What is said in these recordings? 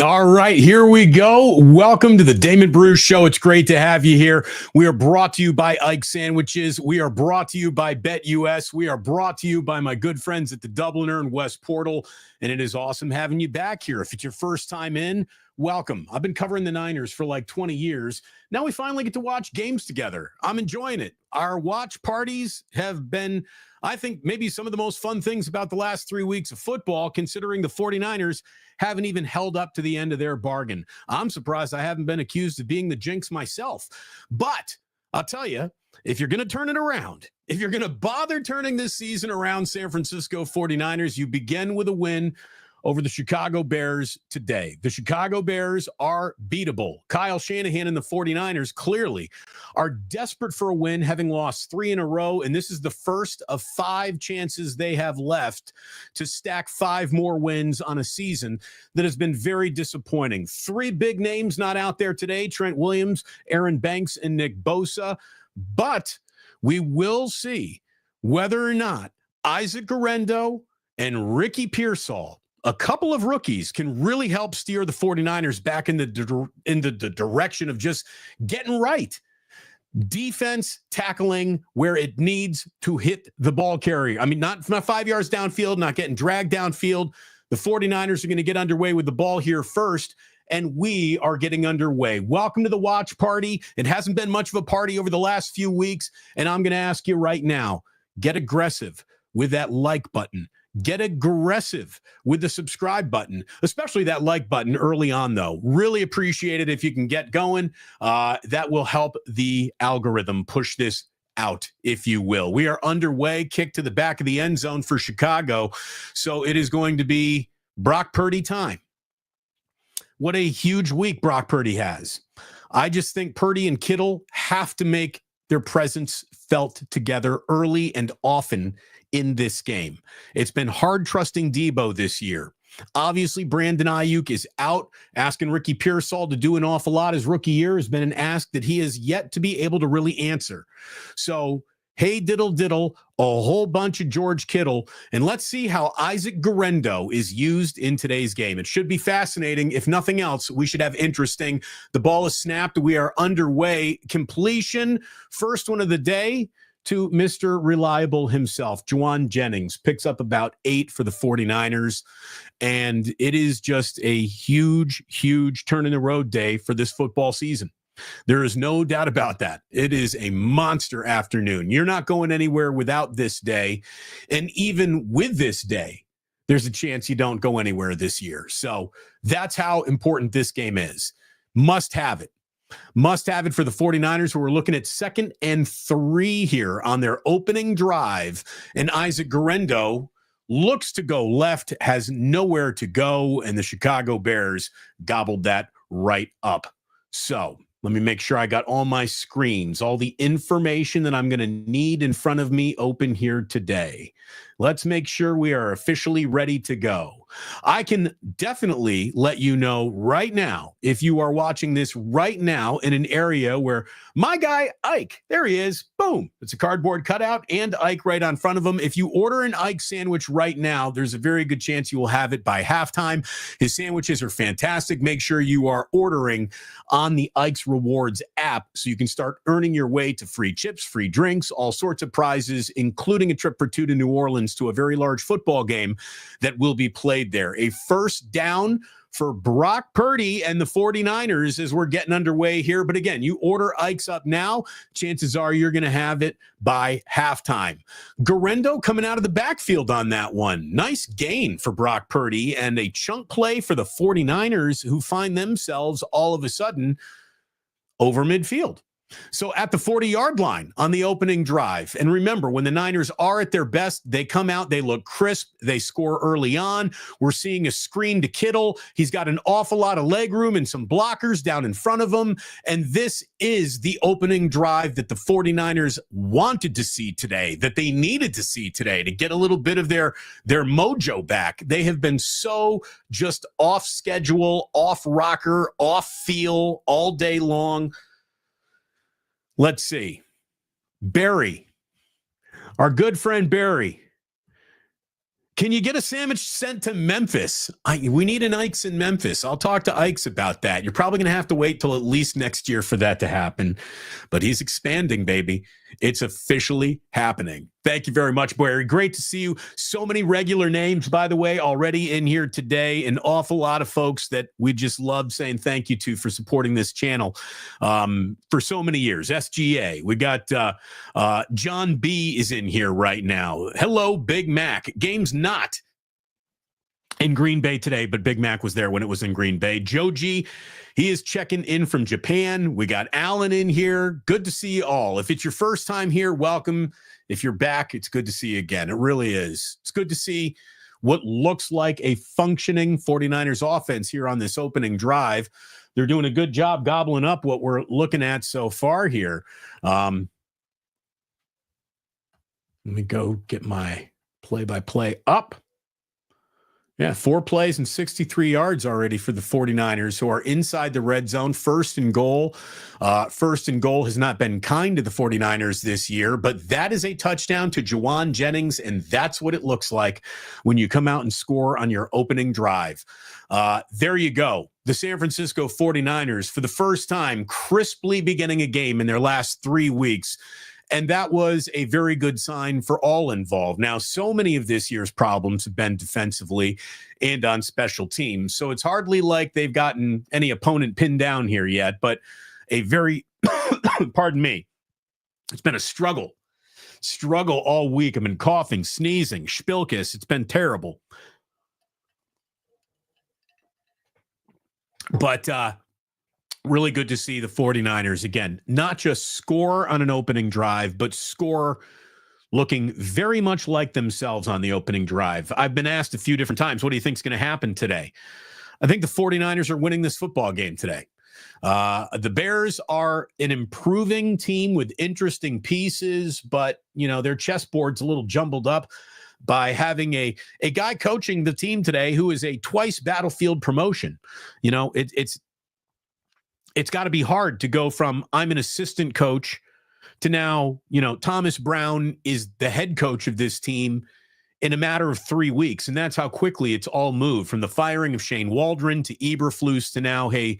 All right, here we go. Welcome to the Damon Brew Show. It's great to have you here. We are brought to you by Ike Sandwiches. We are brought to you by BetUS. We are brought to you by my good friends at the Dubliner and West Portal. And it is awesome having you back here. If it's your first time in, welcome. I've been covering the Niners for like 20 years. Now we finally get to watch games together. I'm enjoying it. Our watch parties have been, I think, maybe some of the most fun things about the last 3 weeks of football, considering the 49ers haven't even held up to the end of their bargain. I'm surprised I haven't been accused of being the jinx myself. But I'll tell you, if you're going to turn it around, if you're going to bother turning this season around, San Francisco 49ers, you begin with a win over the Chicago Bears today. The Chicago Bears are beatable. Kyle Shanahan and the 49ers clearly are desperate for a win, having lost 3 in a row, and this is the first of 5 chances they have left to stack 5 more wins on a season that has been very disappointing. 3 big names not out there today: Trent Williams, Aaron Banks, and Nick Bosa. But we will see whether or not Isaac Guerendo and Ricky Pearsall, a couple of rookies, can really help steer the 49ers back in the direction of just getting right. Defense tackling where it needs to hit the ball carrier. I mean, not 5 yards downfield, not getting dragged downfield. The 49ers are going to get underway with the ball here first, and we are getting underway. Welcome to the watch party. It hasn't been much of a party over the last few weeks, and I'm going to ask you right now, get aggressive with that like button. Get aggressive with the subscribe button, especially that like button early on, though. Really appreciate it if you can get going. That will help the algorithm push this out, if you will. We are underway, kick to the back of the end zone for Chicago. So it is going to be Brock Purdy time. What a huge week Brock Purdy has. I just think Purdy and Kittle have to make their presence felt together early and often in this game. It's been hard trusting Debo this year. Obviously, Brandon Ayuk is out. Asking Ricky Pearsall to do an awful lot his rookie year has been an ask that he has yet to be able to really answer. So, hey, diddle, diddle, a whole bunch of George Kittle, and let's see how Isaac Guerendo is used in today's game. It should be fascinating. If nothing else, we should have interesting. The ball is snapped. We are underway. Completion, first one of the day, to Mr. Reliable himself. Juwan Jennings picks up about 8 for the 49ers, and it is just a huge, huge turn in the road day for this football season. There is no doubt about that. It is a monster afternoon. You're not going anywhere without this day, and even with this day, there's a chance you don't go anywhere this year. So that's how important this game is. Must have it. Must have it for the 49ers, who are looking at 2nd and 3 here on their opening drive. And Isaac Guerendo looks to go left, has nowhere to go, and the Chicago Bears gobbled that right up. So let me make sure I got all my screens, all the information that I'm going to need in front of me open here today. Let's make sure we are officially ready to go. I can definitely let you know right now, if you are watching this right now in an area where my guy Ike, there he is, boom, it's a cardboard cutout and Ike right on front of him. If you order an Ike sandwich right now, there's a very good chance you will have it by halftime. His sandwiches are fantastic. Make sure you are ordering on the Ike's Rewards app so you can start earning your way to free chips, free drinks, all sorts of prizes, including a trip for 2 to New Orleans to a very large football game that will be played there. A first down for Brock Purdy and the 49ers as we're getting underway here. But again, you order Ike's up now, chances are you're going to have it by halftime. Guerendo coming out of the backfield on that one. Nice gain for Brock Purdy and a chunk play for the 49ers, who find themselves all of a sudden over midfield. So at the 40-yard line on the opening drive. And remember, when the Niners are at their best, they come out, they look crisp, they score early on. We're seeing a screen to Kittle. He's got an awful lot of leg room and some blockers down in front of him. And this is the opening drive that the 49ers wanted to see today, that they needed to see today to get a little bit of their mojo back. They have been so just off schedule, off rocker, off feel all day long. Let's see. Barry, our good friend Barry, Can you get a sandwich sent to Memphis? We need an Ike's in Memphis. I'll talk to Ike's about that. You're probably going to have to wait till at least next year for that to happen. But he's expanding, baby. It's officially happening. Thank you very much, Barry. Great to see you. So many regular names, by the way, already in here today. An awful lot of folks that we just love saying thank you to for supporting this channel for so many years. SGA. We got John B is in here right now. Hello, Big Mac. Game's not in Green Bay today, but Big Mac was there when it was in Green Bay. Joe G, he is checking in from Japan. We got Alan in here. Good to see you all. If it's your first time here, welcome. If you're back, it's good to see you again. It really is. It's good to see what looks like a functioning 49ers offense here on this opening drive. They're doing a good job gobbling up what we're looking at so far here. Let me go get my play-by-play up. Yeah, 4 plays and 63 yards already for the 49ers, who are inside the red zone. First and goal. First and goal has not been kind to the 49ers this year, but that is a touchdown to Jennings, and that's what it looks like when you come out and score on your opening drive. There you go. The San Francisco 49ers, for the first time, crisply beginning a game in their last 3 weeks. And that was a very good sign for all involved. Now, so many of this year's problems have been defensively and on special teams. So it's hardly like they've gotten any opponent pinned down here yet, but a very, pardon me, it's been a struggle all week. I've been coughing, sneezing, spilkus. It's been terrible. But, really good to see the 49ers, again, not just score on an opening drive, but score looking very much like themselves on the opening drive. I've been asked a few different times, what do you think is going to happen today? I think the 49ers are winning this football game today. The Bears are an improving team with interesting pieces, but, you know, their chessboard's a little jumbled up by having a guy coaching the team today who is a twice battlefield promotion. You know, it's got to be hard to go from I'm an assistant coach to now, you know, Thomas Brown is the head coach of this team in a matter of 3 weeks. And that's how quickly it's all moved from the firing of Shane Waldron to Eberflus to now, hey,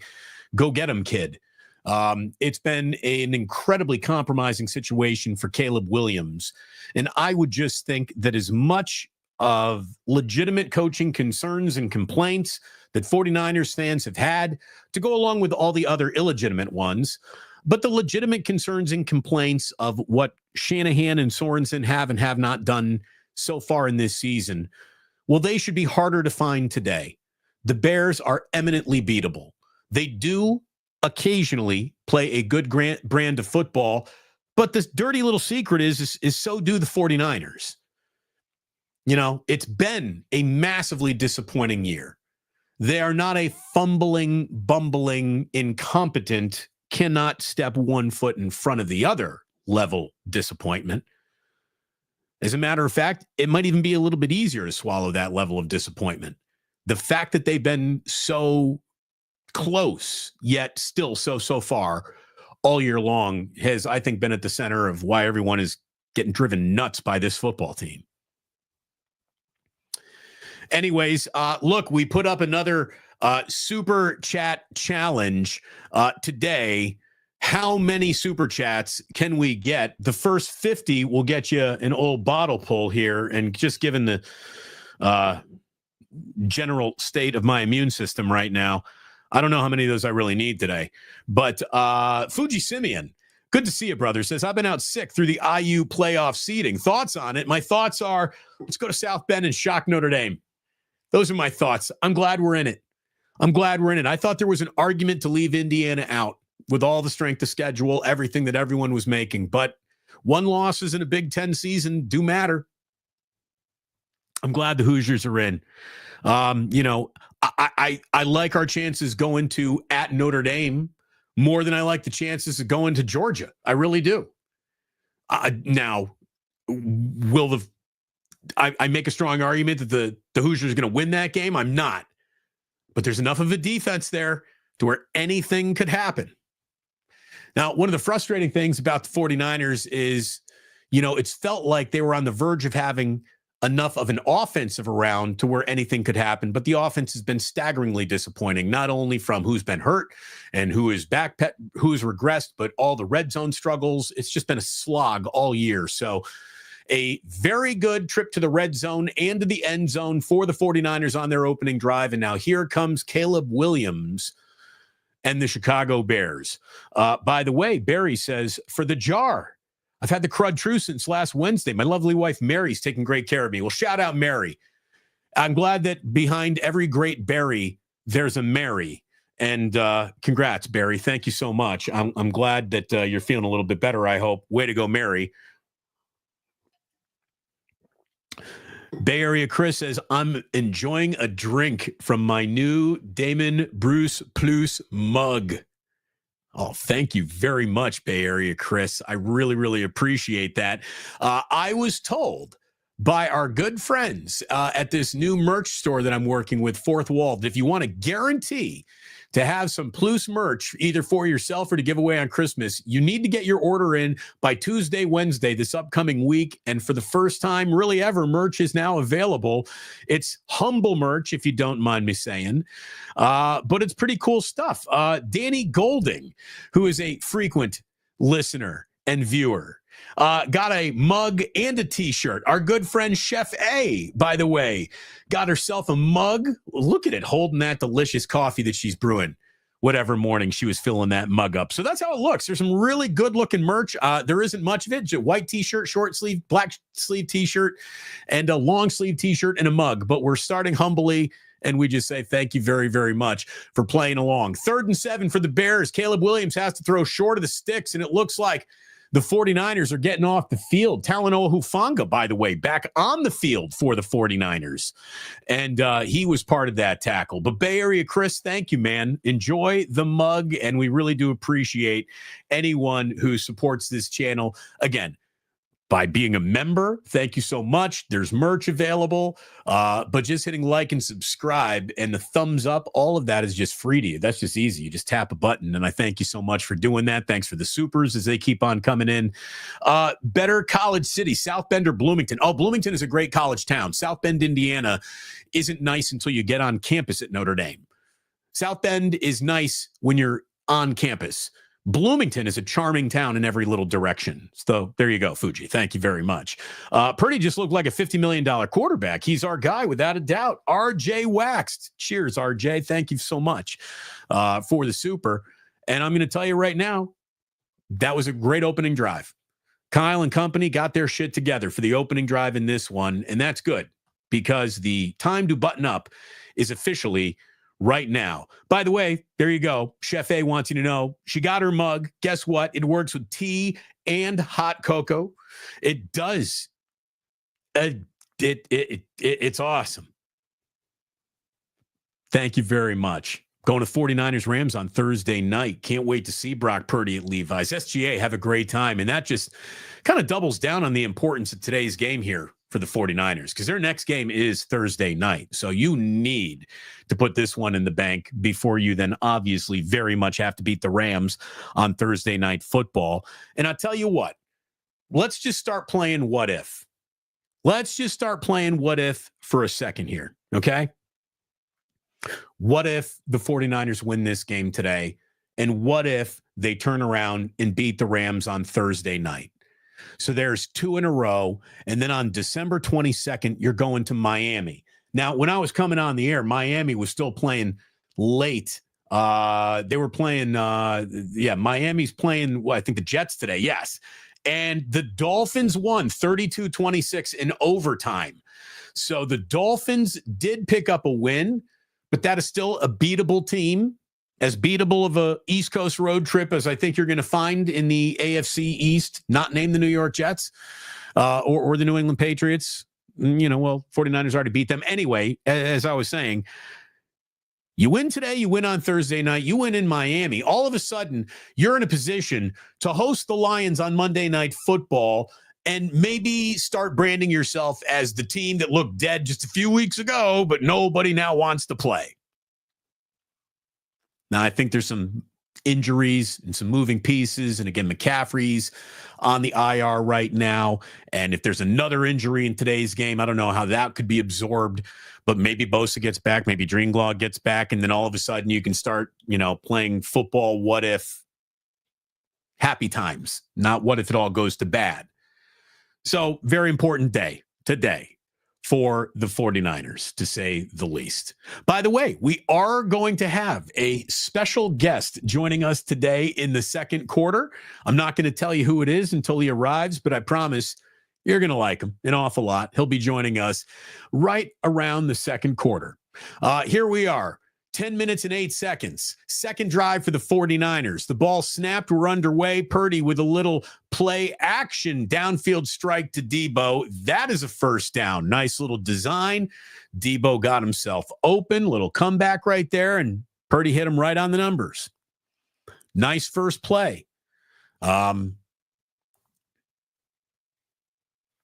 go get him, kid. It's been an incredibly compromising situation for Caleb Williams. And I would just think that as much of legitimate coaching concerns and complaints that 49ers fans have had to go along with all the other illegitimate ones, but the legitimate concerns and complaints of what Shanahan and Sorensen have and have not done so far in this season, well, they should be harder to find today. The Bears are eminently beatable. They do occasionally play a good brand of football, but this dirty little secret is so do the 49ers. You know, it's been a massively disappointing year. They are not a fumbling, bumbling, incompetent, cannot step 1 foot in front of the other level disappointment. As a matter of fact, it might even be a little bit easier to swallow that level of disappointment. The fact that they've been so close, yet still so far all year long has, I think, been at the center of why everyone is getting driven nuts by this football team. Anyways, look, we put up another super chat challenge today. How many super chats can we get? The first 50 will get you an old bottle pull here. And just given the general state of my immune system right now, I don't know how many of those I really need today. But Fuji Simeon, good to see you, brother, says, I've been out sick through the IU playoff seeding. Thoughts on it? My thoughts are, let's go to South Bend and shock Notre Dame. Those are my thoughts. I'm glad we're in it. I thought there was an argument to leave Indiana out with all the strength of schedule, everything that everyone was making. But 1 losses in a Big Ten season do matter. I'm glad the Hoosiers are in. You know, I like our chances going to at Notre Dame more than I like the chances of going to Georgia. I really do. Now, will I make a strong argument that the Hoosiers are going to win that game? I'm not. But there's enough of a defense there to where anything could happen. Now, one of the frustrating things about the 49ers is, you know, it's felt like they were on the verge of having enough of an offensive around to where anything could happen. But the offense has been staggeringly disappointing, not only from who's been hurt and who's regressed, but all the red zone struggles. It's just been a slog all year. So a very good trip to the red zone and to the end zone for the 49ers on their opening drive. And now here comes Caleb Williams and the Chicago Bears. By the way, Barry says, for the jar, I've had the crud true since last Wednesday. My lovely wife, Mary's taking great care of me. Well, shout out Mary. I'm glad that behind every great Barry, there's a Mary. And congrats, Barry. Thank you so much. I'm glad that you're feeling a little bit better, I hope. Way to go, Mary. Bay Area Chris says, I'm enjoying a drink from my new Damon Bruce Plus mug. Oh, thank you very much, Bay Area Chris. I really, really appreciate that. I was told by our good friends at this new merch store that I'm working with, Fourth Wall, that if you want to guarantee to have some Plus merch, either for yourself or to give away on Christmas, you need to get your order in by Tuesday, Wednesday, this upcoming week. And for the first time, really ever, merch is now available. It's humble merch, if you don't mind me saying, but it's pretty cool stuff. Danny Golding, who is a frequent listener and viewer, got a mug and a t-shirt. Our good friend Chef A, by the way, got herself a mug. Look at it, holding that delicious coffee that she's brewing whatever morning she was filling that mug up. So that's how it looks. There's some really good looking merch. There isn't much of it. Just white t-shirt, short sleeve, black sleeve t-shirt, and a long sleeve t-shirt and a mug. But we're starting humbly, and we just say thank you very, very much for playing along. 3rd and 7 for the Bears. Caleb Williams has to throw short of the sticks, and it looks like the 49ers are getting off the field. Talanoa Hufanga, by the way, back on the field for the 49ers. And he was part of that tackle. But Bay Area Chris, thank you, man. Enjoy the mug, and we really do appreciate anyone who supports this channel. Again, by being a member, thank you so much. There's merch available, but just hitting like and subscribe and the thumbs up, all of that is just free to you. That's just easy. You just tap a button, and I thank you so much for doing that. Thanks for the supers as they keep on coming in. Better college city, South Bend or Bloomington? Oh, Bloomington is a great college town. South Bend, Indiana isn't nice until you get on campus at Notre Dame. South Bend is nice when you're on campus. Bloomington is a charming town in every little direction. So there you go, Fuji. Thank you very much. Purdy just looked like a $50 million quarterback. He's our guy, without a doubt. RJ Waxed. Cheers, RJ. Thank you so much for the super. And I'm going to tell you right now, that was a great opening drive. Kyle and company got their shit together for the opening drive in this one, and that's good because the time to button up is officially right now. By the way, there you go. Chef A wants you to know she got her mug. Guess what? It works with tea and hot cocoa. It does. It's awesome. Thank you very much. Going to 49ers Rams on Thursday night. Can't wait to see Brock Purdy at Levi's. SGA, have a great time. And that just kind of doubles down on the importance of today's game here for the 49ers, because their next game is Thursday night. So you need to put this one in the bank before you then obviously very much have to beat the Rams on Thursday night football. And I'll tell you what, let's just start playing what if. Let's just start playing what if for a second here, okay? What if the 49ers win this game today? And what if they turn around and beat the Rams on Thursday night? So there's 2 in a row. And then on December 22nd, you're going to Miami. Now, when I was coming on the air, Miami was still playing late. They were playing, Miami's playing, I think the Jets today. Yes. And the Dolphins won 32-26 in overtime. So the Dolphins did pick up a win, but that is still a beatable team. As beatable of a East Coast road trip as I think you're going to find in the AFC East, not named the New York Jets or the New England Patriots. 49ers already beat them. Anyway, as I was saying, you win today, you win on Thursday night, you win in Miami. All of a sudden, you're in a position to host the Lions on Monday Night Football and maybe start branding yourself as the team that looked dead just a few weeks ago, but nobody now wants to play. Now, I think there's some injuries and some moving pieces. And again, McCaffrey's on the IR right now. And if there's another injury in today's game, I don't know how that could be absorbed. But maybe Bosa gets back, maybe Dreamglaw gets back, and then all of a sudden you can start, playing football. What if happy times, not what if it all goes to bad. So very important day today for the 49ers, to say the least. By the way, we are going to have a special guest joining us today in the second quarter. I'm not going to tell you who it is until he arrives, but I promise you're going to like him an awful lot. He'll be joining us right around the second quarter. Here we are. 10 minutes and 8 seconds. Second drive for the 49ers. The ball snapped. We're underway. Purdy with a little play action. Downfield strike to Debo. That is a first down. Nice little design. Debo got himself open. Little comeback right there. And Purdy hit him right on the numbers. Nice first play.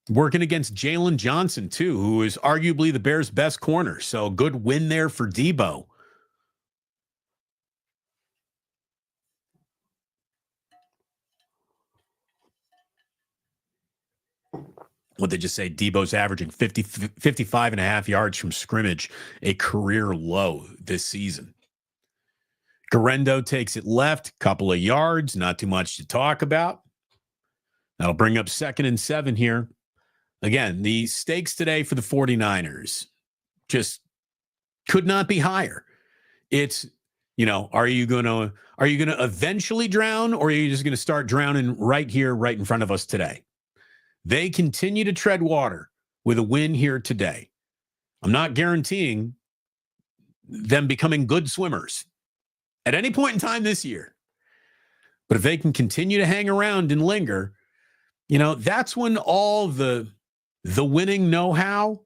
Working against Jalen Johnson, too, who is arguably the Bears' best corner. So good win there for Debo. What they just say, Debo's averaging 55 and a half yards from scrimmage, a career low this season. Garendo takes it left, couple of yards, not too much to talk about. That'll bring up 2nd and 7 here. Again, the stakes today for the 49ers just could not be higher. It's, are you going to eventually drown, or are you just going to start drowning right here, right in front of us today? They continue to tread water with a win here today. I'm not guaranteeing them becoming good swimmers at any point in time this year. But if they can continue to hang around and linger, that's when all the winning know-how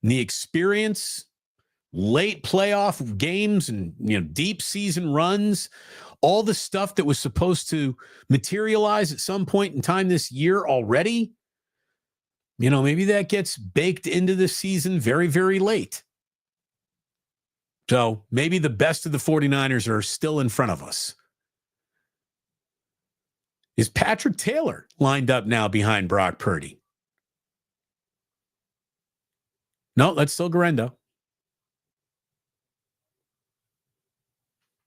and the experience, late playoff games and, deep season runs, all the stuff that was supposed to materialize at some point in time this year already, maybe that gets baked into the season very, very late. So maybe the best of the 49ers are still in front of us. Is Patrick Taylor lined up now behind Brock Purdy? No, that's still Garendo.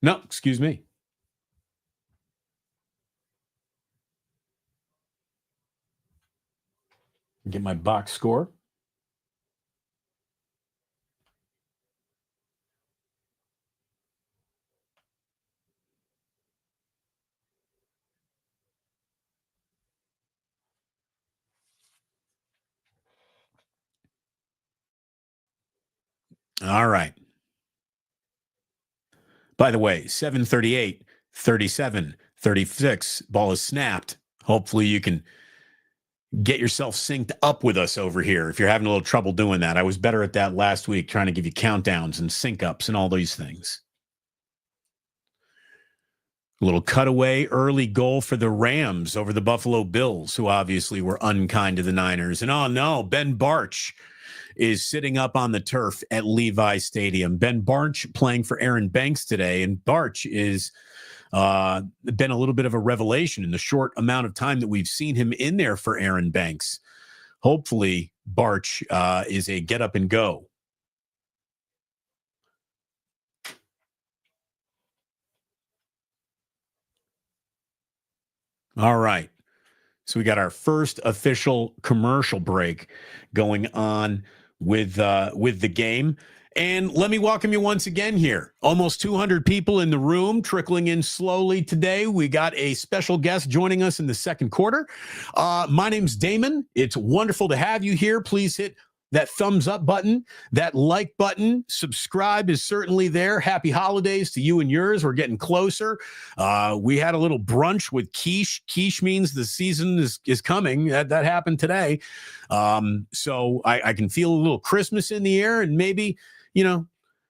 No, excuse me. Get my box score. All right. By the way, 7:38, 37, 36, ball is snapped. Hopefully you can get yourself synced up with us over here if you're having a little trouble doing that. I was better at that last week, trying to give you countdowns and sync ups and all these things. A little cutaway early goal for the Rams over the Buffalo Bills, who obviously were unkind to the Niners. And oh no, Ben Barch is sitting up on the turf at Levi Stadium. Ben Barch playing for Aaron Banks today, and Barch is been a little bit of a revelation in the short amount of time that we've seen him in there for Aaron Banks. Hopefully, Barch is a get up and go. All right. So we got our first official commercial break going on with the game. And let me welcome you once again here. Almost 200 people in the room, trickling in slowly today. We got a special guest joining us in the second quarter. My name's Damon. It's wonderful to have you here. Please hit that thumbs up button, that like button. Subscribe is certainly there. Happy holidays to you and yours. We're getting closer. We had a little brunch with quiche. Quiche means the season is coming. That happened today. So I can feel a little Christmas in the air, and maybe,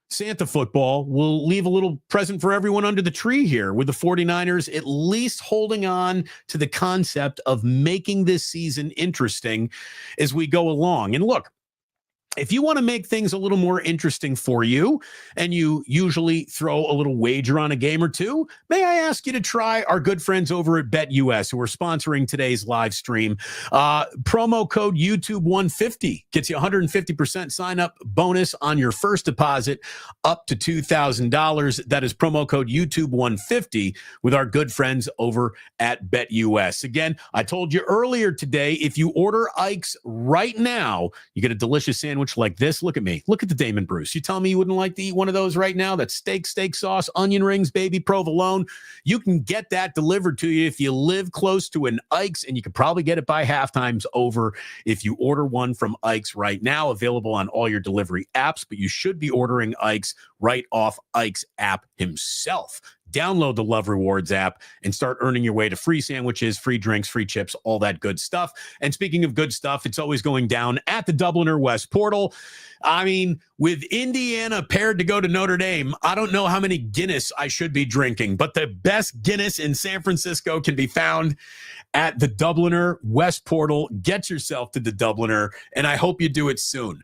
Santa football will leave a little present for everyone under the tree here, with the 49ers at least holding on to the concept of making this season interesting as we go along. And look, If you want to make things a little more interesting for you, and you usually throw a little wager on a game or two, may I ask you to try our good friends over at BetUS, who are sponsoring today's live stream. Promo code YouTube150 gets you 150% sign up bonus on your first deposit up to $2,000. That is promo code YouTube150 with our good friends over at BetUS. Again, I told you earlier today, if you order Ike's right now, you get a delicious sandwich like this. Look at me. Look at the Damon Bruce. You tell me you wouldn't like to eat one of those right now? That's steak sauce, onion rings, baby provolone. You can get that delivered to you if you live close to an Ike's, and you can probably get it by half times over if you order one from Ike's right now. Available on all your delivery apps, but you should be ordering Ike's right off Ike's app himself. Download the Love Rewards app and start earning your way to free sandwiches, free drinks, free chips, all that good stuff. And speaking of good stuff, it's always going down at the Dubliner West Portal. I mean, with Indiana paired to go to Notre Dame, I don't know how many Guinness I should be drinking, but the best Guinness in San Francisco can be found at the Dubliner West Portal. Get yourself to the Dubliner, and I hope you do it soon.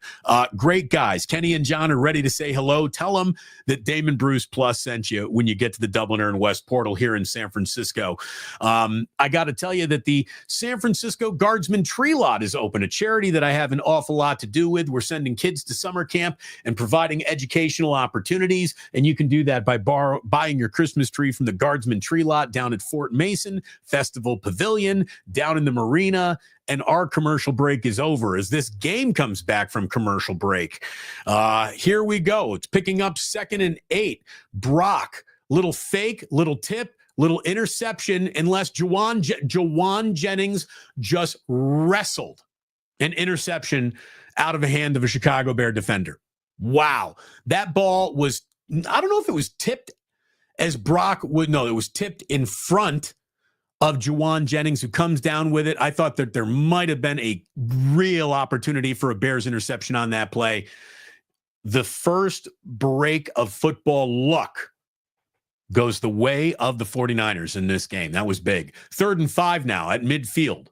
Great guys. Kenny and John are ready to say hello. Tell them that Damon Bruce Plus sent you when you get to the Dubliner and West Portal here in San Francisco. I got to tell you that the San Francisco Guardsman Tree Lot is open, a charity that I have an awful lot to do with. We're sending kids to summer camp and providing educational opportunities, and you can do that by buying your Christmas tree from the Guardsman Tree Lot down at Fort Mason Festival Pavilion, down in the marina. And our commercial break is over as this game comes back from commercial break. Here we go. It's picking up 2nd and 8. Brock, little fake, little tip, little interception, unless Jawan Jennings just wrestled an interception out of the hand of a Chicago Bear defender. Wow. That ball was, I don't know if it was tipped as Brock would. No, it was tipped in front of Jawan Jennings, who comes down with it. I thought that there might have been a real opportunity for a Bears interception on that play. The first break of football luck goes the way of the 49ers in this game. That was big. 3rd and 5 now at midfield.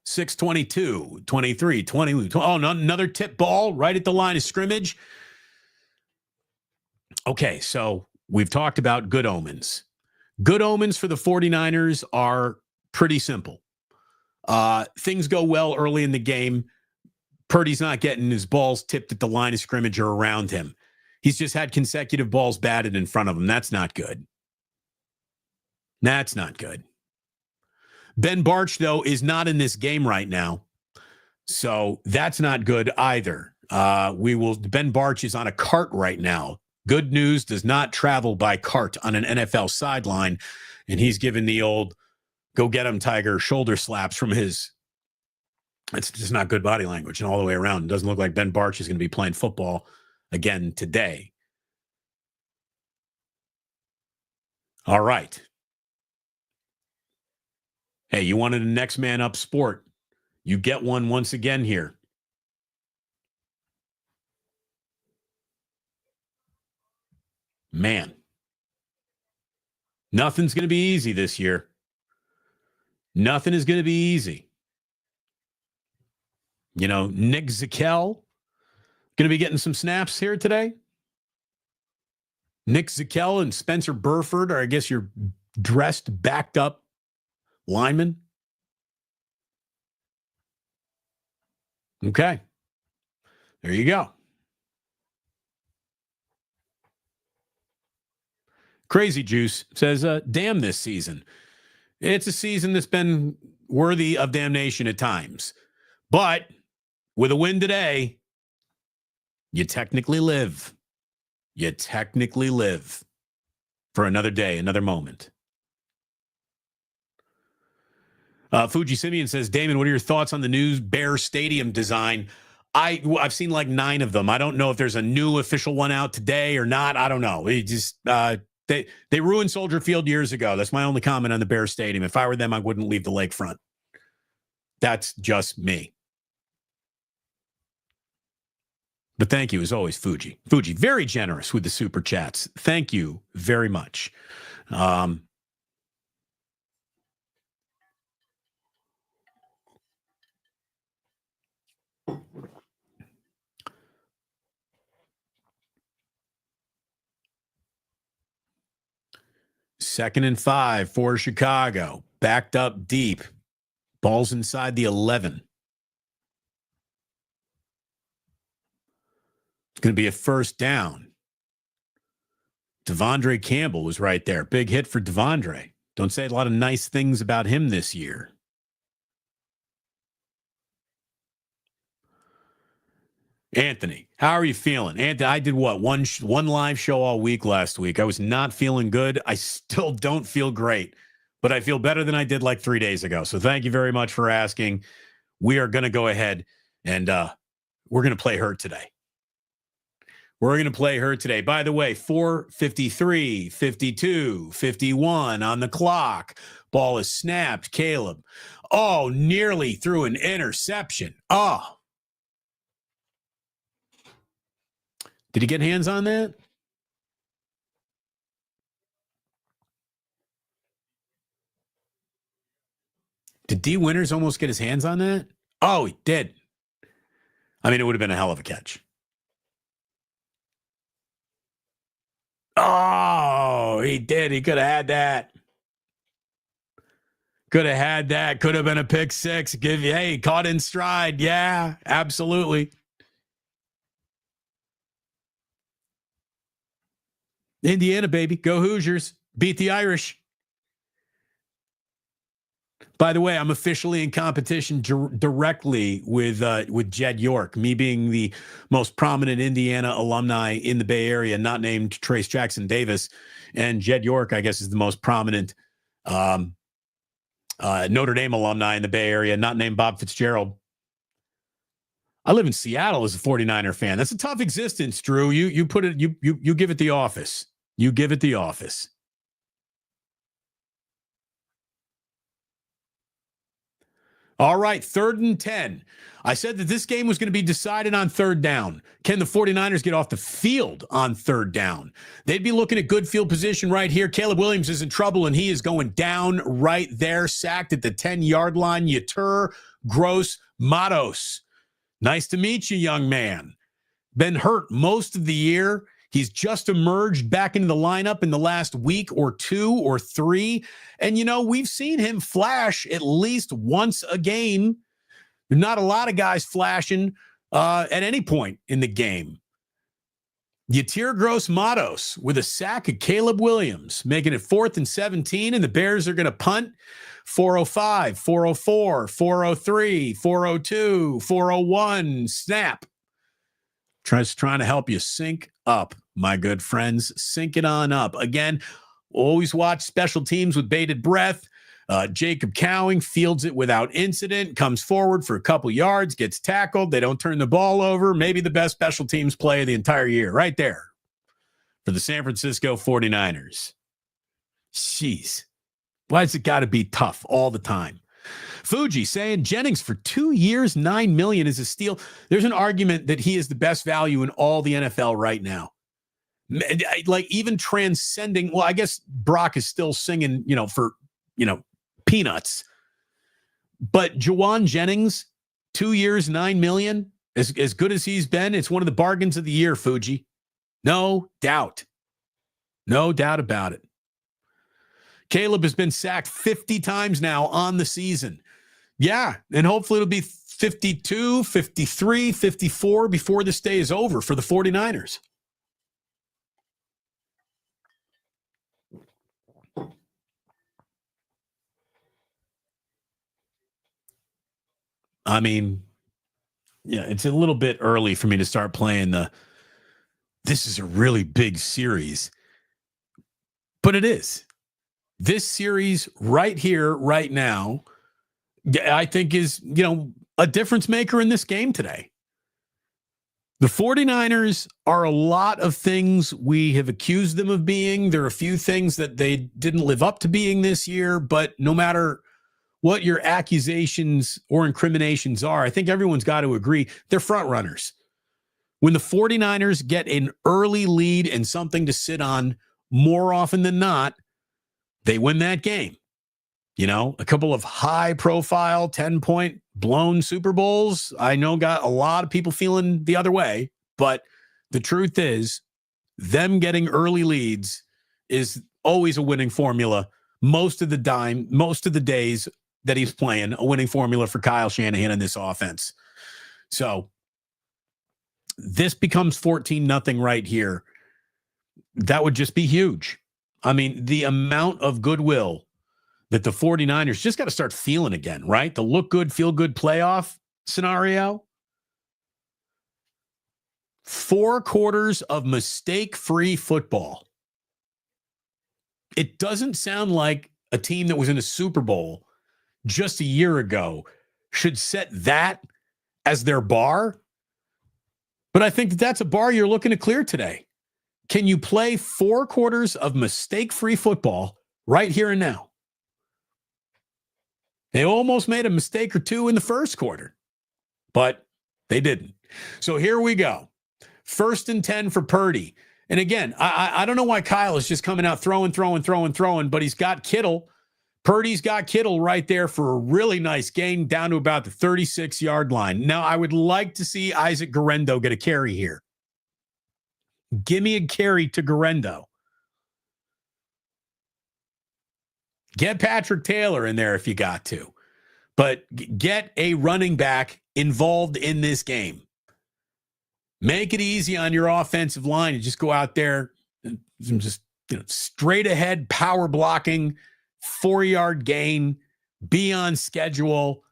6:22, 23, 20. Oh, no, another tip ball right at the line of scrimmage. Okay, so we've talked about good omens. Good omens for the 49ers are pretty simple. Things go well early in the game. Purdy's not getting his balls tipped at the line of scrimmage or around him. He's just had consecutive balls batted in front of him. That's not good. That's not good. Ben Barch, though, is not in this game right now. So that's not good either. Ben Barch is on a cart right now. Good news does not travel by cart on an NFL sideline. And he's given the old go get him, Tiger shoulder slaps from his. It's just not good body language and all the way around. It doesn't look like Ben Barch is going to be playing football again today. All right. Hey, you wanted a next man up sport. You get one once again here. Man, nothing's going to be easy this year. Nothing is going to be easy. You know, Nick Zakelj going to be getting some snaps here today. Nick Zakelj and Spencer Burford are, I guess, your dressed, backed up linemen. Okay. There you go. Crazy Juice says, damn this season. It's a season that's been worthy of damnation at times. But with a win today, you technically live. You technically live for another day, another moment. Fuji Simeon says, Damon, what are your thoughts on the new Bear Stadium design? I've seen like 9 of them. I don't know if there's a new official one out today or not. I don't know. It just they ruined Soldier Field years ago. That's my only comment on the Bear Stadium. If I were them, I wouldn't leave the lakefront. That's just me. But thank you, as always, Fuji. Fuji, very generous with the super chats. Thank you very much. 2nd and 5 for Chicago. Backed up deep. Ball's inside the 11. It's going to be a first down. Devondre Campbell was right there. Big hit for Devondre. Don't say a lot of nice things about him this year. Anthony, how are you feeling? Anthony, I did what? One live show all week last week. I was not feeling good. I still don't feel great, but I feel better than I did like 3 days ago. So thank you very much for asking. We are going to go ahead and we're going to play her today. We're going to play her today. By the way, 4:53, 52, 51 on the clock. Ball is snapped. Caleb. Oh, nearly threw an interception. Oh. Did he get hands on that? Did D. Winters almost get his hands on that? Oh, he did. I mean, it would have been a hell of a catch. Oh, he did. He could have had that. Could have had that. Could have been a pick six. Hey, caught in stride. Yeah, absolutely. Indiana, baby. Go Hoosiers. Beat the Irish. By the way, I'm officially in competition directly with Jed York, me being the most prominent Indiana alumni in the Bay Area, not named Trace Jackson Davis. And Jed York, I guess, is the most prominent Notre Dame alumni in the Bay Area, not named Bob Fitzgerald. I live in Seattle as a 49er fan. That's a tough existence, Drew. You put it, you give it the office. You give it the office. All right, 3rd and 10. I said that this game was going to be decided on 3rd down. Can the 49ers get off the field on 3rd down? They'd be looking at good field position right here. Caleb Williams is in trouble, and he is going down right there, sacked at the 10-yard line. Yetur Gross Matos. Nice to meet you, young man. Been hurt most of the year. He's just emerged back into the lineup in the last week or 2 or 3. And, we've seen him flash at least once a game. Not a lot of guys flashing at any point in the game. Yetur Gross Matos with a sack of Caleb Williams, making it 4th and 17, and the Bears are going to punt. 405, 404, 403, 402, 401, snap. Trying to help you sync up, my good friends. Sync it on up. Again, always watch special teams with bated breath. Jacob Cowing fields it without incident, comes forward for a couple yards, gets tackled. They don't turn the ball over. Maybe the best special teams play of the entire year right there for the San Francisco 49ers. Jeez. Why has it got to be tough all the time? Fuji saying Jennings for 2 years, $9 million is a steal. There's an argument that he is the best value in all the NFL right now. Like even transcending, well, I guess Brock is still singing, for, peanuts. But Jawan Jennings, 2 years, $9 million, as good as he's been, it's one of the bargains of the year, Fuji. No doubt. No doubt about it. Caleb has been sacked 50 times now on the season. Yeah, and hopefully it'll be 52, 53, 54 before this day is over for the 49ers. I mean, yeah, it's a little bit early for me to start playing this is a really big series. But it is. This series right here, right now, I think is, a difference maker in this game today. The 49ers are a lot of things we have accused them of being. There are a few things that they didn't live up to being this year, but no matter what your accusations or incriminations are, I think everyone's got to agree they're front runners. When the 49ers get an early lead and something to sit on, more often than not, they win that game. A couple of high-profile 10-point blown Super Bowls, I know got a lot of people feeling the other way, but the truth is them getting early leads is always a winning formula. Most of the days that he's playing, a winning formula for Kyle Shanahan in this offense. So this becomes 14-0 right here. That would just be huge. I mean, the amount of goodwill that the 49ers just got to start feeling again, right? The look good, feel good playoff scenario. 4 quarters of mistake-free football. It doesn't sound like a team that was in a Super Bowl just a year ago should set that as their bar. But I think that's a bar you're looking to clear today. Can you play 4 quarters of mistake-free football right here and now? They almost made a mistake or two in the first quarter, but they didn't. So here we go. 1st and 10 for Purdy. And again, I don't know why Kyle is just coming out throwing, but he's got Kittle. Purdy's got Kittle right there for a really nice gain down to about the 36-yard line. Now, I would like to see Isaac Guerendo get a carry here. Give me a carry to Guerendo. Get Patrick Taylor in there if you got to. But get a running back involved in this game. Make it easy on your offensive line and just go out there and just straight ahead power blocking, 4-yard gain, be on schedule,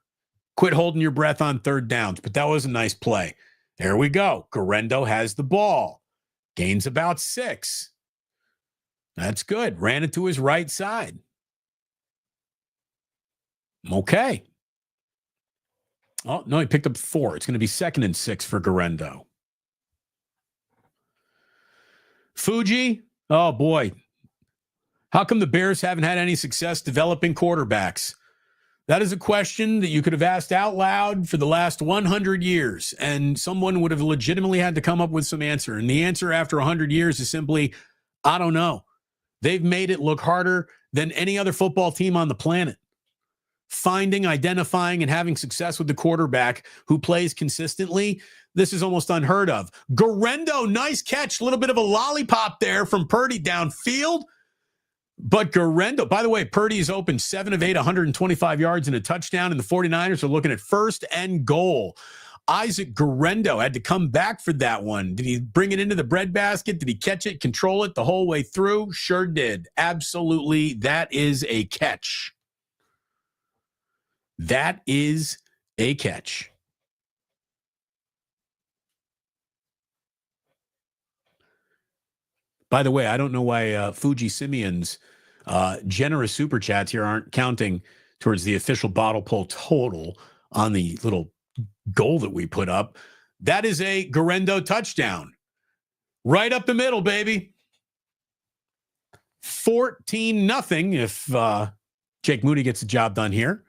quit holding your breath on 3rd downs. But that was a nice play. There we go. Guerendo has the ball. Gains about 6. That's good. Ran it to his right side. Okay. Oh, no, he picked up 4. It's going to be 2nd and 6 for Guerendo. Fuji, oh boy. How come the Bears haven't had any success developing quarterbacks? That is a question that you could have asked out loud for the last 100 years, and someone would have legitimately had to come up with some answer. And the answer after 100 years is simply, I don't know. They've made it look harder than any other football team on the planet. Finding, identifying, and having success with the quarterback who plays consistently, this is almost unheard of. Guerendo, nice catch. A little bit of a lollipop there from Purdy downfield. But Guerendo, by the way, Purdy is open 7 of 8, 125 yards and a touchdown, and the 49ers are looking at 1st and goal. Isaac Guerendo had to come back for that one. Did he bring it into the breadbasket? Did he catch it, control it the whole way through? Sure did. Absolutely. That is a catch. That is a catch. By the way, I don't know why Fuji Simeon's generous super chats here aren't counting towards the official bottle pull total on the little goal that we put up. That is a Guerendo touchdown. Right up the middle, baby. 14-0 if Jake Moody gets the job done here.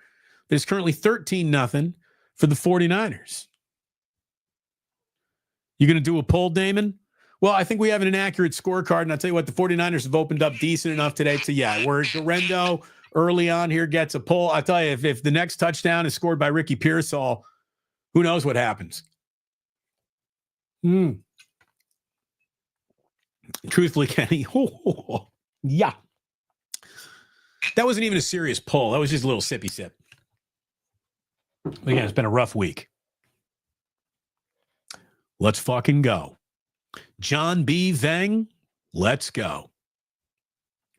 There's currently 13-0 for the 49ers. You going to do a poll, Damon? Well, I think we have an inaccurate scorecard, and I'll tell you what, the 49ers have opened up decent enough today to, where Guerendo early on here gets a pull. I'll tell you, if the next touchdown is scored by Ricky Pearsall, who knows what happens? Truthfully, Kenny, yeah. That wasn't even a serious pull. That was just a little sippy sip. Again, it's been a rough week. Let's fucking go. John B. Veng, let's go.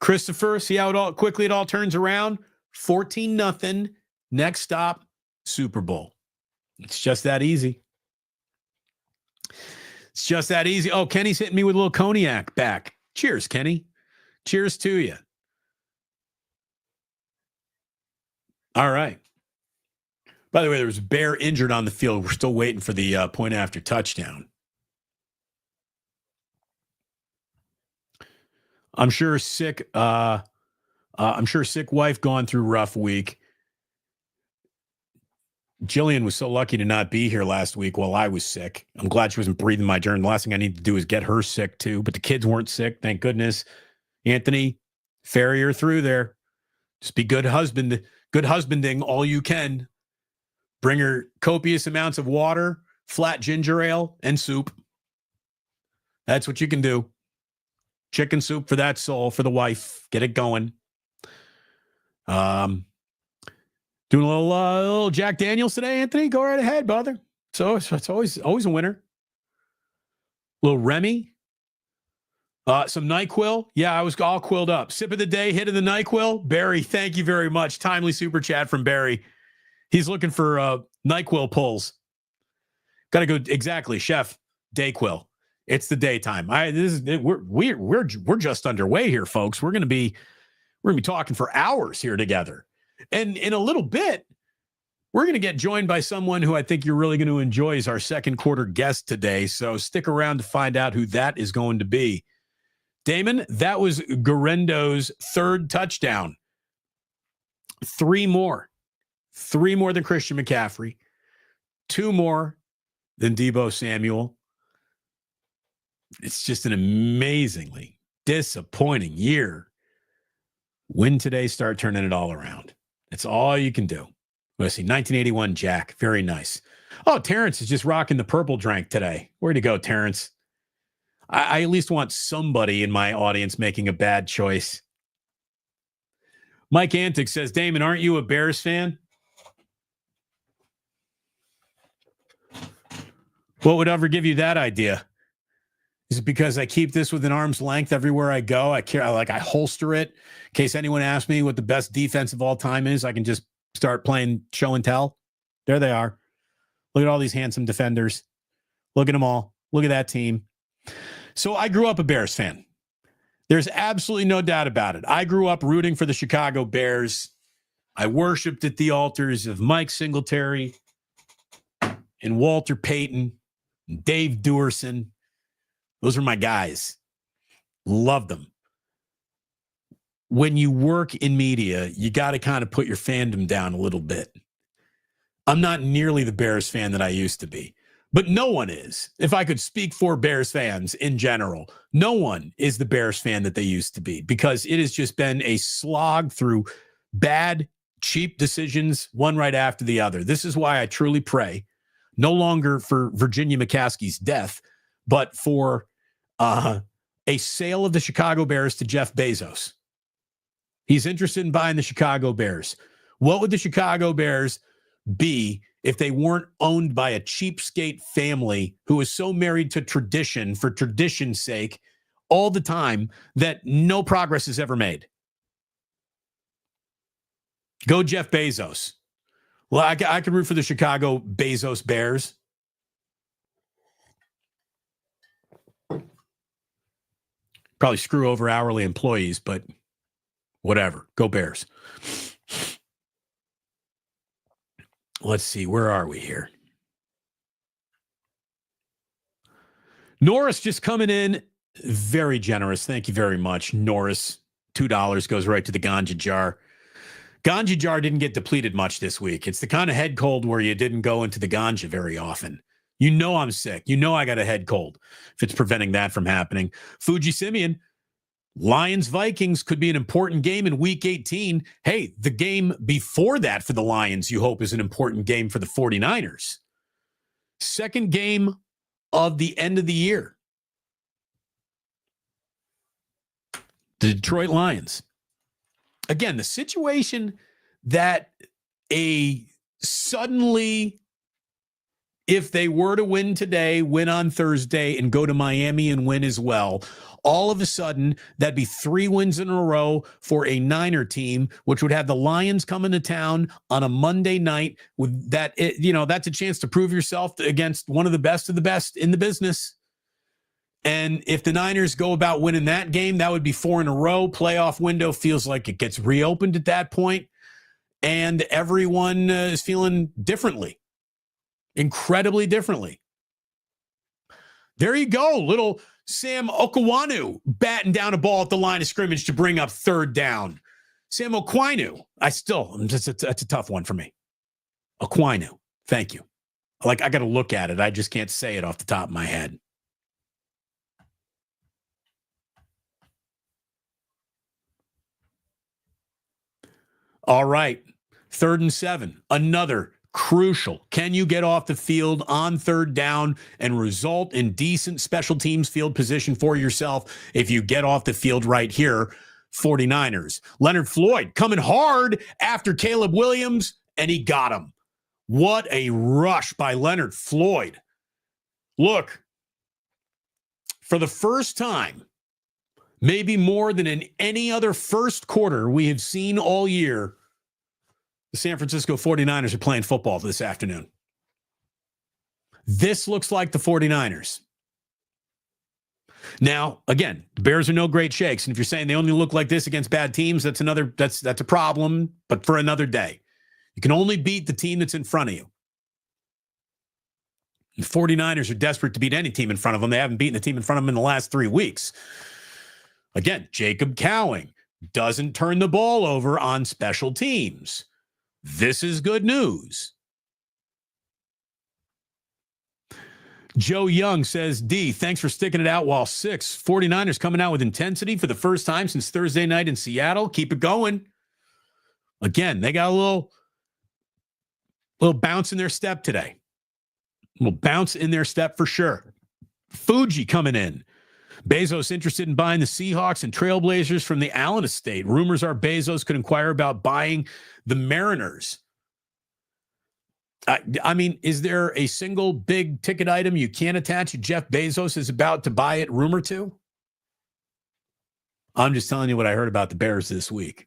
Christopher, see how it all turns around? 14-0. Next stop, Super Bowl. It's just that easy. It's just that easy. Oh, Kenny's hitting me with a little cognac back. Cheers, Kenny. Cheers to you. All right. By the way, there was a bear injured on the field. We're still waiting for the point after touchdown. I'm sure sick wife gone through rough week. Jillian was so lucky to not be here last week while I was sick. I'm glad she wasn't breathing my germ. The last thing I need to do is get her sick too. But the kids weren't sick, thank goodness. Anthony, ferry her through there. Just be good husbanding all you can. Bring her copious amounts of water, flat ginger ale, and soup. That's what you can do. Chicken soup for that soul, for the wife. Get it going. Doing a little Jack Daniels today, Anthony. Go right ahead, brother. So it's always a winner. A little Remy. Some NyQuil. Yeah, I was all quilled up. Sip of the day, hit of the NyQuil. Barry, thank you very much. Timely super chat from Barry. He's looking for NyQuil pulls. Got to go exactly, Chef. Dayquil. It's the daytime. We're just underway here, folks. We're gonna be talking for hours here together, and in a little bit, we're gonna get joined by someone who I think you're really going to enjoy as our second quarter guest today. So stick around to find out who that is going to be. Damon, that was Garendo's third touchdown. Three more than Christian McCaffrey. Two more than Deebo Samuel. It's just an amazingly disappointing year. Win today, start turning it all around. That's all you can do. Let's see, 1981 Jack. Very nice. Oh, Terrence is just rocking the purple drink today. Where'd you go, Terrence? I at least want somebody in my audience making a bad choice. Mike Antic says, Damon, aren't you a Bears fan? What would ever give you that idea? Is it because I keep this within arm's length everywhere I go? I holster it in case anyone asks me what the best defense of all time is. I can just start playing show and tell. There they are. Look at all these handsome defenders. Look at them all. Look at that team. So I grew up a Bears fan. There's absolutely no doubt about it. I grew up rooting for the Chicago Bears. I worshiped at the altars of Mike Singletary and Walter Payton and Dave Duerson. Those are my guys. Love them. When you work in media, you got to kind of put your fandom down a little bit. I'm not nearly the Bears fan that I used to be, but no one is. If I could speak for Bears fans in general, no one is the Bears fan that they used to be, because it has just been a slog through bad, cheap decisions, one right after the other. This is why I truly pray, no longer for Virginia McCaskey's death, but for a sale of the Chicago Bears to Jeff Bezos. He's interested in buying the Chicago Bears. What would the Chicago Bears be if they weren't owned by a cheapskate family who is so married to tradition for tradition's sake all the time that no progress is ever made? Go Jeff Bezos. Well, I could root for the Chicago Bezos Bears. Probably screw over hourly employees, but whatever. Go Bears. Let's see. Where are we here? Norris just coming in. Very generous. Thank you very much, Norris. $2 goes right to the Ganja jar. Ganja jar didn't get depleted much this week. It's the kind of head cold where you didn't go into the Ganja very often. You know I'm sick. You know I got a head cold if it's preventing that from happening. Fuji Simeon, Lions-Vikings could be an important game in Week 18. Hey, the game before that for the Lions, you hope, is an important game for the 49ers. Second game of the end of the year. The Detroit Lions. Again, the situation that suddenly, if they were to win today, win on Thursday, and go to Miami and win as well, all of a sudden, that'd be 3 wins in a row for a Niner team, which would have the Lions coming to town on a Monday night. With that, that's a chance to prove yourself against one of the best in the business. And if the Niners go about winning that game, that would be 4 in a row. Playoff window feels like it gets reopened at that point, and everyone is feeling differently, incredibly differently. There you go, little Sam Okwanu batting down a ball at the line of scrimmage to bring up third down. Sam Okwanu. That's a tough one for me. Okwanu. Thank you. I got to look at it. I just can't say it off the top of my head. All right. 3rd and 7. Another Crucial. Can you get off the field on third down and result in decent special teams field position for yourself if you get off the field right here, 49ers? Leonard Floyd coming hard after Caleb Williams, and he got him. What a rush by Leonard Floyd. Look, for the first time, maybe more than in any other first quarter we have seen all year, the San Francisco 49ers are playing football this afternoon. This looks like the 49ers. Now, again, the Bears are no great shakes. And if you're saying they only look like this against bad teams, that's a problem, but for another day. You can only beat the team that's in front of you. The 49ers are desperate to beat any team in front of them. They haven't beaten a team in front of them in the last 3 weeks. Again, Jacob Cowing doesn't turn the ball over on special teams. This is good news. Joe Young says, D, thanks for sticking it out while 49ers coming out with intensity for the first time since Thursday night in Seattle. Keep it going. Again, they got a little bounce in their step today. A little bounce in their step for sure. Fuji coming in. Bezos interested in buying the Seahawks and Trailblazers from the Allen estate. Rumors are Bezos could inquire about buying the Mariners. I mean, is there a single big ticket item you can't attach Jeff Bezos is about to buy it rumor to? I'm just telling you what I heard about the Bears this week.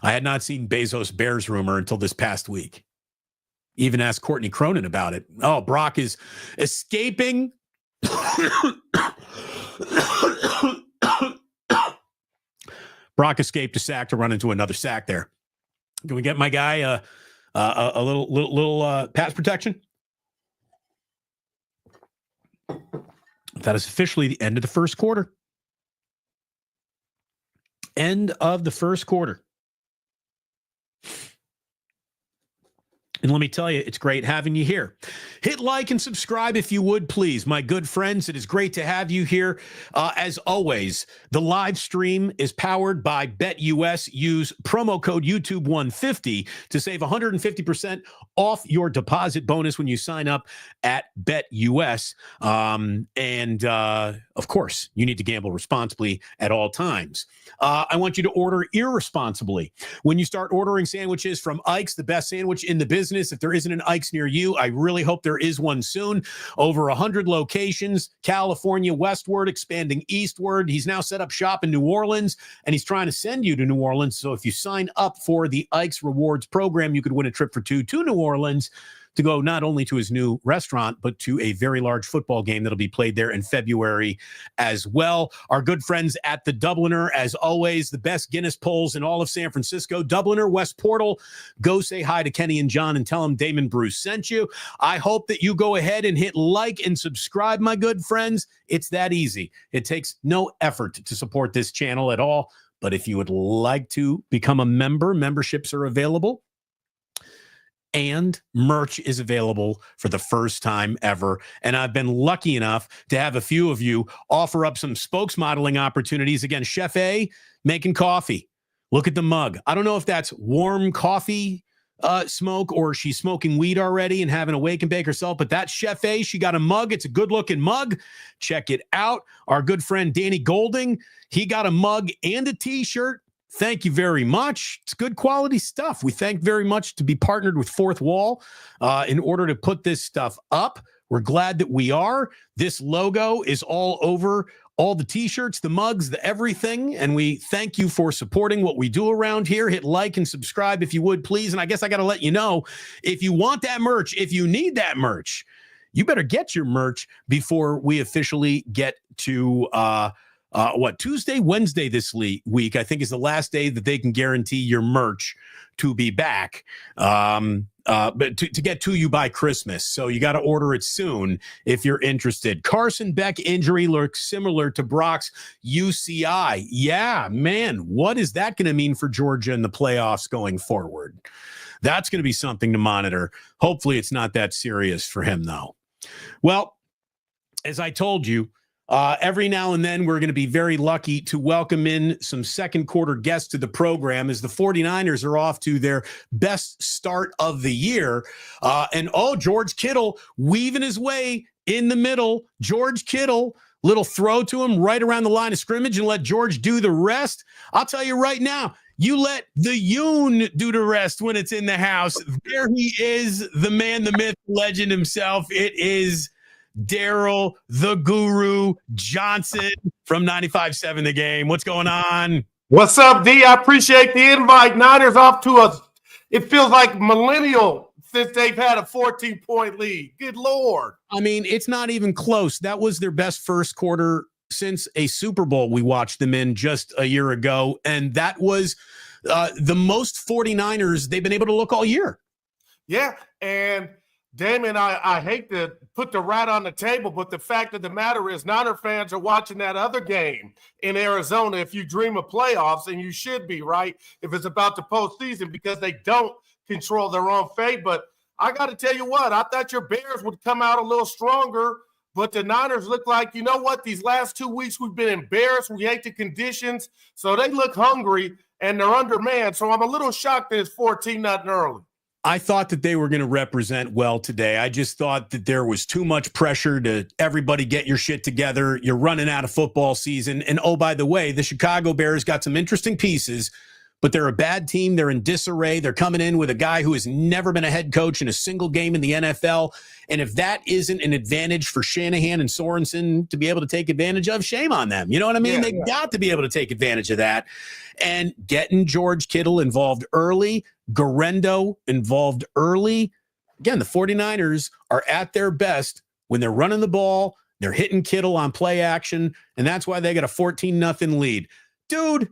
I had not seen Bezos Bears rumor until this past week. Even asked Courtney Cronin about it. Oh, Brock is escaping. Brock escaped a sack to run into another sack there. Can we get my guy a little pass protection? That is officially the end of the first quarter. End of the first quarter. And let me tell you, it's great having you here. Hit like and subscribe if you would, please. My good friends, it is great to have you here. As always, the live stream is powered by BetUS. Use promo code YouTube150 to save 150% off your deposit bonus when you sign up at BetUS. Of course, you need to gamble responsibly at all times. I want you to order irresponsibly. When you start ordering sandwiches from Ike's, the best sandwich in the business, if there isn't an Ike's near you, I really hope there is one soon. Over 100 locations, California westward, expanding eastward. He's now set up shop in New Orleans, and he's trying to send you to New Orleans. So if you sign up for the Ike's Rewards program, you could win a trip for two to New Orleans to go not only to his new restaurant, but to a very large football game that'll be played there in February as well. Our good friends at the Dubliner, as always, the best Guinness polls in all of San Francisco. Dubliner, West Portal. Go say hi to Kenny and John and tell them Damon Bruce sent you. I hope that you go ahead and hit like and subscribe, my good friends. It's that easy. It takes no effort to support this channel at all. But if you would like to become a member, memberships are available. And merch is available for the first time ever. And I've been lucky enough to have a few of you offer up some spokesmodeling opportunities. Again, Chef A making coffee. Look at the mug. I don't know if that's warm coffee smoke or she's smoking weed already and having a wake and bake herself, but that's Chef A. She got a mug. It's a good looking mug. Check it out. Our good friend Danny Golding, he got a mug and a t-shirt. Thank you very much. It's good quality stuff. We thank very much to be partnered with Fourth Wall in order to put this stuff up. We're glad that we are. This logo is all over all the t-shirts, the mugs, the everything. And we thank you for supporting what we do around here. Hit like and subscribe if you would, please. And I guess I got to let you know, if you want that merch, if you need that merch, you better get your merch before we officially get to Tuesday, Wednesday this week, I think is the last day that they can guarantee your merch to be back, but to get to you by Christmas. So you got to order it soon if you're interested. Carson Beck injury looks similar to Brock's UCI. Yeah, man, what is that going to mean for Georgia in the playoffs going forward? That's going to be something to monitor. Hopefully it's not that serious for him, though. Well, as I told you, Every now and then, we're going to be very lucky to welcome in some second quarter guests to the program as the 49ers are off to their best start of the year. George Kittle weaving his way in the middle. George Kittle, little throw to him right around the line of scrimmage and let George do the rest. I'll tell you right now, you let the Yoon do the rest when it's in the house. There he is, the man, the myth, legend himself. It is Darryl, the Guru Johnson from 95.7 The Game. What's going on? What's up, D? I appreciate the invite. Niners off to it feels like millennial since they've had a 14-point lead. Good Lord. I mean, it's not even close. That was their best first quarter since a Super Bowl we watched them in just a year ago. And that was the most 49ers they've been able to look all year. Yeah, and Damon, I hate to put the rat on the table, but the fact of the matter is Niner fans are watching that other game in Arizona if you dream of playoffs, and you should be, right, if it's about the postseason, because they don't control their own fate. But I got to tell you what, I thought your Bears would come out a little stronger, but the Niners look like, you know what, these last 2 weeks we've been embarrassed. We hate the conditions, so they look hungry, and they're undermanned. So I'm a little shocked that it's 14-0 early. I thought that they were going to represent well today. I just thought that there was too much pressure to everybody get your shit together. You're running out of football season. And oh, by the way, the Chicago Bears got some interesting pieces, but they're a bad team. They're in disarray. They're coming in with a guy who has never been a head coach in a single game in the NFL. And if that isn't an advantage for Shanahan and Sorensen to be able to take advantage of, shame on them. You know what I mean? They've got to be able to take advantage of that. And getting George Kittle involved early, Garendo involved early. Again, the 49ers are at their best when they're running the ball, they're hitting Kittle on play action, and that's why they got a 14-0 lead. Dude,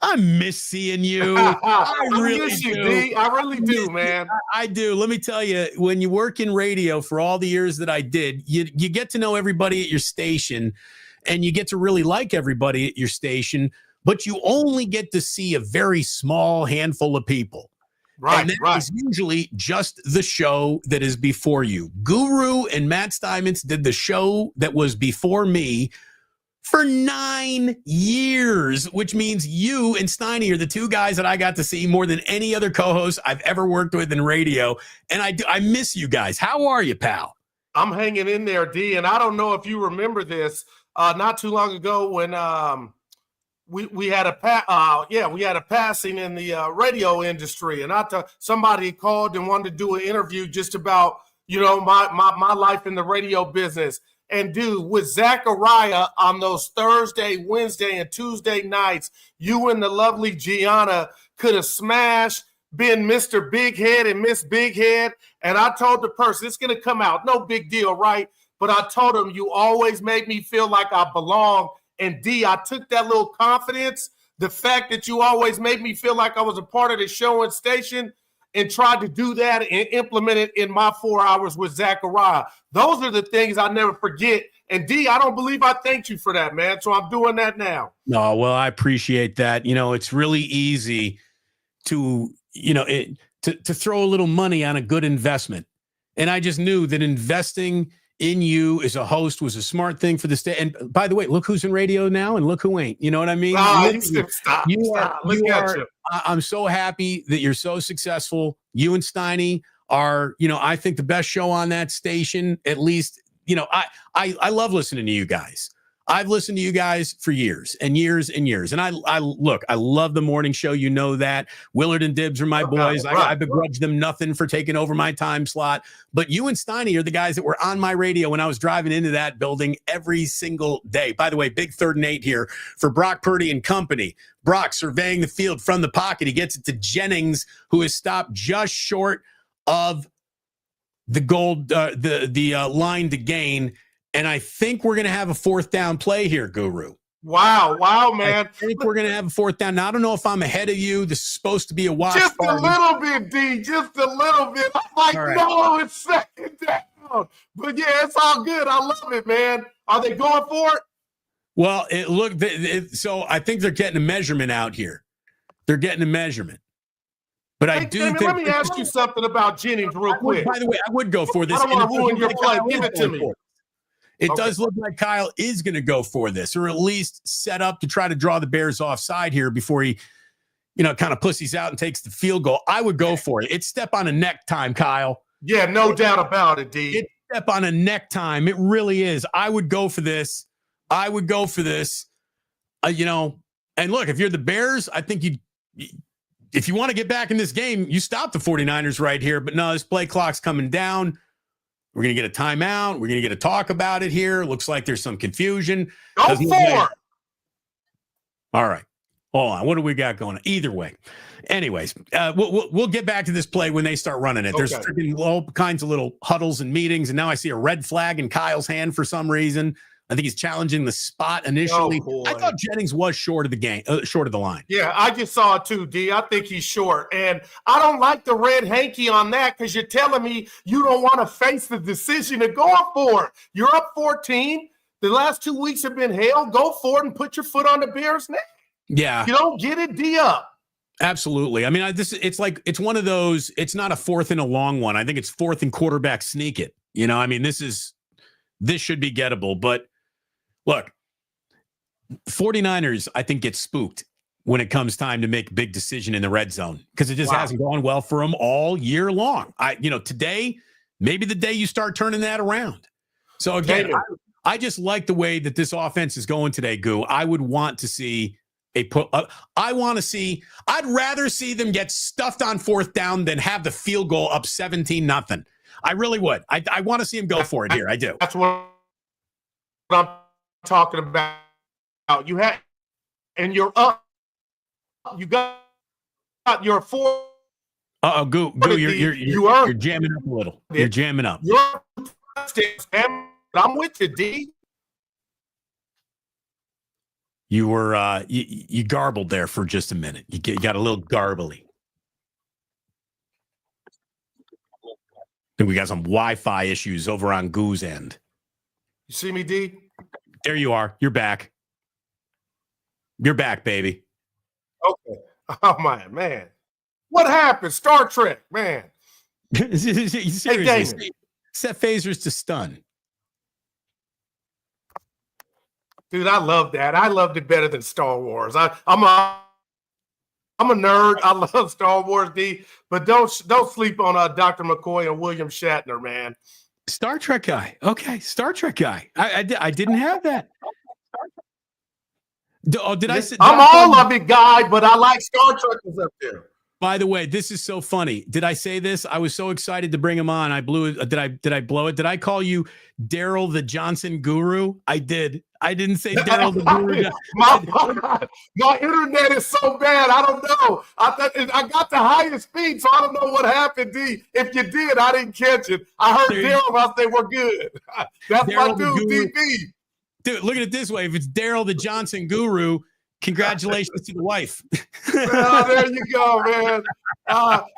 I miss seeing you. I really miss you, do. D. I really do, man. I do. Let me tell you, when you work in radio for all the years that I did, you get to know everybody at your station, and you get to really like everybody at your station, but you only get to see a very small handful of people. Right, and that is usually just the show that is before you. Guru and Matt Steinmetz did the show that was before me for 9 years, which means you and Steiny are the two guys that I got to see more than any other co-host I've ever worked with in radio. And I miss you guys. How are you, pal? I'm hanging in there, D. And I don't know if you remember this, not too long ago when we had a passing in the radio industry, and somebody called and wanted to do an interview just about, my life in the radio business. And dude, with Zachariah on those Thursday, Wednesday, and Tuesday nights, you and the lovely Gianna could have smashed, been Mr. Big Head and Miss Big Head. And I told the person, it's going to come out, no big deal, right? But I told him, you always made me feel like I belong. And D, I took that little confidence, the fact that you always made me feel like I was a part of the show and station, and tried to do that and implement it in my 4 hours with Zachariah. Those are the things I never forget. And D, I don't believe I thanked you for that, man. So I'm doing that now. No, well, I appreciate that. It's really easy to, to throw a little money on a good investment. And I just knew that investing in you as a host was a smart thing for the state. And by the way, look who's in radio now and look who ain't. You know what I mean? Stop. I'm so happy that you're so successful. You and Steiny are, I think the best show on that station. At least, I love listening to you guys. I've listened to you guys for years and years and years. And I love the morning show. You know that. Willard and Dibbs are my boys. I begrudge them nothing for taking over my time slot. But you and Steiny are the guys that were on my radio when I was driving into that building every single day. By the way, big 3rd and 8 here for Brock Purdy and company. Brock surveying the field from the pocket. He gets it to Jennings, who is stopped just short of the line to gain. And I think we're going to have a 4th down play here, Guru. Wow, man. I think we're going to have a 4th down. Now, I don't know if I'm ahead of you. This is supposed to be a watch Just party. A little bit, D. Just a little bit. I'm like, no, it's 2nd down. But, yeah, it's all good. I love it, man. Are they going for it? Well, so I think they're getting a measurement out here. They're getting a measurement. But I do Damon, think. Let me ask you something about Jennings real quick. By the way, I would go for this. I don't want to ruin your play. Give it to me. It does look like Kyle is going to go for this, or at least set up to try to draw the Bears offside here before he, kind of pussies out and takes the field goal. I would go for it. It's step on a neck time, Kyle. Yeah, no doubt about it, D. It's step on a neck time. It really is. I would go for this. And look, if you're the Bears, I think if you want to get back in this game, you stop the 49ers right here. But no, this play clock's coming down. We're going to get a timeout. We're going to get a talk about it here. Looks like there's some confusion. Go for it. All right. Hold on. What do we got going on? Either way. Anyways, we'll get back to this play when they start running it. There's freaking all kinds of little huddles and meetings. And now I see a red flag in Kyle's hand for some reason. I think he's challenging the spot initially. I thought Jennings was short of the game, short of the line. Yeah, I just saw it too, D. I think he's short. And I don't like the red hanky on that because you're telling me you don't want to face the decision to go for it. You're up 14. The last 2 weeks have been hell. Go for it and put your foot on the Bears' neck. Yeah. You don't get it, D up. Absolutely. I mean, it's one of those, it's not a fourth and a long one. I think it's fourth and quarterback sneak it. This should be gettable, but look, 49ers, I think, get spooked when it comes time to make a big decision in the red zone because it just hasn't gone well for them all year long. Today, maybe the day you start turning that around. So again, I just like the way that this offense is going today, Goo. I would want to see I'd rather see them get stuffed on fourth down than have the field goal up 17-0. I really would. I want to see him go for it here. I do. That's what I'm talking about. You had, and you're up. You got your four. Goo, you're jamming up a little. You're jamming up. I'm with you, D. You were you garbled there for just a minute. You got a little garbly. I think we got some Wi-Fi issues over on Goo's end. You see me, D? There you are. You're back. You're back, baby. Okay. Oh, man. What happened? Star Trek, man. Seriously. Set phasers to stun. Dude, I love that. I loved it better than Star Wars. I'm a nerd. I love Star Wars, D. But don't sleep on Dr. McCoy and William Shatner, man. Star Trek guy. Okay, Star Trek guy. I didn't have that. Did I say? I'm all of it, guy, but I like Star Trek is up there. By the way, this is so funny. Did I say this? I was so excited to bring him on. I blew it. Did I blow it? Did I call you Darryl the Johnson Guru? I did. I didn't say Darryl the Guru. My internet is so bad. I don't know. I got the highest speed, so I don't know what happened, D. If you did, I didn't catch it. I heard Darryl. I say we're good. That's Darryl my dude, DB. Dude, look at it this way. If it's Darryl the Johnson Guru, congratulations to the wife. There you go, man.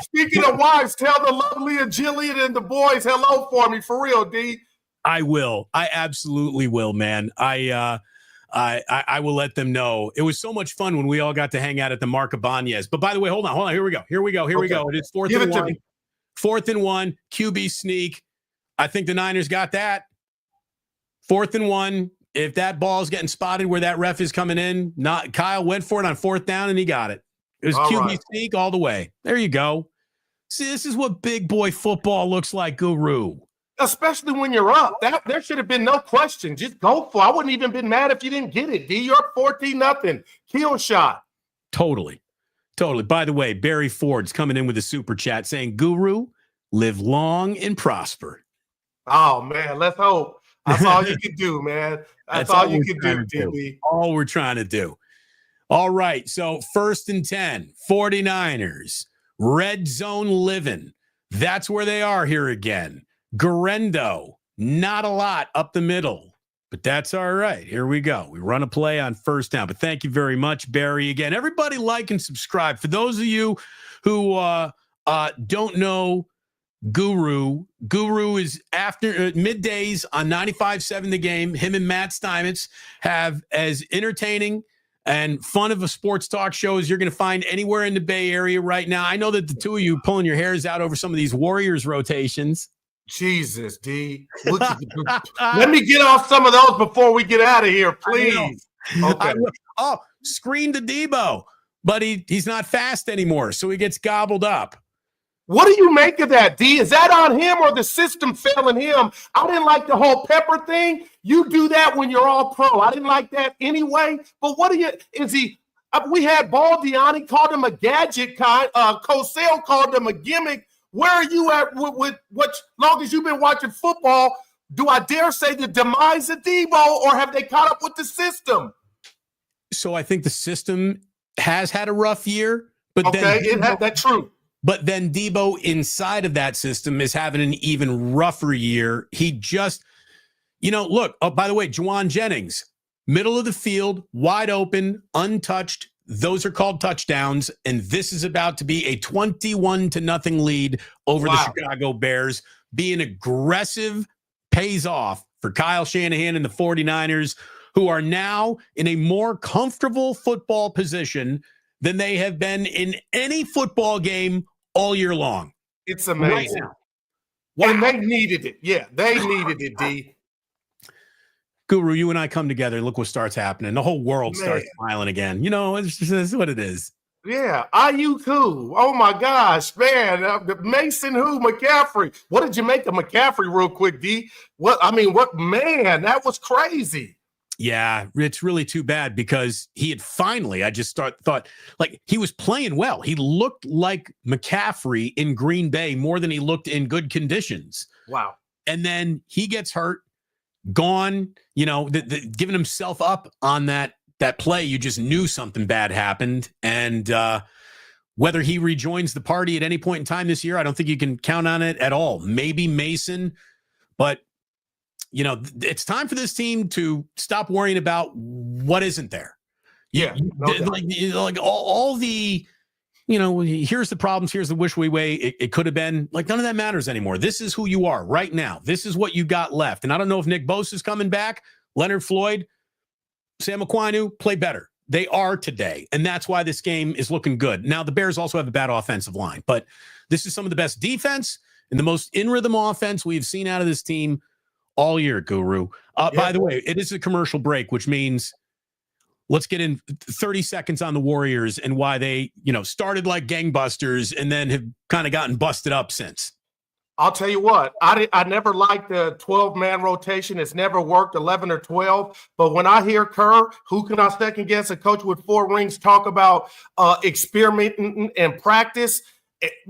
Speaking of wives, tell the lovely Jillian and the boys hello for me, for real, D. I will. I absolutely will, man. I will let them know. It was so much fun when we all got to hang out at the Mark Ibanez. But by the way, hold on. Here we go. It is fourth and one. Fourth and one. QB sneak. I think the Niners got that. Fourth and one. If that ball is getting spotted where that ref is coming in, Kyle went for it on fourth down and he got it. It was QB sneak all the way. There you go. See, this is what big boy football looks like, Guru. Especially when you're up. There should have been no question. Just go for it. I wouldn't even been mad if you didn't get it, D. You're up 14-0. Kill shot. Totally. By the way, Barry Ford's coming in with a super chat saying, Guru, live long and prosper. Oh, man, let's hope. That's all you can do, man. That's all you can do, DB. All we're trying to do. All right, so 1st and 10, 49ers, red zone living. That's where they are here again. Garendo, not a lot up the middle, but that's all right. Here we go. We run a play on first down, but thank you very much, Barry. Again, everybody like and subscribe. For those of you who don't know Guru is after middays on 95.7 The Game. Him and Matt Steinmetz have as entertaining and fun of a sports talk show as you're going to find anywhere in the Bay Area right now. I know that the two of you pulling your hairs out over some of these Warriors rotations. Jesus, D. Let me get off some of those before we get out of here, please. Okay. Screen to Debo, but he's not fast anymore, so he gets gobbled up. What do you make of that, D? Is that on him or the system failing him? I didn't like the whole Pepper thing. You do that when you're all pro. I didn't like that anyway. But we had Baldiani called him a gadget kind. Cosell called him a gimmick. Where are you at with long as you've been watching football? Do I dare say the demise of Debo, or have they caught up with the system? So I think the system has had a rough year, but that's true. But then Debo inside of that system is having an even rougher year. He just, look, by the way, Juwan Jennings, middle of the field, wide open, untouched. Those are called touchdowns. And this is about to be a 21-0 lead over the Chicago Bears. Being aggressive pays off for Kyle Shanahan and the 49ers, who are now in a more comfortable football position than they have been in any football game all year long. It's amazing. Wow. And they needed it. Yeah, they needed it, D. Guru, you and I come together. Look what starts happening. The whole world starts smiling again. It's what it is. Yeah, Ayuk who? Oh, my gosh, man. Mason who? McCaffrey. What did you make of McCaffrey real quick, D? Man, that was crazy. Yeah, it's really too bad because he had finally, I just thought like he was playing well. He looked like McCaffrey in Green Bay more than he looked in good conditions. Wow. And then he gets hurt, gone, giving himself up on that play. You just knew something bad happened. And whether he rejoins the party at any point in time this year, I don't think you can count on it at all. Maybe Mason, but it's time for this team to stop worrying about what isn't there. Yeah. Like all the, here's the problems. Here's the wish we way. It could have been like, none of that matters anymore. This is who you are right now. This is what you got left. And I don't know if Nick Bosa is coming back. Leonard Floyd, Sam Aquinu play better. They are today. And that's why this game is looking good. Now the Bears also have a bad offensive line, but this is some of the best defense and the most in-rhythm offense we've seen out of this team all year, Guru. By the way, it is a commercial break, which means let's get in 30 seconds on the Warriors and why they, started like gangbusters and then have kind of gotten busted up since. I'll tell you what, I never liked the 12-man rotation. It's never worked, 11 or 12. But when I hear Kerr, who can I second guess, a coach with 4 rings, talk about experimenting and practice,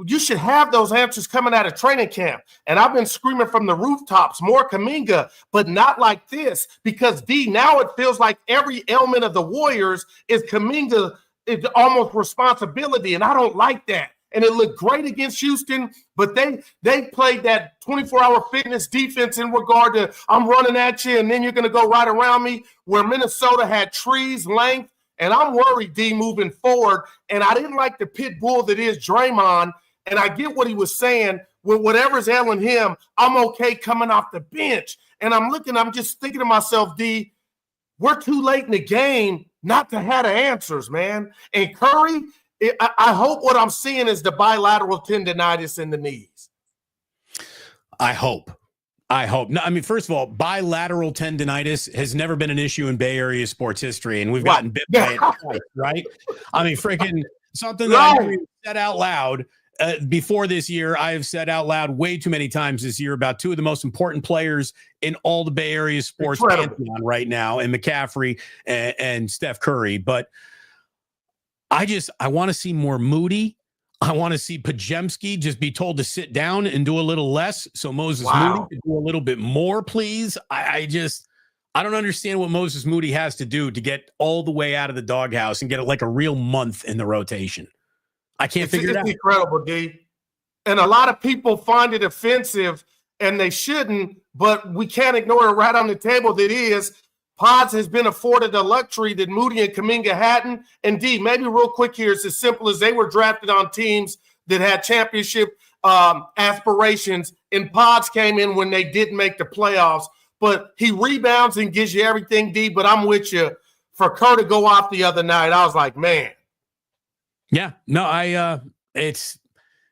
you should have those answers coming out of training camp. And I've been screaming from the rooftops, more Kuminga, but not like this. Because, D, now it feels like every element of the Warriors is Kuminga, it's almost responsibility, and I don't like that. And it looked great against Houston, but they played that 24-hour fitness defense in regard to I'm running at you, and then you're going to go right around me, where Minnesota had trees, length, and I'm worried, D, moving forward. And I didn't like the pit bull that is Draymond. And I get what he was saying. With whatever's ailing him, I'm okay coming off the bench. And I'm just thinking to myself, D, we're too late in the game not to have the answers, man. And Curry, I hope what I'm seeing is the bilateral tendonitis in the knees. I hope. No, I mean, first of all, bilateral tendonitis has never been an issue in Bay Area sports history, and we've gotten bit by it twice, right? I mean, freaking something that I said out loud before this year. I have said out loud way too many times this year about 2 of the most important players in all the Bay Area sports pantheon right now, and McCaffrey and Steph Curry. But I want to see more Moody. I want to see Pajemski just be told to sit down and do a little less. So Moses Moody can do a little bit more, please. I don't understand what Moses Moody has to do to get all the way out of the doghouse and get it like a real month in the rotation. I can't figure it out. It's incredible, D. And a lot of people find it offensive, and they shouldn't, but we can't ignore it right on the table that is. Pods has been afforded a luxury that Moody and Kuminga hadn't. And D, maybe real quick here, it's as simple as they were drafted on teams that had championship aspirations, and Pods came in when they didn't make the playoffs. But he rebounds and gives you everything, D, but I'm with you. For Kerr to go off the other night, I was like, man. Yeah, no, it's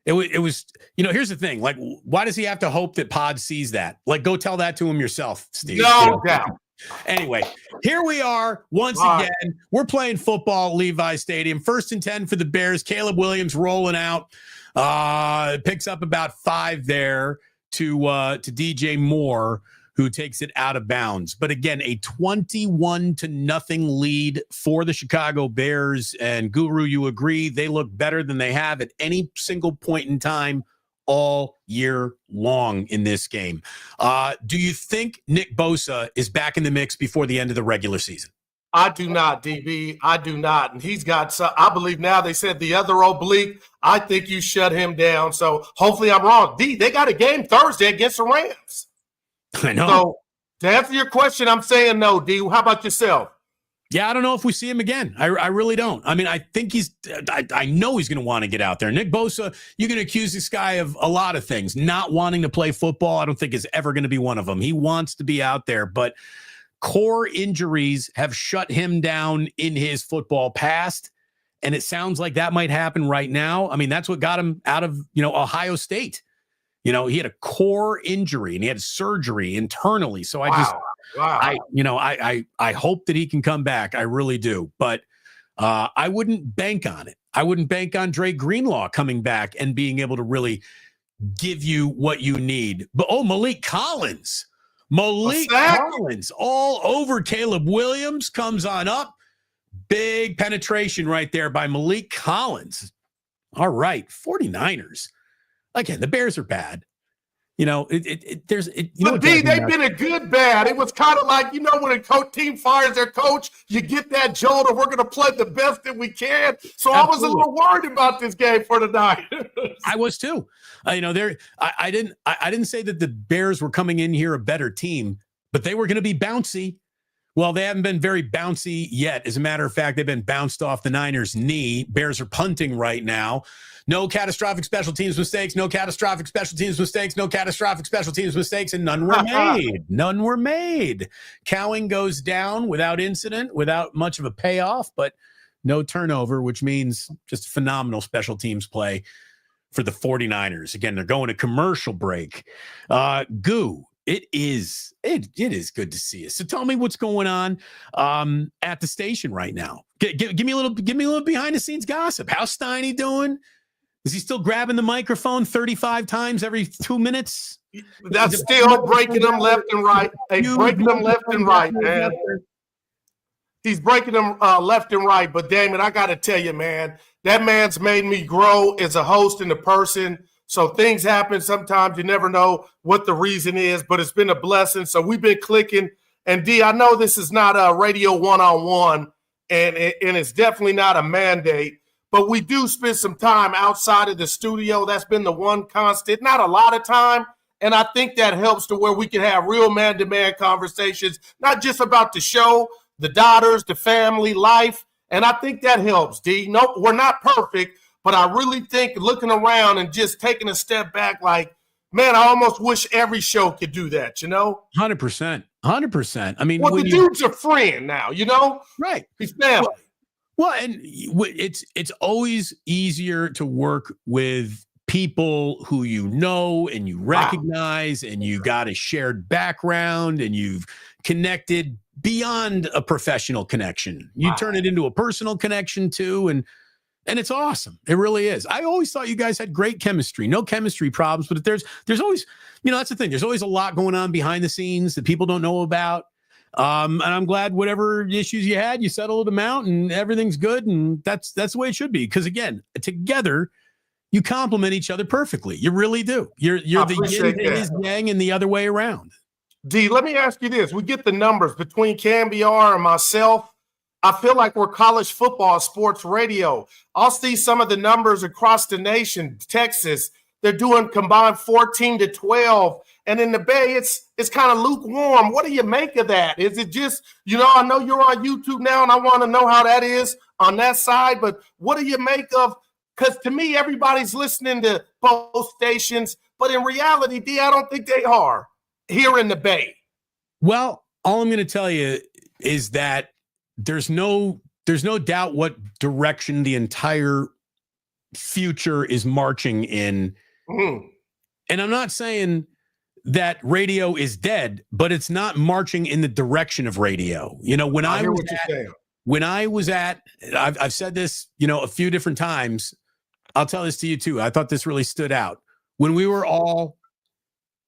It was, here's the thing. Like, why does he have to hope that Pod sees that? Like, go tell that to him yourself, Steve. No doubt. Anyway, here we are once again. We're playing football at Levi Stadium. 1st and 10 for the Bears. Caleb Williams rolling out. Picks up about 5 there to DJ Moore, who takes it out of bounds. But again, a 21-0 lead for the Chicago Bears. And Guru, you agree they look better than they have at any single point in time all year long in this game. Do you think Nick Bosa is back in the mix before the end of the regular season? I do not, DB. I do not. And he's got, I believe now they said the other oblique. I think you shut him down. So hopefully I'm wrong. D, they got a game Thursday against the Rams. I know. So to answer your question, I'm saying no, D. How about yourself? Yeah, I don't know if we see him again. I really don't. I mean, I think I know he's going to want to get out there. Nick Bosa, you can accuse this guy of a lot of things. Not wanting to play football, I don't think is ever going to be one of them. He wants to be out there, but core injuries have shut him down in his football past. And it sounds like that might happen right now. I mean, that's what got him out of, Ohio State. He had a core injury and he had surgery internally. So I hope that he can come back. I really do. But I wouldn't bank on it. I wouldn't bank on Dre Greenlaw coming back and being able to really give you what you need. But Malik Collins all over Caleb Williams, comes on up. Big penetration right there by Malik Collins. All right, 49ers. Again, the Bears are bad. But D, they've been a good bad. It was kind of like, when a team fires their coach, you get that jolt of we're going to play the best that we can. So Absolutely. I was a little worried about this game for tonight. I was too. I didn't say that the Bears were coming in here a better team, but they were going to be bouncy. Well, they haven't been very bouncy yet. As a matter of fact, they've been bounced off the Niners' knee. Bears are punting right now. No catastrophic special teams mistakes, no catastrophic special teams mistakes, no catastrophic special teams mistakes, and none were made. None were made. Cowing goes down without incident, without much of a payoff, but no turnover, which means just phenomenal special teams play for the 49ers. Again, they're going to commercial break. Goo. It is good to see you. So tell me what's going on at the station right now. Give me a little behind the scenes gossip. How's Steiny doing? Is he still grabbing the microphone 35 times every 2 minutes? That's still breaking them left and right. He's breaking them left and right, man. He's breaking them left and right. But Damon, I got to tell you, man, that man's made me grow as a host and a person. So things happen. Sometimes you never know what the reason is, but it's been a blessing. So we've been clicking. And D, I know this is not a radio one-on-one, and it's definitely not a mandate, but we do spend some time outside of the studio. That's been the one constant, not a lot of time. And I think that helps to where we can have real man-to-man conversations, not just about the show, the daughters, the family, life. And I think that helps, D. No, we're not perfect. But I really think looking around and just taking a step back, like, man, I almost wish every show could do that, 100%. 100%. I mean, the dude's a friend now, Right. He's family. Well, and it's always easier to work with people who and you recognize, and you got a shared background, and you've connected beyond a professional connection. You turn it into a personal connection too, and it's awesome. It really is. I always thought you guys had great chemistry, no chemistry problems, but there's always, that's the thing. There's always a lot going on behind the scenes that people don't know about. And I'm glad whatever issues you had, you settled them out and everything's good. And that's the way it should be. Because again, together, you complement each other perfectly. You really do. You're the yin and his yang and the other way around. D, let me ask you this. We get the numbers between Cambiar and myself. I feel like we're college football sports radio. I'll see some of the numbers across the nation. Texas, they're doing combined 14-12. And in the Bay, it's kind of lukewarm. What do you make of that? Is it just, I know you're on YouTube now, and I want to know how that is on that side. But what do you make of, because to me, everybody's listening to both stations. But in reality, D, I don't think they are here in the Bay. Well, all I'm going to tell you is that there's no doubt what direction the entire future is marching in. Mm. And I'm not saying that radio is dead, but it's not marching in the direction of radio. You know, when I was at, I've said this, you know, a few different times. I'll tell this to you too. I thought this really stood out when we were all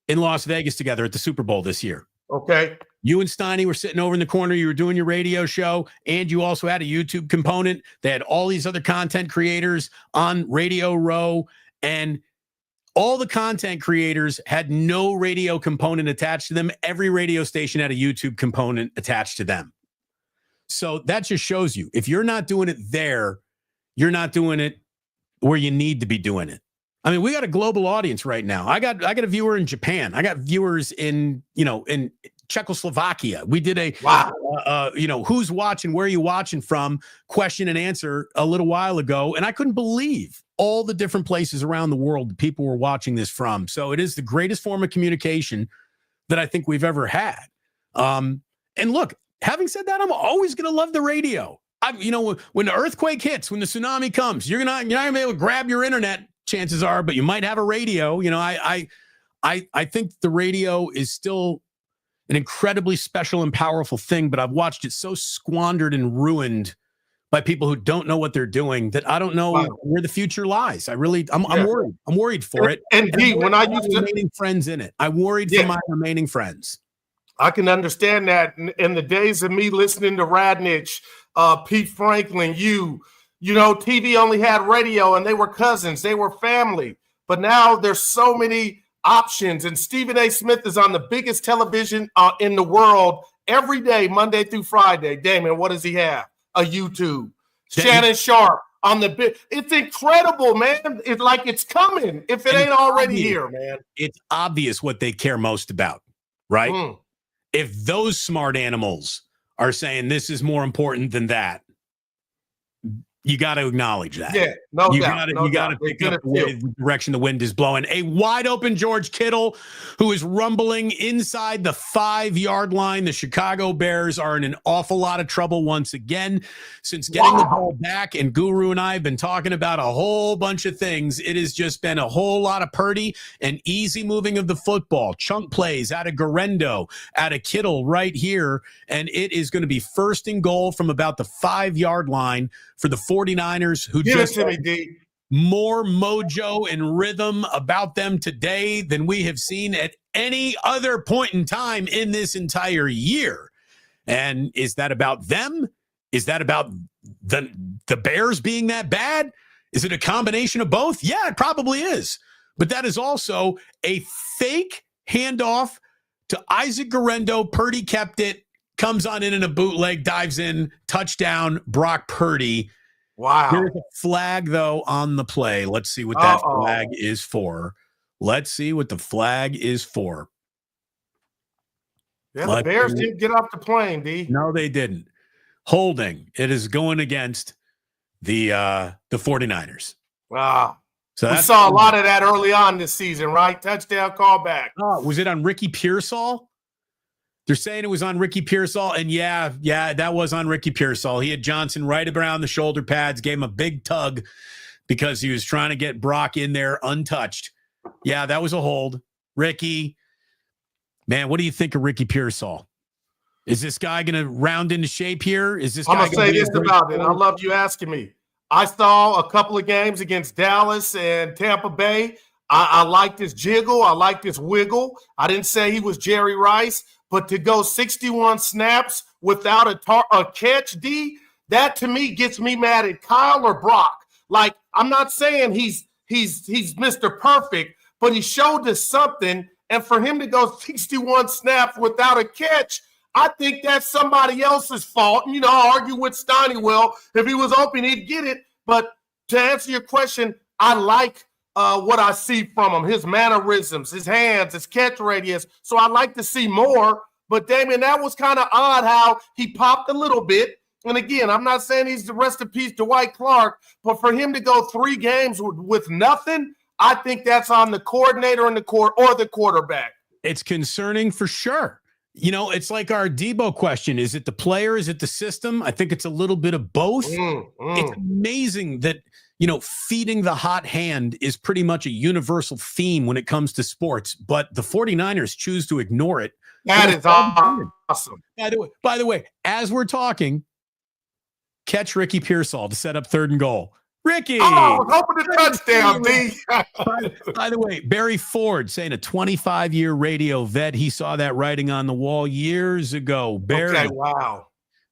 in Las Vegas together at the Super Bowl this year. Okay. You and Steiny were sitting over in the corner. You were doing your radio show, and you also had a YouTube component. They had all these other content creators on Radio Row, and all the content creators had no radio component attached to them. Every radio station had a YouTube component attached to them. So that just shows you, if you're not doing it there, you're not doing it where you need to be doing it. I mean, we got a global audience right now. I got a viewer in Japan. I got viewers in Czechoslovakia. We did a who's watching, where are you watching from question and answer a little while ago. And I couldn't believe all the different places around the world that people were watching this from. So it is the greatest form of communication that I think we've ever had. And look, having said that, I'm always going to love the radio. When the earthquake hits, when the tsunami comes, you're not gonna be able to grab your internet, chances are, but you might have a radio. You know, I think the radio is still an incredibly special and powerful thing, but I've watched it so squandered and ruined by people who don't know what they're doing that I don't know where the future lies. I'm worried. I'm worried for it. And when I used to remaining friends in it, I worried for my remaining friends. I can understand that in the days of me listening to Radnich, Pete Franklin, TV only had radio and they were cousins, they were family. But now there's so many options, and Stephen A. Smith is on the biggest television in the world every day, Monday through Friday. Damon, what does he have? A YouTube. Shannon Sharp on the big. It's incredible, man. It's like it's coming if it ain't already here, man. It's obvious what they care most about, right? Mm. If those smart animals are saying this is more important than that, you got to acknowledge that. Yeah, you got to pick up the direction the wind is blowing. A wide open George Kittle, who is rumbling inside the 5-yard line. The Chicago Bears are in an awful lot of trouble once again. Since getting the ball back, and Guru and I have been talking about a whole bunch of things, it has just been a whole lot of Purdy and easy moving of the football. Chunk plays out of Garendo, out of Kittle right here, and it is going to be 1st and goal from about the 5-yard line for the 49ers, who just have more mojo and rhythm about them today than we have seen at any other point in time in this entire year. And is that about them? Is that about the Bears being that bad? Is it a combination of both? Yeah, it probably is. But that is also a fake handoff to Isaac Garendo. Purdy kept it, comes on in a bootleg, dives in, touchdown, Brock Purdy. Wow. There's a flag, though, on the play. Let's see what that flag is for. Yeah, the Bears didn't get off the plane, D. No, they didn't. Holding. It is going against the 49ers. Wow. So we saw a lot of that early on this season, right? Touchdown callback. Oh, was it on Ricky Pearsall? They're saying it was on Ricky Pearsall, and yeah, that was on Ricky Pearsall. He had Johnson right around the shoulder pads, gave him a big tug because he was trying to get Brock in there untouched. Yeah, that was a hold. Ricky, man, what do you think of Ricky Pearsall? Is this guy going to round into shape here? I'm going to say this about it. I love you asking me. I saw a couple of games against Dallas and Tampa Bay. I liked his jiggle. I liked his wiggle. I didn't say he was Jerry Rice. But to go 61 snaps without a catch, D, that to me gets me mad at Kyle or Brock. Like, I'm not saying he's Mr. Perfect, but he showed us something. And for him to go 61 snaps without a catch, I think that's somebody else's fault. And, I argue with Steiny. Well, if he was open, he'd get it. But to answer your question, I like what I see from him, his mannerisms, his hands, his catch radius. So I'd like to see more. But, Damon, that was kind of odd how he popped a little bit. And, again, I'm not saying he's the rest in peace Dwight Clark, but for him to go 3 games with nothing, I think that's on the coordinator and the quarterback. It's concerning for sure. It's like our Debo question. Is it the player? Is it the system? I think it's a little bit of both. It's amazing that, feeding the hot hand is pretty much a universal theme when it comes to sports, but the 49ers choose to ignore it. That is awesome. By the way, as we're talking, catch Ricky Pearsall to set up 3rd and goal. Ricky! Oh, I was hoping to touchdown, D. By the way, Barry Ford saying a 25-year radio vet. He saw that writing on the wall years ago. Barry. Okay, wow.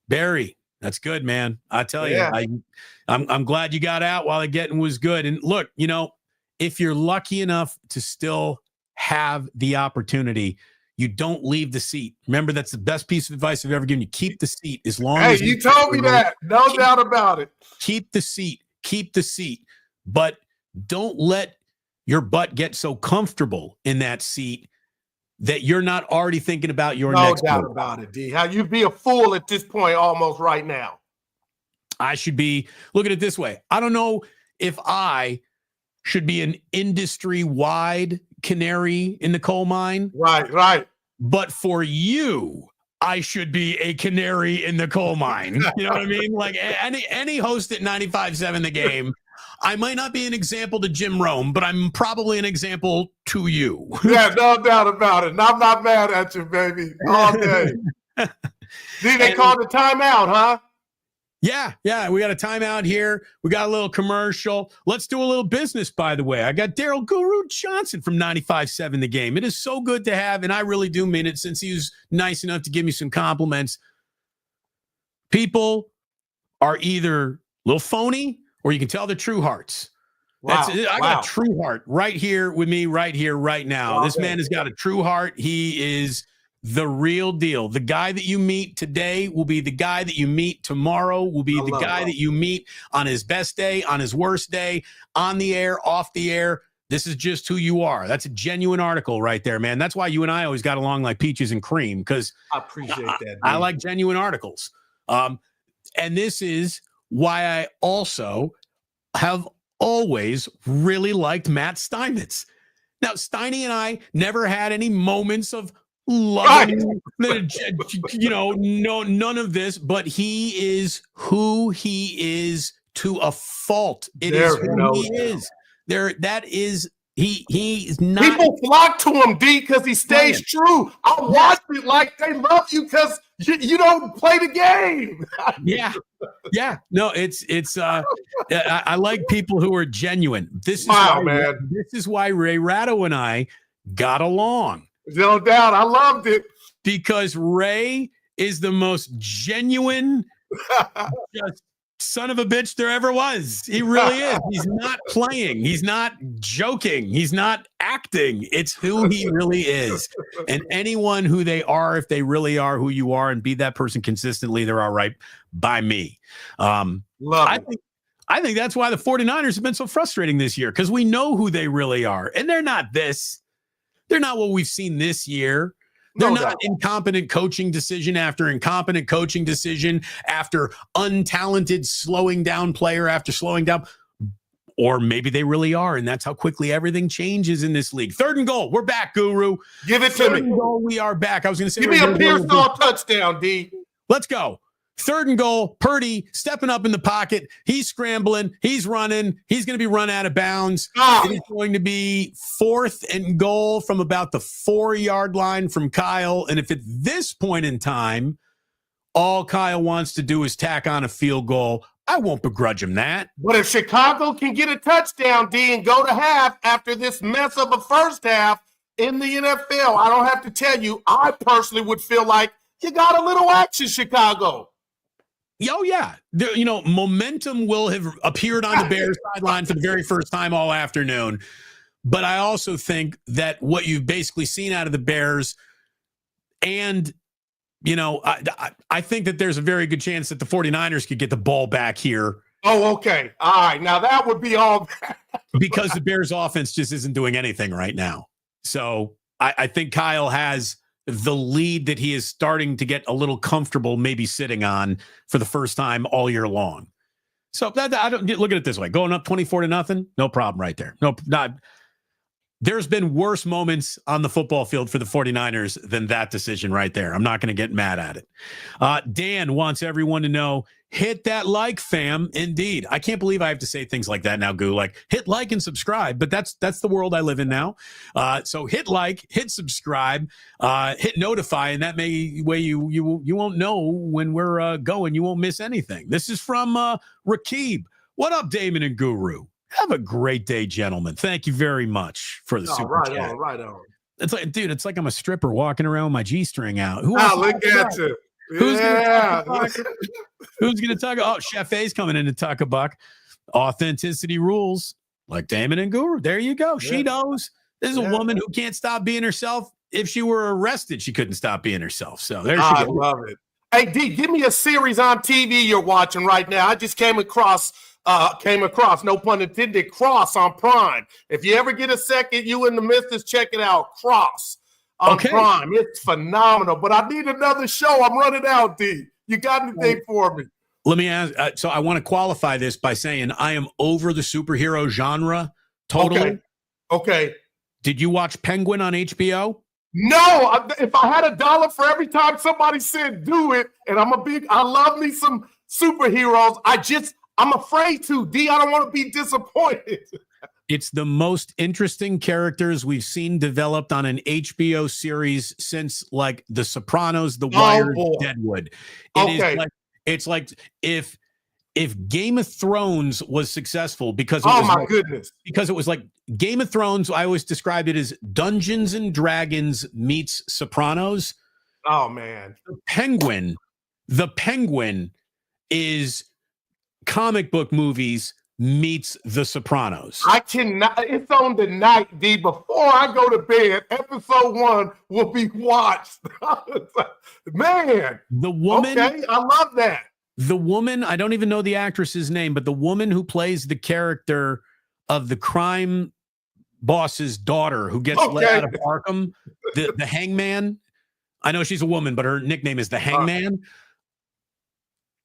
Barry, that's good, man. I tell you, I'm glad you got out while the getting was good. And look, if you're lucky enough to still have the opportunity, you don't leave the seat. Remember, that's the best piece of advice I've ever given you. Keep the seat as long as you told me that. No doubt about it. Keep the seat. Keep the seat. But don't let your butt get so comfortable in that seat that you're not already thinking about your next No doubt move. about it, D. How you be a fool at this point almost right now. I should be, look at it this way. I don't know if I should be an industry-wide canary in the coal mine. Right. But for you, I should be a canary in the coal mine. You know what I mean? Like any host at 95.7 The Game, I might not be an example to Jim Rome, but I'm probably an example to you. Yeah, no doubt about it. And I'm not mad at you, baby. All day. They called the timeout, huh? Yeah. We got a timeout here. We got a little commercial. Let's do a little business, by the way. I got Darryl Guru Johnson from 95.7 The Game. It is so good to have, and I really do mean it since he was nice enough to give me some compliments. People are either a little phony or you can tell they're true hearts. Wow. I got a true heart right here with me, right here, right now. Wow. This man has got a true heart. He is the real deal. The guy that you meet today will be the guy that you meet tomorrow, will be the guy that you meet on his best day, on his worst day, on the air, off the air. This is just who you are. That's a genuine article right there, man. That's why you and I always got along like peaches and cream, because I appreciate that, dude. I like genuine articles. And this is why I also have always really liked Matt Steinmetz. Now, Steiny and I never had any moments of loving, none of this, but he is who he is to a fault. It is who he is. He's not. People flock to him, D, because he stays true. I watch it like they love you because you don't play the game. No, it's I like people who are genuine. This is man. This is why Ray Ratto and I got along. No doubt. I loved it. Because Ray is the most genuine just son of a bitch there ever was. He really is. He's not playing. He's not joking. He's not acting. It's who he really is. And anyone who they are, if they really are who you are and be that person consistently, they're all right by me. I think that's why the 49ers have been so frustrating this year, because we know who they really are. And they're not this. They're not what we've seen this year. They're not incompetent coaching decision after incompetent coaching decision after untalented slowing down player after slowing down. Or maybe they really are, and that's how quickly everything changes in this league. 3rd and goal. We're back, Guru. Give it to me. 3rd and goal. We are back. I was going to say, give me a Pearsall touchdown, D. Let's go. 3rd and goal. Purdy stepping up in the pocket. He's scrambling. He's running. He's going to be run out of bounds. It is going to be 4th and goal from about the 4-yard line from Kyle. And if at this point in time, all Kyle wants to do is tack on a field goal, I won't begrudge him that. But if Chicago can get a touchdown, D, and go to half after this mess of a first half in the NFL, I don't have to tell you, I personally would feel like you got a little action, Chicago. Oh, yeah. Momentum will have appeared on the Bears sideline for the very first time all afternoon. But I also think that what you've basically seen out of the Bears, and, I think that there's a very good chance that the 49ers could get the ball back here. Oh, okay. All right. Now that would be all because the Bears offense just isn't doing anything right now. So I think Kyle has the lead that he is starting to get a little comfortable maybe sitting on for the first time all year long. So I don't look at it this way. Going up 24-0, no problem right there. No, not. There's been worse moments on the football field for the 49ers than that decision right there. I'm not going to get mad at it. Dan wants everyone to know, hit that like, fam. Indeed. I can't believe I have to say things like that now, Goo. Like, hit like and subscribe, but that's the world I live in now. So hit like, hit subscribe, hit notify, and that way you won't know when we're going. You won't miss anything. This is from Rakib. What up, Damon and Guru? Have a great day, gentlemen. Thank you very much for the super chat. Right on. It's like, dude, it's like I'm a stripper walking around with my G-string out. Who Look at you. Who's going to talk? Oh, Chef A's coming in to talk a buck. Authenticity rules, like Damon and Guru. There you go. She knows. This is a woman who can't stop being herself. If she were arrested, she couldn't stop being herself. So there she goes. I love it. Hey, D, give me a series on TV you're watching right now. I just came across, no pun intended, Cross on Prime. If you ever get a second, you and the missus, check it out. Cross on Prime. It's phenomenal. But I need another show. I'm running out, D. You got anything for me? Let me ask. So I want to qualify this by saying I am over the superhero genre totally. Okay. Did you watch Penguin on HBO? No. If I had $1 for every time somebody said do it, and I love me some superheroes. I'm afraid to, D. I don't want to be disappointed. It's the most interesting characters we've seen developed on an HBO series since like The Sopranos, The Wire, Deadwood. It's like if Game of Thrones was successful because it was like Game of Thrones. I always described it as Dungeons and Dragons meets Sopranos. Oh man, the Penguin is comic book movies meets The Sopranos. I cannot. It's on the night, D. Before I go to bed, episode 1 will be watched. Man, the woman. Okay, I love that. The woman. I don't even know the actress's name, but the woman who plays the character of the crime boss's daughter who gets let out of Arkham, the Hangman. I know she's a woman, but her nickname is the Hangman.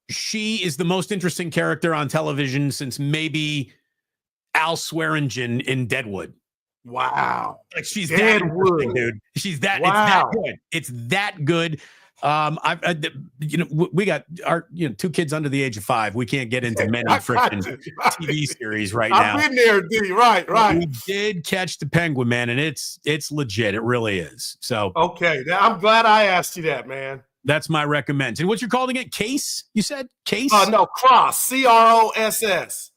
She is the most interesting character on television since maybe Al Swearingen in Deadwood. Wow. Like she's Deadwood, dude. She's that. Wow. It's that good. We got our 2 kids under the age of 5. We can't get into many freaking TV series right now. I've been there, D. Right. We did catch the Penguin, man, and it's legit. It really is. So okay, I'm glad I asked you that, man. That's my recommend. And what you're calling it? Case? You said Case? No, Cross. Cross.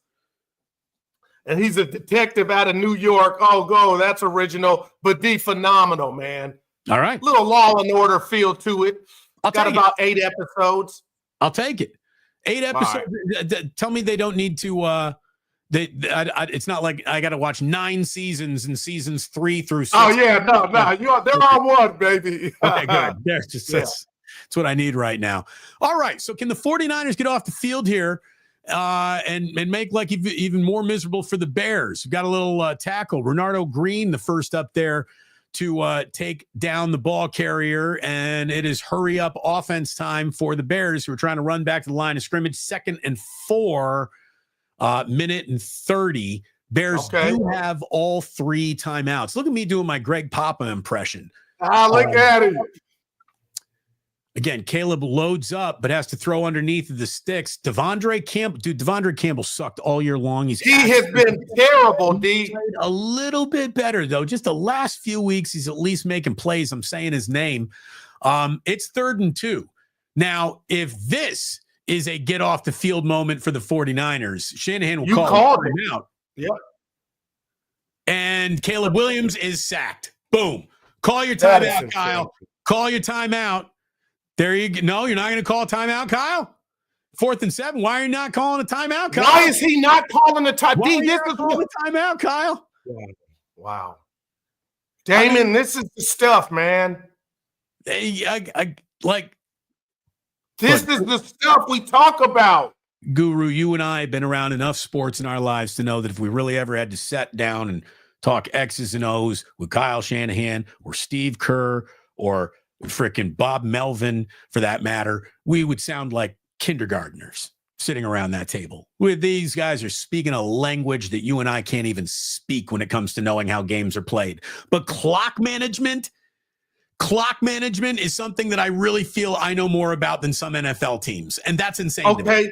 And he's a detective out of New York. Oh, that's original. But phenomenal, man. All right. Little Law and Order feel to it. Got about 8 episodes. I'll take it. 8 episodes. Right. Tell me they don't need to. It's not like I got to watch 9 seasons and seasons 3 through 6. Oh yeah, no. They're on one, baby. Okay, good. That's what I need right now. All right. So can the 49ers get off the field here and make like even more miserable for the Bears? We've got a little tackle. Renardo Green, the first up there to take down the ball carrier, and it is hurry up offense time for the Bears, who are trying to run back to the line of scrimmage. 2nd and 4, minute and 30. Bears do have all 3 timeouts. Look at me doing my Greg Papa impression. Look at it. Again, Caleb loads up, but has to throw underneath the sticks. Devondre Campbell sucked all year long. He has been terrible, D. A little bit better, though. Just the last few weeks, he's at least making plays. I'm saying his name. It's 3rd and 2. Now, if this is a get off the field moment for the 49ers, Shanahan will call him out. Yep. And Caleb Williams is sacked. Boom. Call your timeout, Kyle. Call your timeout. There you go. No, you're not going to call a timeout, Kyle? 4th and 7. Why are you not calling a timeout, Kyle? Why is he not calling a timeout? Why are you not calling a timeout, Kyle? Wow. Damon, this is the stuff, man. This is the stuff we talk about. Guru, you and I have been around enough sports in our lives to know that if we really ever had to sit down and talk X's and O's with Kyle Shanahan or Steve Kerr or frickin' Bob Melvin, for that matter, we would sound like kindergartners. sitting around that table. With these guys are speaking a language that you and I can't even speak when it comes to knowing how games are played. But clock management is something that I really feel I know more about than some NFL teams. And that's insane. Okay.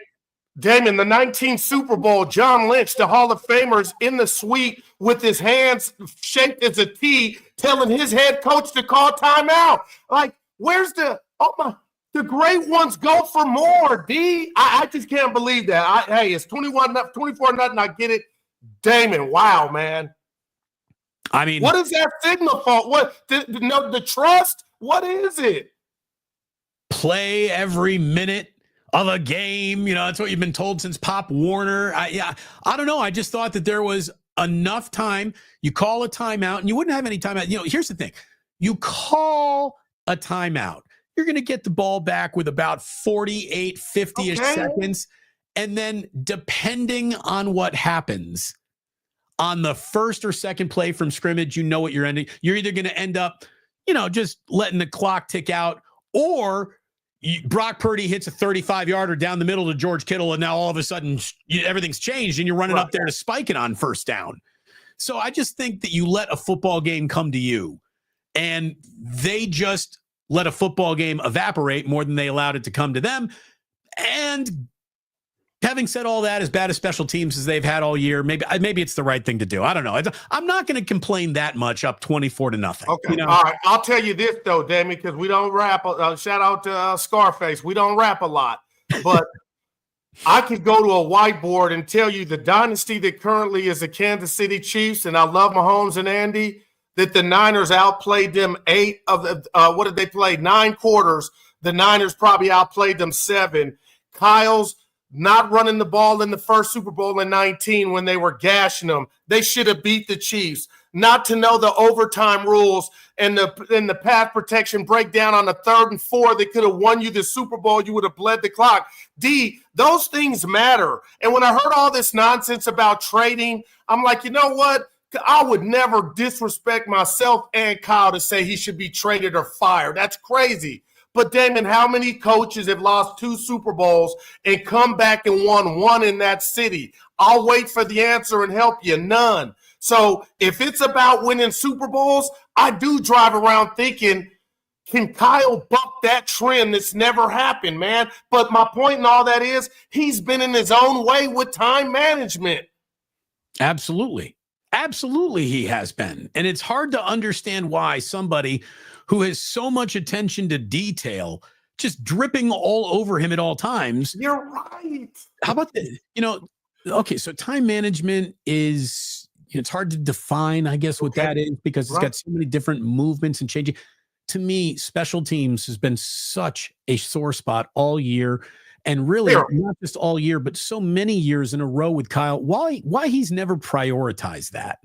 Damon, the 19th Super Bowl, John Lynch, the Hall of Famer, is in the suite with his hands shaped as a T, telling his head coach to call timeout. Like, where's the great ones go for more, D? I just can't believe that. Hey, it's 24-0. I get it. Damon, wow, man. I mean, what is that signal for? What the trust? What is it? Play every minute of a game. You know, that's what you've been told since Pop Warner. I don't know. I just thought that there was enough time. You call a timeout, and you wouldn't have any timeout. You know, here's the thing. You call a timeout. You're going to get the ball back with about 48, 50-ish seconds. And then depending on what happens on the first or second play from scrimmage, you know what you're ending. You're either going to end up, you know, just letting the clock tick out, or Brock Purdy hits a 35-yarder down the middle to George Kittle, and now all of a sudden everything's changed, and you're running up there to spike it on first down. So I just think that you let a football game come to you, and they just let a football game evaporate more than they allowed it to come to them. And having said all that, as bad as special teams as they've had all year, maybe it's the right thing to do. I don't know. I'm not going to complain that much up 24-0. Okay. You know? All right. I'll tell you this, though, Damon, because we don't rap. Shout out to Scarface. We don't rap a lot. But I could go to a whiteboard and tell you the dynasty that currently is the Kansas City Chiefs, and I love Mahomes and Andy, that the Niners outplayed them 8 of the what did they play? 9 quarters. The Niners probably outplayed them 7. Kyle's not running the ball in the first Super Bowl in 19 when they were gashing them. They should have beat the Chiefs. Not to know the overtime rules and the pass protection breakdown on the 3rd and 4 that could have won you the Super Bowl. You would have bled the clock. D, those things matter. And when I heard all this nonsense about trading, I'm like, you know what? I would never disrespect myself and Kyle to say he should be traded or fired. That's crazy. But, Damon, how many coaches have lost 2 Super Bowls and come back and won 1 in that city? I'll wait for the answer and help you. None. So if it's about winning Super Bowls, I do drive around thinking, can Kyle buck that trend that's never happened, man? But my point in all that is he's been in his own way with time management. Absolutely. Absolutely, he has been. And it's hard to understand why somebody who has so much attention to detail just dripping all over him at all times. You're right. How about the, okay, so time management is, it's hard to define, I guess, what that is, because it's got so many different movements and changing. To me, special teams has been such a sore spot all year. And really, not just all year, but so many years in a row with Kyle. Why he's never prioritized that?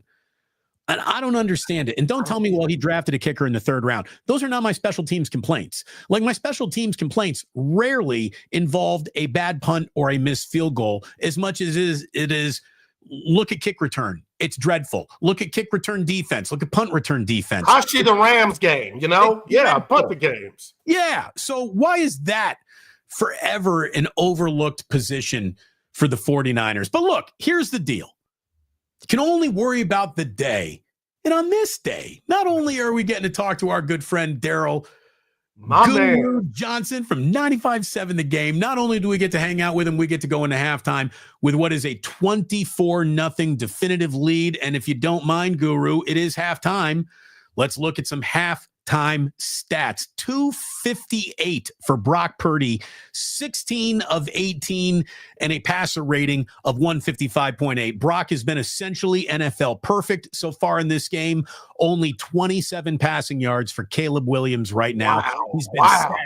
And I don't understand it. And don't tell me, well, he drafted a kicker in the 3rd round. Those are not my special teams complaints. Like, my special teams complaints rarely involved a bad punt or a missed field goal as much as it is look at kick return. It's dreadful. Look at kick return defense. Look at punt return defense. Cost you the Rams game, Yeah, punt the games. Yeah. So why is that forever an overlooked position for the 49ers? But look, here's the deal. You can only worry about the day. And on this day, not only are we getting to talk to our good friend Darryl Johnson from 95.7 The Game, not only do we get to hang out with him, we get to go into halftime with what is a 24-0 definitive lead. And if you don't mind, Guru, it is halftime. Let's look at some halftime stats. 258 for Brock Purdy, 16 of 18, and a passer rating of 155.8. Brock has been essentially NFL perfect so far in this game. Only 27 passing yards for Caleb Williams right now. Wow. He's been sacked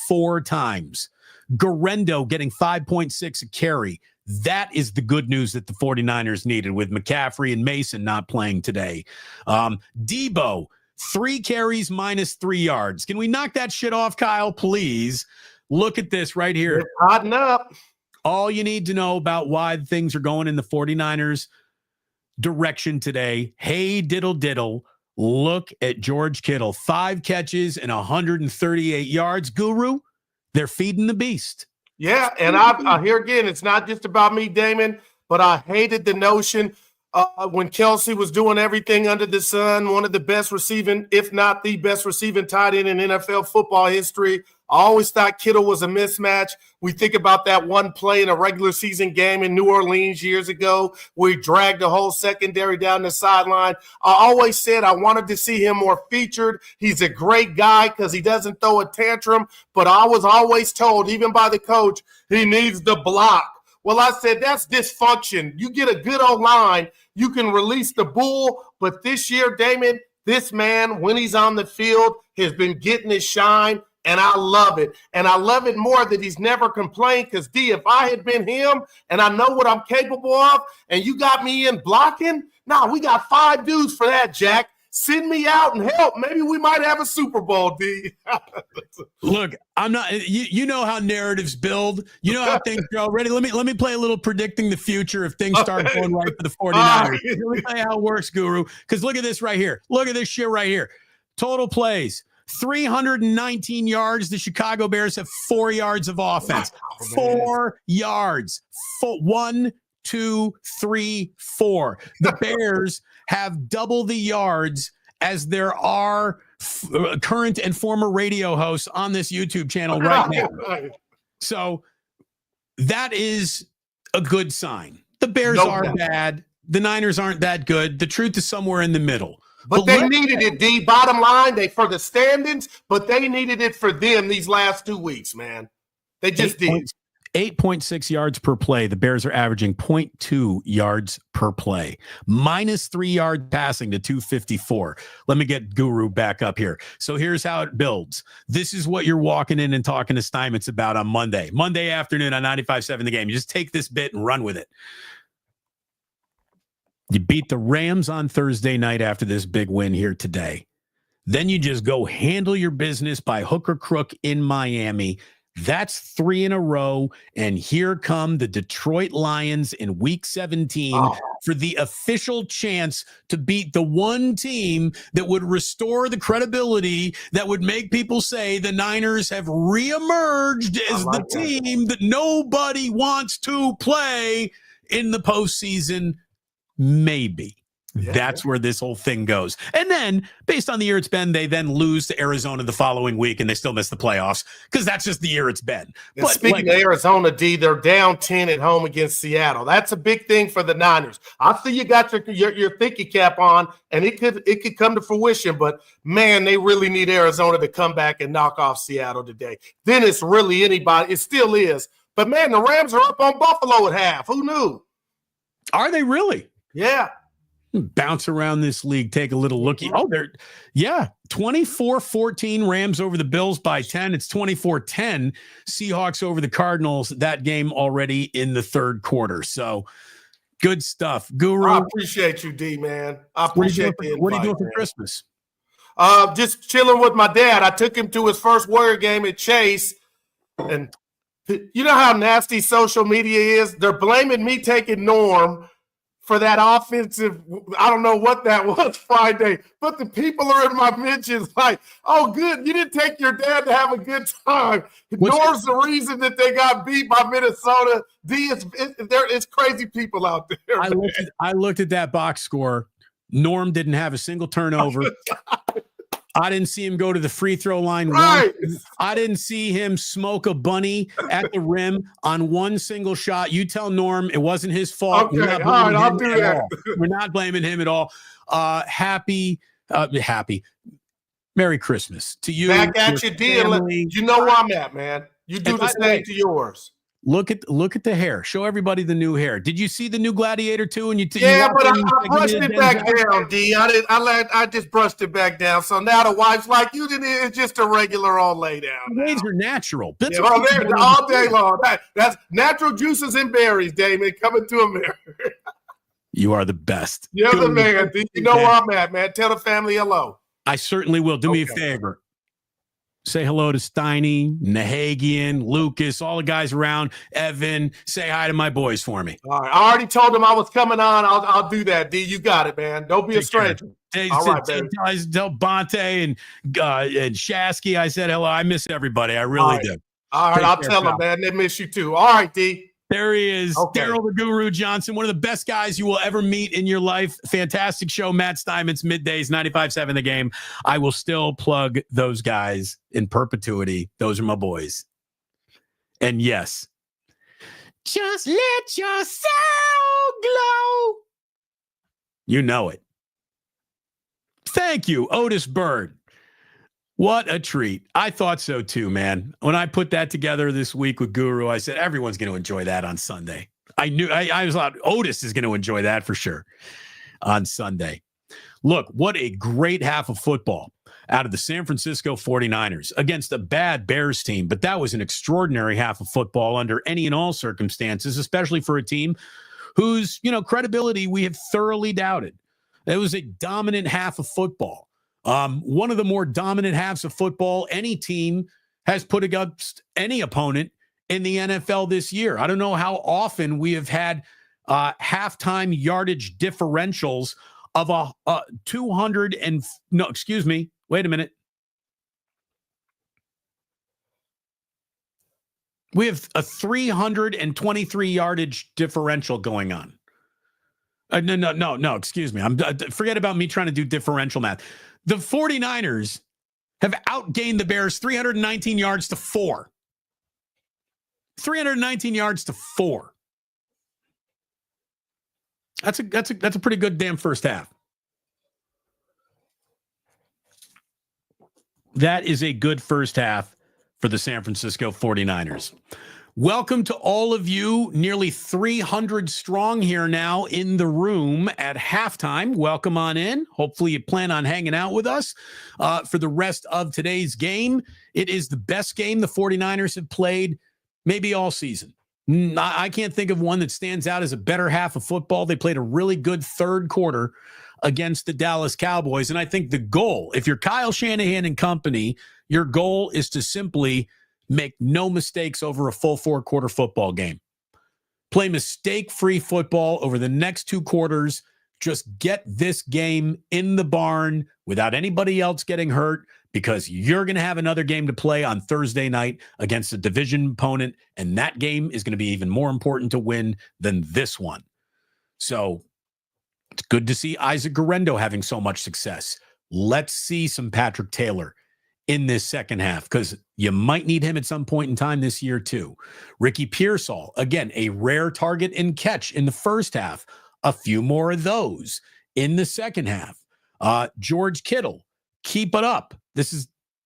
4 times. Garendo getting 5.6 a carry. That is the good news that the 49ers needed, with McCaffrey and Mason not playing today. Debo, 3 carries minus 3 yards. Can we knock that shit off, Kyle, please? Look at this right here. It's hotting up. All you need to know about why things are going in the 49ers direction today. Hey, diddle diddle. Look at George Kittle. 5 catches and 138 yards. Guru, they're feeding the beast. Yeah, and I here again, it's not just about me, Damon, but I hated the notion when Kelsey was doing everything under the sun, one of the best receiving, if not the best receiving tight end in NFL football history. I always thought Kittle was a mismatch. We think about that one play in a regular season game in New Orleans years ago where he dragged the whole secondary down the sideline. I always said I wanted to see him more featured. He's a great guy because he doesn't throw a tantrum, but I was always told, even by the coach, he needs the block. Well, I said, that's dysfunction. You get a good O-line, you can release the bull, but this year, Damon, this man, when he's on the field, has been getting his shine, and I love it. And I love it more that he's never complained because, D, if I had been him and I know what I'm capable of and you got me in blocking, we got 5 dudes for that, Jack. Send me out and help. Maybe we might have a Super Bowl, D. Look, I'm not. You know how narratives build. You know how things go. Ready? Let me play a little predicting the future if things start going right for the 49ers. Let me tell you how it works, Guru. Because look at this right here. Look at this shit right here. Total plays. 319 yards. The Chicago Bears have 4 yards of offense. 4 yards. 1, 2, 3, 4. The Bears have double the yards as there are current and former radio hosts on this YouTube channel right now. So that is a good sign. The Bears are bad. The Niners aren't that good. The truth is somewhere in the middle. But they needed it, D. Bottom line, for the standings, but they needed it for them these last 2 weeks, man. They just did. 8.6 yards per play. The Bears are averaging 0.2 yards per play. -3 yards passing to 254. Let me get Guru back up here. So here's how it builds. This is what you're walking in and talking to Steinmetz about on Monday afternoon on 95.7 The Game. You just take this bit and run with it. You beat the Rams on Thursday night after this big win here today. Then you just go handle your business by hook or crook in Miami. That's 3 in a row. And here come the Detroit Lions in week 17 for the official chance to beat the one team that would restore the credibility that would make people say the Niners have reemerged as the team that nobody wants to play in the postseason. Maybe. That's where this whole thing goes. And then, based on the year it's been, they then lose to Arizona the following week, and they still miss the playoffs because that's just the year it's been. But speaking of Arizona, D, they're down 10 at home against Seattle. That's a big thing for the Niners. I see you got your thinking cap on, and it could come to fruition. But, man, they really need Arizona to come back and knock off Seattle today. Then it's really anybody. It still is. But, man, the Rams are up on Buffalo at half. Who knew? Are they really? Yeah. Bounce around this league, take a little looky. Oh, 24-14 Rams over the Bills by 10. It's 24-10 Seahawks over the Cardinals. That game already in the third quarter. So good stuff. Guru. I appreciate you, D, man. I appreciate the invite. What are you doing for Christmas? Just chilling with my dad. I took him to his first Warrior game at Chase. And you know how nasty social media is? They're blaming me taking Norm for that offensive, I don't know what that was Friday, but the people are in my mentions like, oh, good, you didn't take your dad to have a good time. Norm's the reason that they got beat by Minnesota. It's crazy people out there. I looked at that box score. Norm didn't have a single turnover. I didn't see him go to the free throw line. Right. I didn't see him smoke a bunny at the rim on one single shot. You tell Norm it wasn't his fault. Okay, all right, I'll do that. We're not blaming him at all. Happy. Merry Christmas to you. Back at you, D. You know where I'm at, man. You do the same to yours. Look at the hair. Show everybody the new hair. Did you see the new Gladiator too? And but I brushed it back down, D. I just brushed it back down. So now the wife's like, you did it. It's just a regular all lay down. Waves are natural. All day long. That's natural juices and berries, Damon, coming to America. You are the best. You're the man, D. You know where I'm at, man. Tell the family hello. I certainly will. Do me a favor. Say hello to Steiny, Nahagian, Lucas, all the guys around. Evan, say hi to my boys for me. All right. I already told them I was coming on. I'll do that, D. You got it, man. Don't be a stranger. All right, tell Bonte and Shasky, I said hello. I miss everybody. I really do. All right, Take I'll care, tell pal. them, man. They miss you too. All right, D. There he is, Okay. Darryl the Guru Johnson, one of the best guys you will ever meet in your life. Fantastic show, Matt Steinmetz, middays, 95.7 The Game. I will still plug those guys in perpetuity. Those are my boys. And yes, just let your soul glow. You know it. Thank you, Otis Bird. What a treat. I thought so too, man. When I put that together this week with Guru, I said, everyone's going to enjoy that on Sunday. I thought Otis is going to enjoy that for sure on Sunday. Look, what a great half of football out of the San Francisco 49ers against a bad Bears team. But that was an extraordinary half of football under any and all circumstances, especially for a team whose, credibility we have thoroughly doubted. It was a dominant half of football. One of the more dominant halves of football any team has put against any opponent in the NFL this year. I don't know how often we have had halftime yardage differentials of a 200 and no, excuse me. Wait a minute. We have a 323 yardage differential going on. No, excuse me. Forget about me trying to do differential math. The 49ers have outgained the Bears 319 yards to 4. 319 yards to 4. That's a pretty good damn first half. That is a good first half for the San Francisco 49ers. Welcome to all of you, nearly 300 strong here now in the room at halftime. Welcome on in. Hopefully you plan on hanging out with us for the rest of today's game. It is the best game the 49ers have played maybe all season. I can't think of one that stands out as a better half of football. They played a really good third quarter against the Dallas Cowboys. And I think the goal, if you're Kyle Shanahan and company, your goal is to simply make no mistakes over a full 4-quarter football game. Play mistake-free football over the next 2 quarters. Just get this game in the barn without anybody else getting hurt, because you're going to have another game to play on Thursday night against a division opponent, and that game is going to be even more important to win than this one. So it's good to see Isaac Guerrero having so much success. Let's see some Patrick Taylor in this second half, because you might need him at some point in time this year too. Ricky Pearsall, again, a rare target and catch in the first half. A few more of those in the second half. George Kittle, keep it up.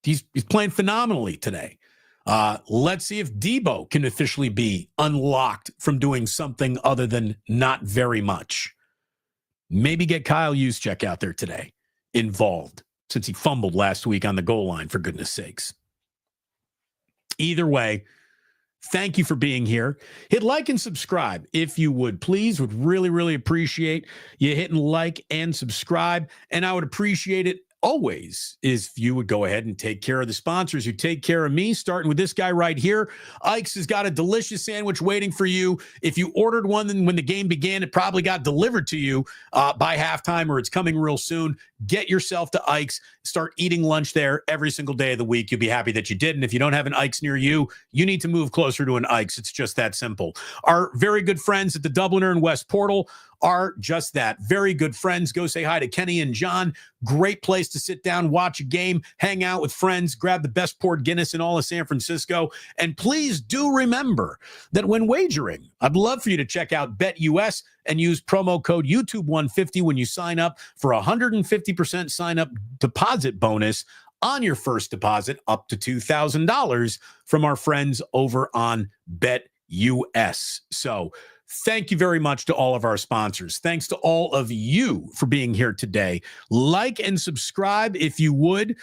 He's playing phenomenally today. Let's see if Debo can officially be unlocked from doing something other than not very much. Maybe get Kyle Juszczyk out there today involved, since he fumbled last week on the goal line, for goodness sakes. Either way, thank you for being here. Hit like and subscribe if you would, please. Would really, really appreciate you hitting like and subscribe. And I would appreciate it always is if you would go ahead and take care of the sponsors who take care of me, starting with this guy right here. Ike's has got a delicious sandwich waiting for you. If you ordered one, then when the game began, it probably got delivered to you by halftime, or it's coming real soon. Get yourself to Ike's. Start eating lunch there every single day of the week. You'll be happy that you did. And if you don't have an Ike's near you, you need to move closer to an Ike's. It's just that simple. Our very good friends at the Dubliner and West Portal are just that. Very good friends. Go say hi to Kenny and John. Great place to sit down, watch a game, hang out with friends, grab the best poured Guinness in all of San Francisco. And please do remember that when wagering, I'd love for you to check out BetUS and use promo code YouTube150 when you sign up for a 150% sign-up deposit bonus on your first deposit up to $2,000 from our friends over on BetUS. So thank you very much to all of our sponsors. Thanks to all of you for being here today. Like and subscribe if you would.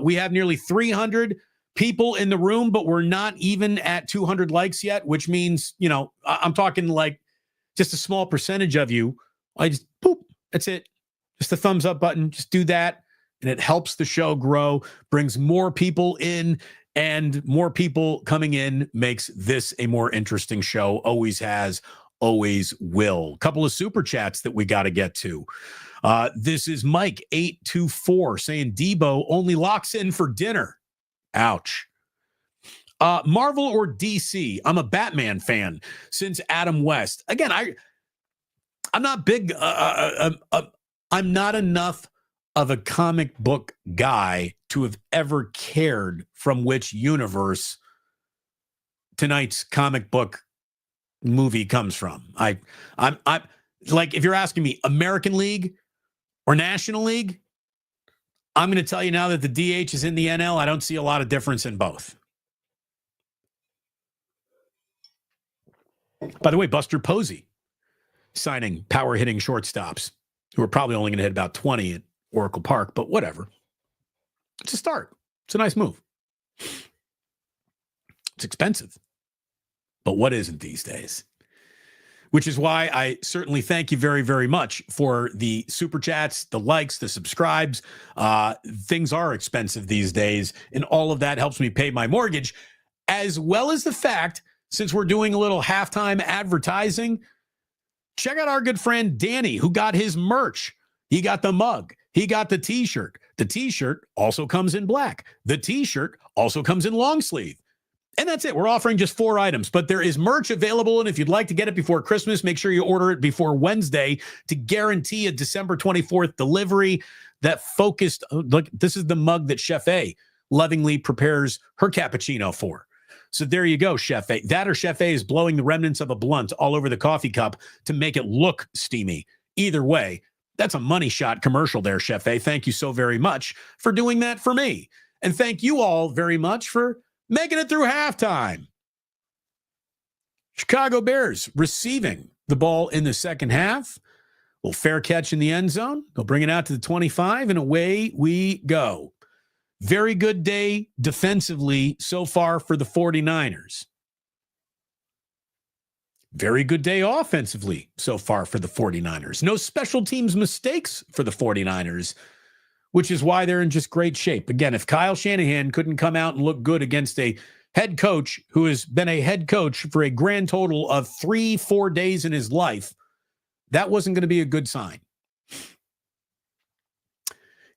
We have nearly 300 people in the room, but we're not even at 200 likes yet, which means, I'm talking like just a small percentage of you. I just, boop, that's it. Just the thumbs up button. Just do that. And it helps the show grow, brings more people in, and more people coming in makes this a more interesting show. Always has, always will. Couple of super chats that we got to get to. This is Mike 824 saying Debo only locks in for dinner. Ouch. Marvel or DC? I'm a Batman fan since Adam West. Again, I'm not big. I'm not enough of a comic book guy to have ever cared from which universe tonight's comic book movie comes from. I'm like, if you're asking me American League or National League, I'm going to tell you now that the DH is in the NL. I don't see a lot of difference in both. By the way, Buster Posey signing power hitting shortstops who are probably only going to hit about 20 at Oracle Park, but whatever. It's a start. It's a nice move. It's expensive, but what isn't these days? Which is why I certainly thank you very, very much for the super chats, the likes, the subscribes. Things are expensive these days, and all of that helps me pay my mortgage, as well as the fact, since we're doing a little halftime advertising, check out our good friend Danny, who got his merch. He got the mug. He got the T-shirt. The T-shirt also comes in black. The T-shirt also comes in long sleeve. And that's it. We're offering just 4 items, but there is merch available. And if you'd like to get it before Christmas, make sure you order it before Wednesday to guarantee a December 24th delivery that focused. Look, this is the mug that Chef A lovingly prepares her cappuccino for. So there you go, Chef A. That or Chef A is blowing the remnants of a blunt all over the coffee cup to make it look steamy. Either way, that's a money shot commercial there, Chef A. Thank you so very much for doing that for me. And thank you all very much for making it through halftime. Chicago Bears receiving the ball in the second half. Little fair catch in the end zone. They'll bring it out to the 25, and away we go. Very good day defensively so far for the 49ers. Very good day offensively so far for the 49ers. No special teams mistakes for the 49ers, which is why they're in just great shape. Again, if Kyle Shanahan couldn't come out and look good against a head coach who has been a head coach for a grand total of 3-4 days in his life, that wasn't going to be a good sign.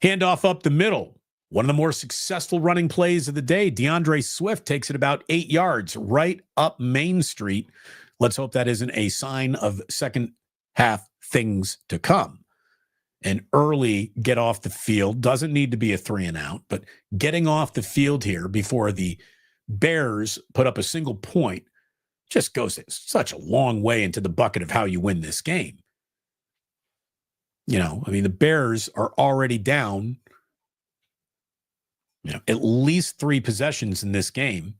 Handoff up the middle. One of the more successful running plays of the day. DeAndre Swift takes it about 8 yards right up Main Street. Let's hope that isn't a sign of second half things to come. An early get off the field doesn't need to be a 3 and out, but getting off the field here before the Bears put up a single point just goes such a long way into the bucket of how you win this game. You know, I mean, the Bears are already down, at least 3 possessions in this game,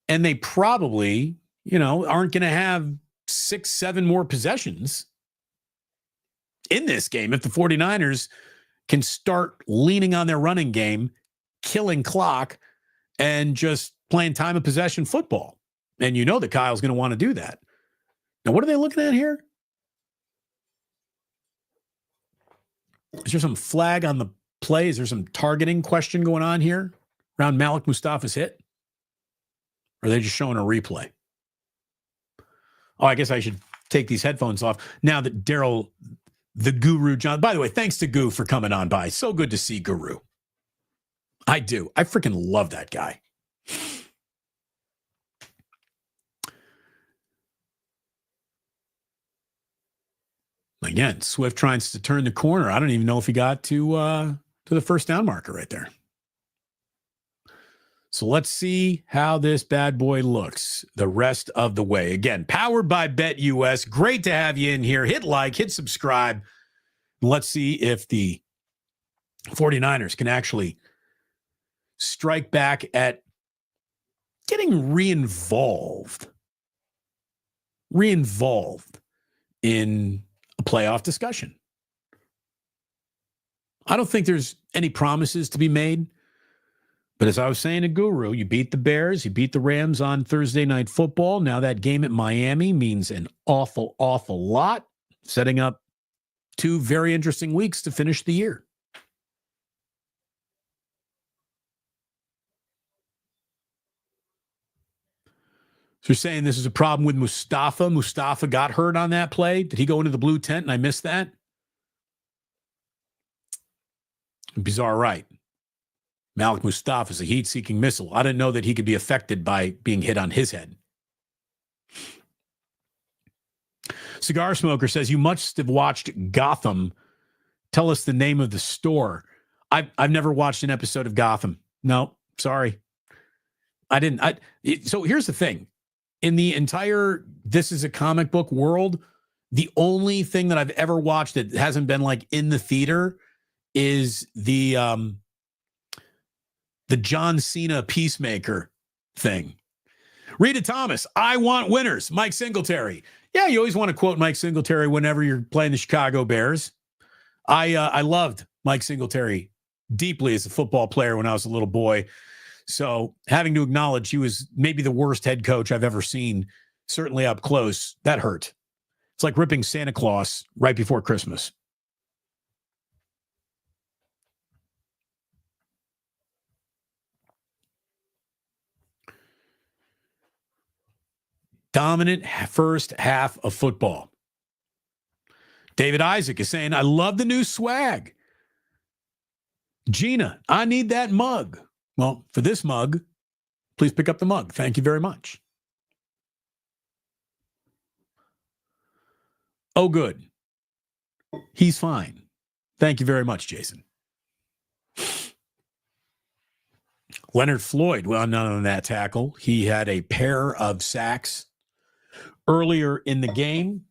and they probably, aren't going to have 6-7 more possessions in this game if the 49ers can start leaning on their running game, killing clock, and just playing time of possession football. And you know that Kyle's going to want to do that. Now, what are they looking at here? Is there some flag on the play? Is there some targeting question going on here around Malik Mustafa's hit? Or are they just showing a replay? Oh, I guess I should take these headphones off now that Darryl, the Guru John. By the way, thanks to Goo for coming on by. So good to see Guru. I do. I freaking love that guy. Again, Swift tries to turn the corner. I don't even know if he got to the first down marker right there. So let's see how this bad boy looks the rest of the way. Again, powered by BetUS. Great to have you in here. Hit like, hit subscribe. Let's see if the 49ers can actually strike back at getting reinvolved in a playoff discussion. I don't think there's any promises to be made. But as I was saying to Guru, you beat the Bears, you beat the Rams on Thursday Night Football. Now that game at Miami means an awful, awful lot, setting up 2 very interesting weeks to finish the year. So you're saying this is a problem with Mustafa? Mustafa got hurt on that play? Did he go into the blue tent and I missed that? Bizarre, right? Malik Mustafa is a heat-seeking missile. I didn't know that he could be affected by being hit on his head. Cigar Smoker says, you must have watched Gotham. Tell us the name of the store. I've never watched an episode of Gotham. No, sorry. I didn't. So here's the thing. In the entire This Is a Comic Book world, the only thing that I've ever watched that hasn't been like in the theater is the John Cena Peacemaker thing. Rita Thomas, I want winners. Mike Singletary. Yeah, you always want to quote Mike Singletary whenever you're playing the Chicago Bears. I loved Mike Singletary deeply as a football player when I was a little boy. So having to acknowledge he was maybe the worst head coach I've ever seen, certainly up close, that hurt. It's like ripping Santa Claus right before Christmas. Dominant first half of football. David Isaac is saying, I love the new swag. Gina, I need that mug. Well, for this mug, please pick up the mug. Thank you very much. Oh, good. He's fine. Thank you very much, Jason. Leonard Floyd, well, none on that tackle. He had a pair of sacks earlier in the game.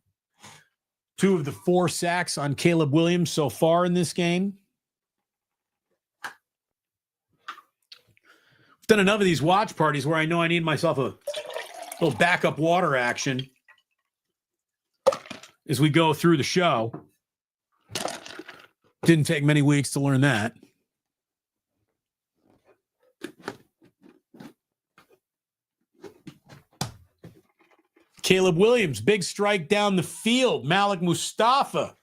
2 of the 4 sacks on Caleb Williams so far in this game. I've done enough of these watch parties where I know I need myself a little backup water action as we go through the show. Didn't take many weeks to learn that. Caleb Williams, big strike down the field. Malik Mustafa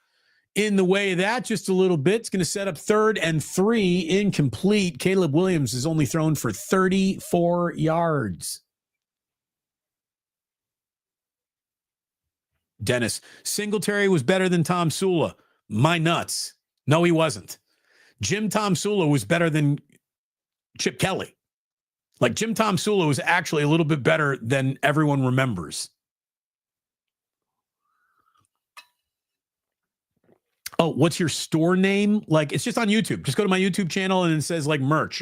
in the way of that just a little bit. It's going to set up 3rd and 3, incomplete. Caleb Williams is only thrown for 34 yards. Dennis, Singletary was better than Tom Sula. My nuts. No, he wasn't. Jim Tom Sula was better than Chip Kelly. Like Jim Tom Sula was actually a little bit better than everyone remembers. Oh, what's your store name? Like, it's just on YouTube. Just go to my YouTube channel and it says like merch.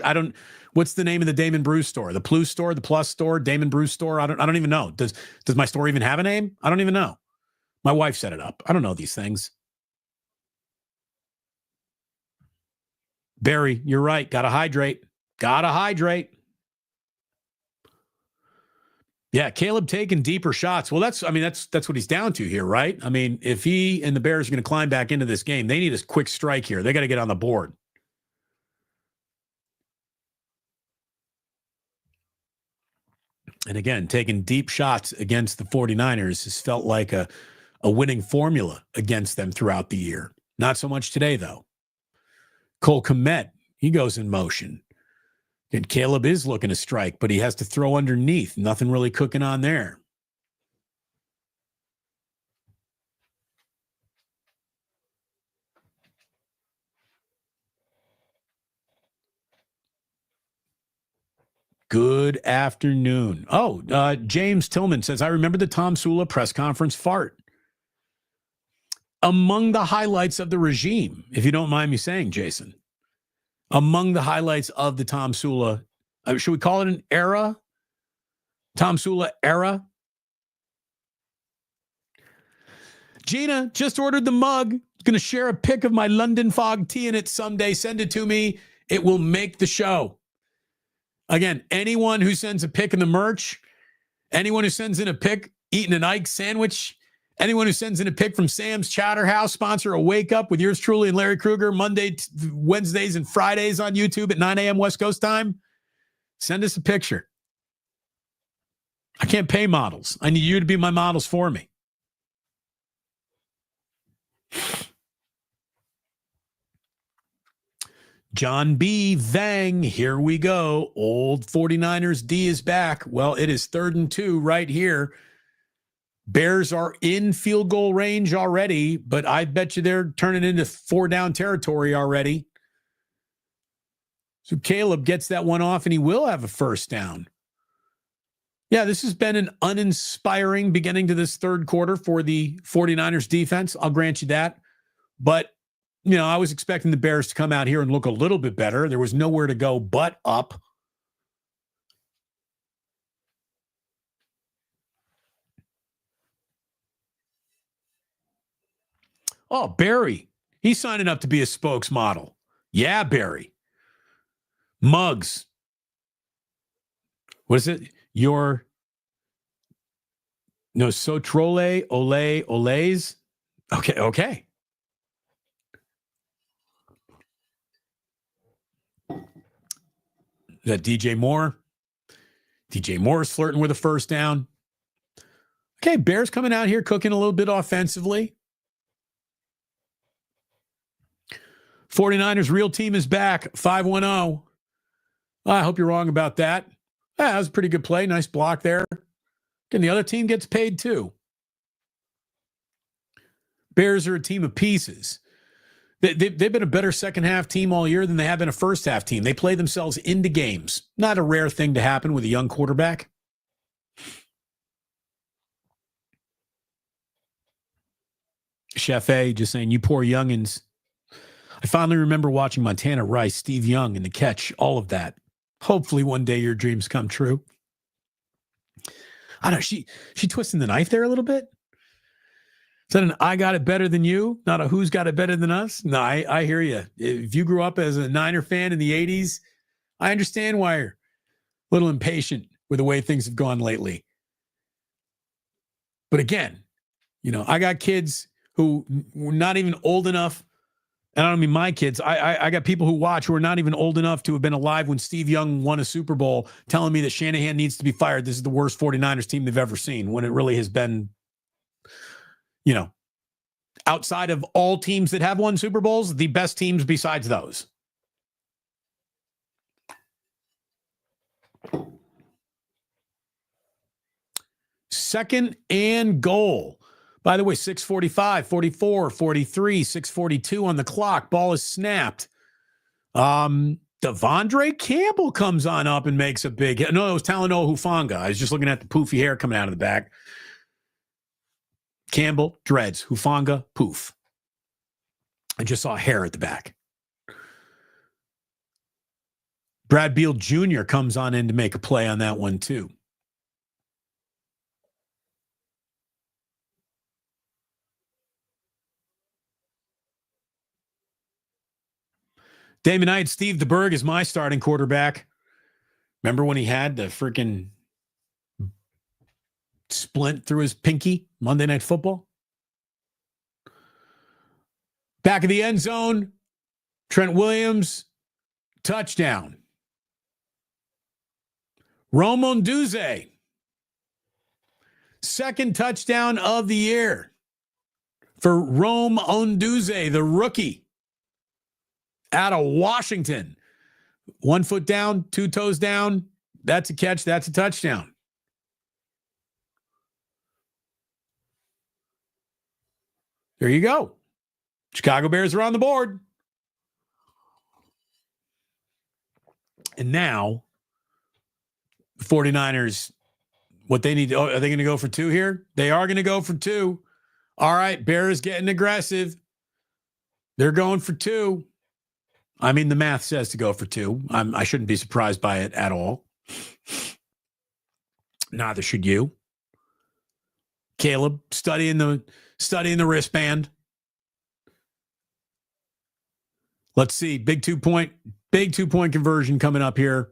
What's the name of the Damon Brew store? The Plus store, the Plus store, Damon Brew store? I don't even know. Does my store even have a name? I don't even know. My wife set it up. I don't know these things. Barry, you're right. Gotta hydrate. Yeah, Caleb taking deeper shots. Well, that's what he's down to here, right? I mean, if he and the Bears are going to climb back into this game, they need a quick strike here. They got to get on the board. And again, taking deep shots against the 49ers has felt like a winning formula against them throughout the year. Not so much today, though. Cole Kmet, he goes in motion. And Caleb is looking to strike, but he has to throw underneath. Nothing really cooking on there. Good afternoon. Oh, James Tillman says, I remember the Tom Sula press conference fart. Among the highlights of the regime, if you don't mind me saying, Jason. Among the highlights of the Tom Sula, should we call it an era? Tom Sula era? Gina just ordered the mug. Going to share a pic of my London Fog tea in it someday. Send it to me. It will make the show. Again, anyone who sends a pic in the merch, anyone who sends in a pic eating an Ike sandwich, anyone who sends in a pic from Sam's Chowder House, sponsor a Wake Up with yours truly and Larry Krueger, Wednesdays and Fridays on YouTube at 9 a.m. West Coast time. Send us a picture. I can't pay models. I need you to be my models for me. John B. Vang, here we go. Old 49ers D is back. Well, it is 3rd and 2 right here. Bears are in field goal range already, but I bet you they're turning into 4-down territory already. So Caleb gets that one off, and he will have a first down. Yeah, this has been an uninspiring beginning to this third quarter for the 49ers defense. I'll grant you that. But, I was expecting the Bears to come out here and look a little bit better. There was nowhere to go but up. Oh, Barry. He's signing up to be a spokesmodel. Yeah, Barry. Muggs. What is it? Sotrole, Olays. Okay. Is that DJ Moore? DJ Moore is flirting with a first down. Okay, Bears coming out here cooking a little bit offensively. 49ers real team is back, 5-1-0. I hope you're wrong about that. That was a pretty good play. Nice block there. And the other team gets paid too. Bears are a team of pieces. They've been a better second half team all year than they have been a first half team. They play themselves into games. Not a rare thing to happen with a young quarterback. Chef A just saying, you poor youngins. I finally remember watching Montana Rice, Steve Young, and The Catch, all of that. Hopefully one day your dreams come true. I don't know, she twisting the knife there a little bit. Is that an I got it better than you? Not a who's got it better than us? No, I hear you. If you grew up as a Niner fan in the 80s, I understand why you're a little impatient with the way things have gone lately. But again, I got kids who were not even old enough. And I don't mean my kids. I got people who watch who are not even old enough to have been alive when Steve Young won a Super Bowl telling me that Shanahan needs to be fired. This is the worst 49ers team they've ever seen, when it really has been, outside of all teams that have won Super Bowls, the best teams besides those. Second and goal. By the way, 6:45, 44, 43, 6:42 on the clock. Ball is snapped. Devondre Campbell comes on up and makes a big hit. No, it was Talanoa Hufanga. I was just looking at the poofy hair coming out of the back. Campbell, dreads. Hufanga, poof. I just saw hair at the back. Brad Beal Jr. comes on in to make a play on that one, too. Damon Knight, Steve DeBerg is my starting quarterback. Remember when he had the freaking splint through his pinky, Monday Night Football? Back of the end zone, Trent Williams, touchdown. Rome Odunze, second touchdown of the year for Rome Odunze, the rookie out of Washington. 1 foot down, 2 toes down. That's a catch. That's a touchdown. There you go. Chicago Bears are on the board. And now, the 49ers, what they need, are they going to go for 2 here? They are going to go for 2. All right, Bears getting aggressive. They're going for 2. I mean, the math says to go for 2. I shouldn't be surprised by it at all. Neither should you. Caleb, studying the wristband. Let's see. Big two-point conversion coming up here.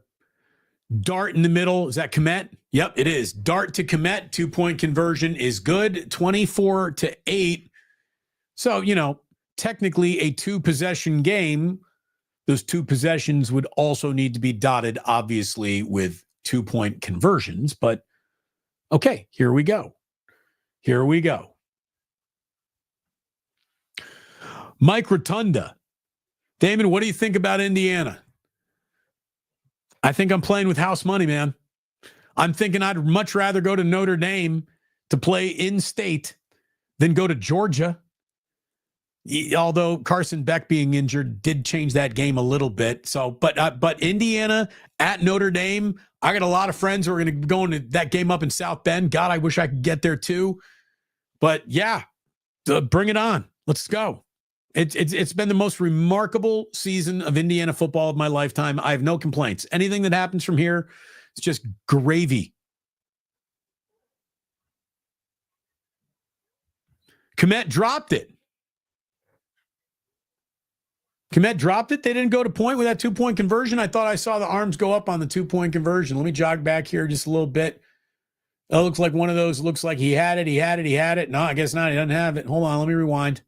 Dart in the middle. Is that Kmet? Yep, it is. Dart to Kmet. 2-point conversion is good. 24-8. So, technically a 2-possession game. Those 2 possessions would also need to be dotted, obviously, with 2-point conversions. But, okay, here we go. Mike Rotunda. Damon, what do you think about Indiana? I think I'm playing with house money, man. I'm thinking I'd much rather go to Notre Dame to play in state than go to Georgia. Although Carson Beck being injured did change that game a little bit. So, but Indiana at Notre Dame, I got a lot of friends who are going to be going to that game up in South Bend. God, I wish I could get there too. But yeah, bring it on. Let's go. It's been the most remarkable season of Indiana football of my lifetime. I have no complaints. Anything that happens from here, it's just gravy. Komet dropped it. Komet dropped it. They didn't go to point with that 2-point conversion. I thought I saw the arms go up on the 2-point conversion. Let me jog back here just a little bit. That looks like one of those. Looks like he had it. No, I guess not. He doesn't have it. Hold on. Let me rewind.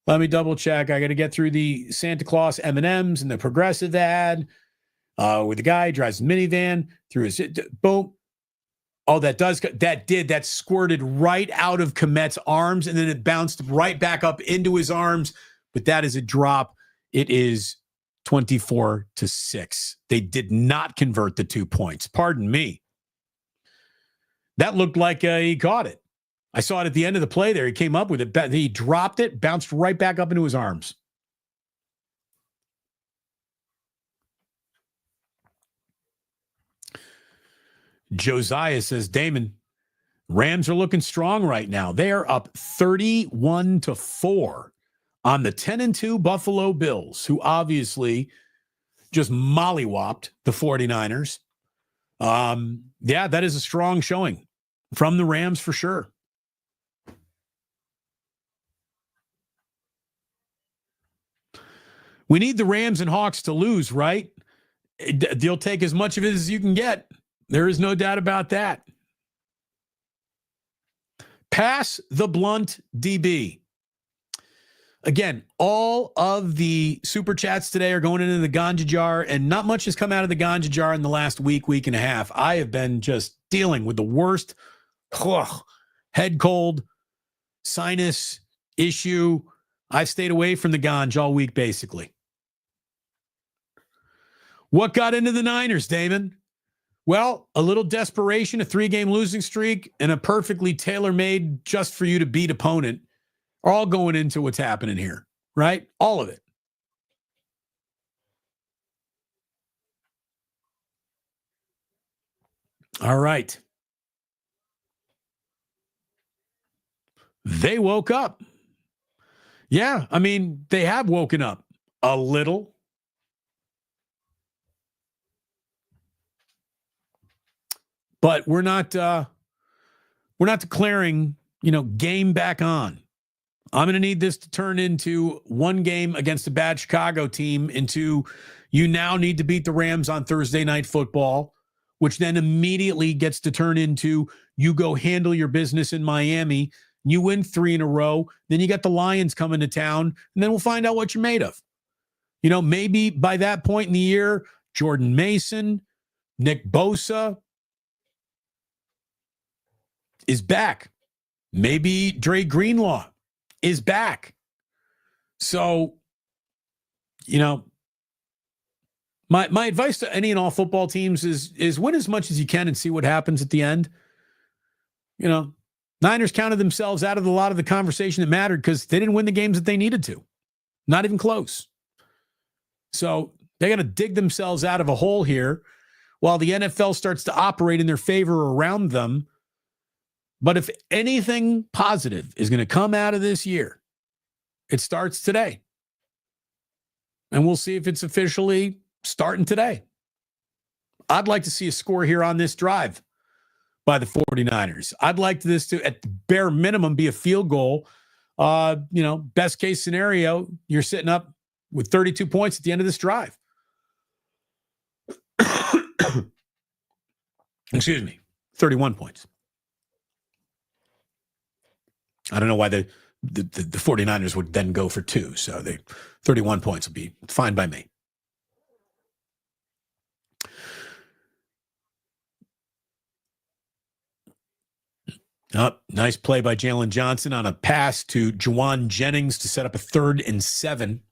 Let me double check. I got to get through the Santa Claus M&Ms and the Progressive ad where the guy drives a minivan through his boom. Oh, that squirted right out of Komet's arms, and then it bounced right back up into his arms. But that is a drop. It is 24-6. They did not convert the 2 points. Pardon me. That looked like he caught it. I saw it at the end of the play there. He came up with it. He dropped it, bounced right back up into his arms. Josiah says, Damon, Rams are looking strong right now. They are up 31-4 on the 10-2 Buffalo Bills, who obviously just mollywopped the 49ers. Yeah, that is a strong showing from the Rams for sure. We need the Rams and Hawks to lose, right? You'll take as much of it as you can get. There is no doubt about that. Pass the blunt DB. Again, all of the super chats today are going into the ganja jar, and not much has come out of the ganja jar in the last week and a half. I have been just dealing with the worst head cold, sinus issue. I've stayed away from the ganja all week, basically. What got into the Niners, Damon? Well, a little desperation, a 3-game losing streak, and a perfectly tailor-made just for you to beat opponent are all going into what's happening here, right? All of it. All right. They woke up. Yeah, I mean, they have woken up a little. But we're not declaring, game back on. I'm going to need this to turn into one game against a bad Chicago team into you now need to beat the Rams on Thursday Night Football, which then immediately gets to turn into you go handle your business in Miami. You win 3 in a row. Then you got the Lions coming to town, and then we'll find out what you're made of. Maybe by that point in the year, Jordan Mason, Nick Bosa is back. Maybe Dre Greenlaw is back. So, my advice to any and all football teams is win as much as you can and see what happens at the end. Niners counted themselves out of a lot of the conversation that mattered because they didn't win the games that they needed to. Not even close. So they got to dig themselves out of a hole here while the NFL starts to operate in their favor around them. But if anything positive is going to come out of this year, it starts today. And we'll see if it's officially starting today. I'd like to see a score here on this drive by the 49ers. I'd like this to, at the bare minimum, be a field goal. Best case scenario, you're sitting up with 32 points at the end of this drive. Excuse me, 31 points. I don't know why the 49ers would then go for 2. So 31 points will be fine by me. Nice play by Jalen Johnson on a pass to Juwan Jennings to set up a 3rd and 7.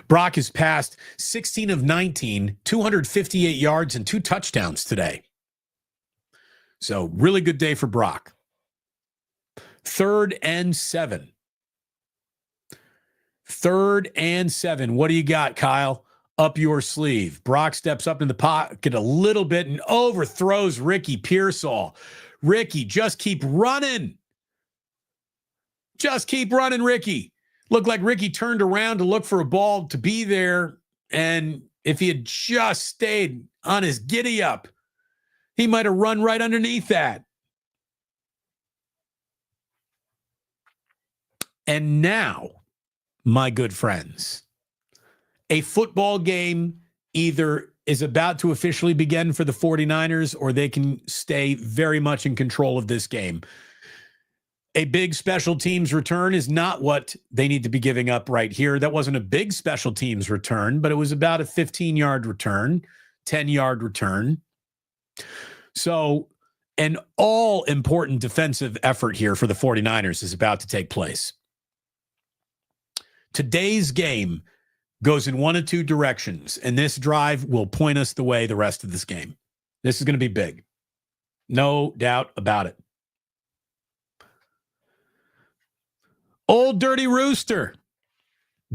Brock has passed 16 of 19, 258 yards and 2 touchdowns today. So really good day for Brock. 3rd and 7. 3rd and 7. What do you got, Kyle? Up your sleeve. Brock steps up in the pocket a little bit and overthrows Ricky Pearsall. Ricky, just keep running. Just keep running, Ricky. Looked like Ricky turned around to look for a ball to be there, and if he had just stayed on his giddy up, he might have run right underneath that. And now, my good friends, a football game either is about to officially begin for the 49ers, or they can stay very much in control of this game. A big special teams return is not what they need to be giving up right here. That wasn't a big special teams return, but it was about a 15-yard return, 10-yard return. So an all-important defensive effort here for the 49ers is about to take place. Today's game goes in one of two directions, and this drive will point us the way the rest of this game. This is going to be big. No doubt about it. Old Dirty Rooster,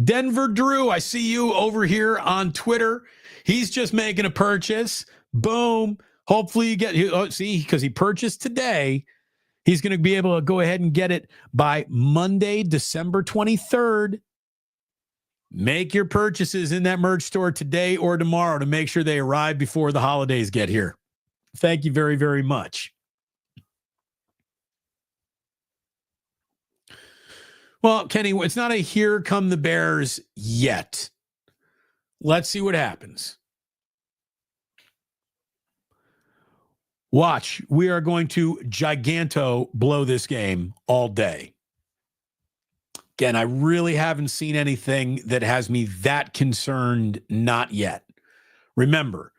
Denver Drew, I see you over here on Twitter. He's just making a purchase. Boom. Hopefully you get, see, because he purchased today, he's going to be able to go ahead and get it by Monday, December 23rd. Make your purchases in that merch store today or tomorrow to make sure they arrive before the holidays get here. Thank you very, very much. Well, Kenny, it's not a here come the Bears yet. Let's see what happens. Watch. We are going to giganto blow this game all day. Again, I really haven't seen anything that has me that concerned, not yet. Remember,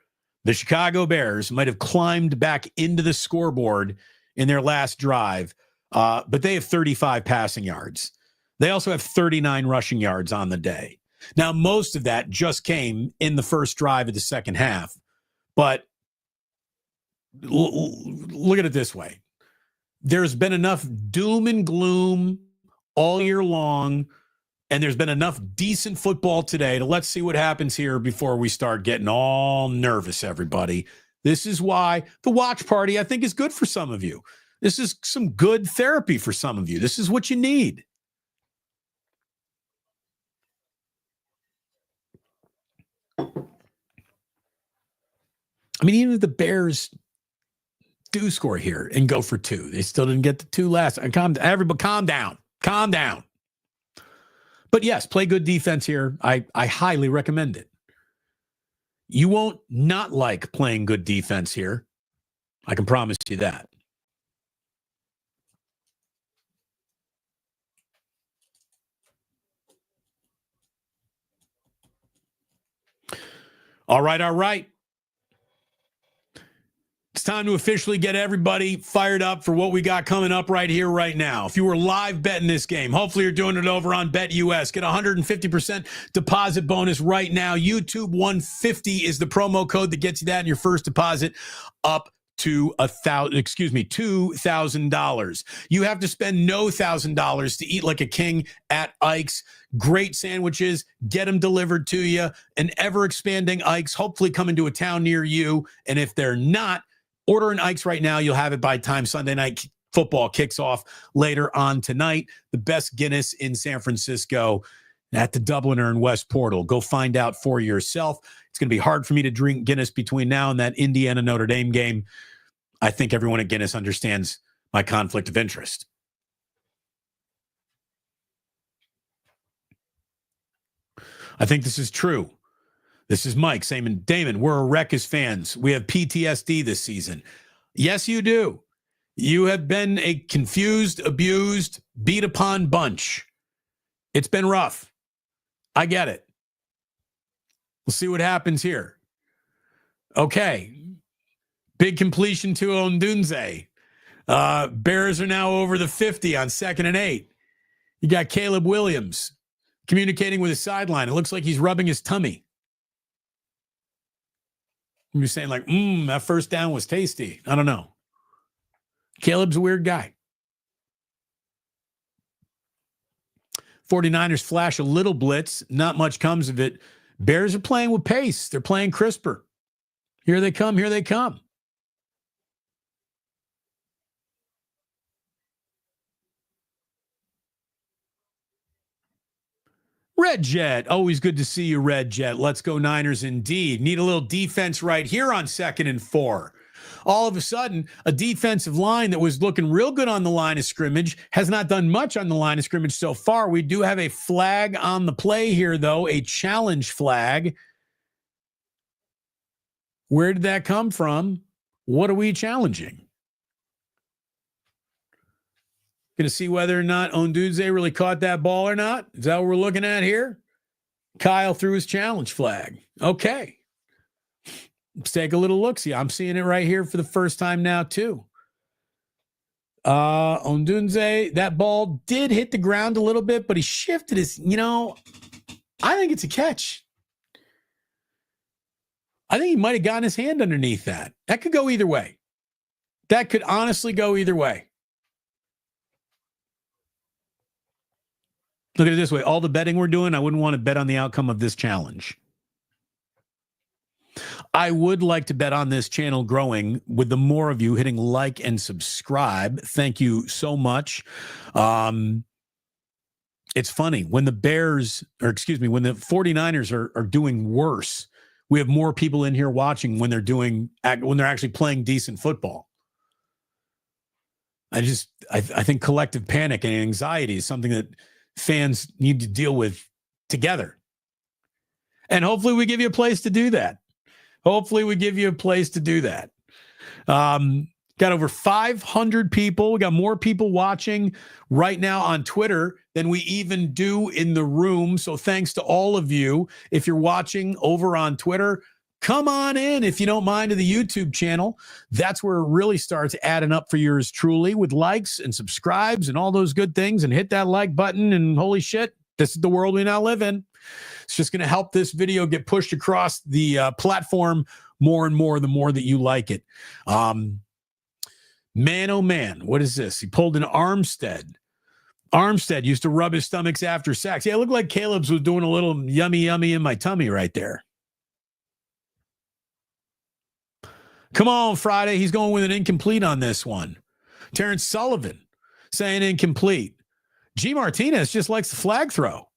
the Chicago Bears might have climbed back into the scoreboard in their last drive, but they have 35 passing yards. They also have 39 rushing yards on the day. Now, most of that just came in the first drive of the second half. But look at it this way. There's been enough doom and gloom all year long, and there's been enough decent football today to let's see what happens here before we start getting all nervous, everybody. This is why the watch party, I think, is good for some of you. This is some good therapy for some of you. This is what you need. I mean, even if the Bears do score here and go for 2, they still didn't get the 2 last. Everybody, calm down. Calm down. But yes, play good defense here. I highly recommend it. You won't not like playing good defense here. I can promise you that. All right, all right. It's time to officially get everybody fired up for what we got coming up right here, right now. If you were live betting this game, hopefully you're doing it over on BetUS. Get a 150% deposit bonus right now. YouTube 150 is the promo code that gets you that in your first deposit up to $2,000. You have to spend no $1,000 to eat like a king at Ike's. Great sandwiches, get them delivered to you. An ever-expanding Ike's, hopefully coming to a town near you. And if they're not, order an Ike's right now. You'll have it by the time Sunday night football kicks off later on tonight. The best Guinness in San Francisco at the Dubliner and West Portal. Go find out for yourself. It's going to be hard for me to drink Guinness between now and that Indiana-Notre Dame game. I think everyone at Guinness understands my conflict of interest. I think this is true. This is Mike saying, Damon, we're a wreck as fans. We have PTSD this season. Yes, you do. You have been a confused, abused, beat upon bunch. It's been rough. I get it. We'll see what happens here. Okay. Big completion to Ondunze. Bears are now over the 50 on 2nd and 8. You got Caleb Williams communicating with his sideline. It looks like he's rubbing his tummy. You're saying like, that first down was tasty. I don't know. Caleb's a weird guy. 49ers flash a little blitz. Not much comes of it. Bears are playing with pace. They're playing crisper. Here they come. Here they come. Red Jet. Always good to see you, Red Jet. Let's go Niners indeed. Need a little defense right here on 2nd and 4. All of a sudden, a defensive line that was looking real good on the line of scrimmage has not done much on the line of scrimmage so far. We do have a flag on the play here, though, a challenge flag. Where did that come from? What are we challenging? Going to see whether or not Ondudze really caught that ball or not. Is that what we're looking at here? Kyle threw his challenge flag. Okay. Let's take a little look. See, I'm seeing it right here for the first time now, too. Ondudze, that ball did hit the ground a little bit, but he shifted his, I think it's a catch. I think he might have gotten his hand underneath that. That could go either way. That could honestly go either way. Look at it this way. All the betting we're doing, I wouldn't want to bet on the outcome of this challenge. I would like to bet on this channel growing with the more of you hitting like and subscribe. Thank you so much. It's funny when the when the 49ers are doing worse, we have more people in here watching when they're actually playing decent football. I think collective panic and anxiety is something that fans need to deal with together. And hopefully we give you a place to do that. Got over 500 people. We got more people watching right now on Twitter than we even do in the room. So thanks to all of you. If you're watching over on Twitter, come on in, if you don't mind, to the YouTube channel. That's where it really starts adding up for yours truly with likes and subscribes and all those good things, and hit that like button. And holy shit, this is the world we now live in. It's just going to help this video get pushed across the platform more and more the more that you like it. Man, oh man, what is this? He pulled an Armstead. Armstead used to rub his stomachs after sacks. Yeah, it looked like Caleb's was doing a little yummy in my tummy right there. Come on, Friday. He's going with an incomplete on this one. Terrence Sullivan saying incomplete. G. Martinez just likes the flag throw.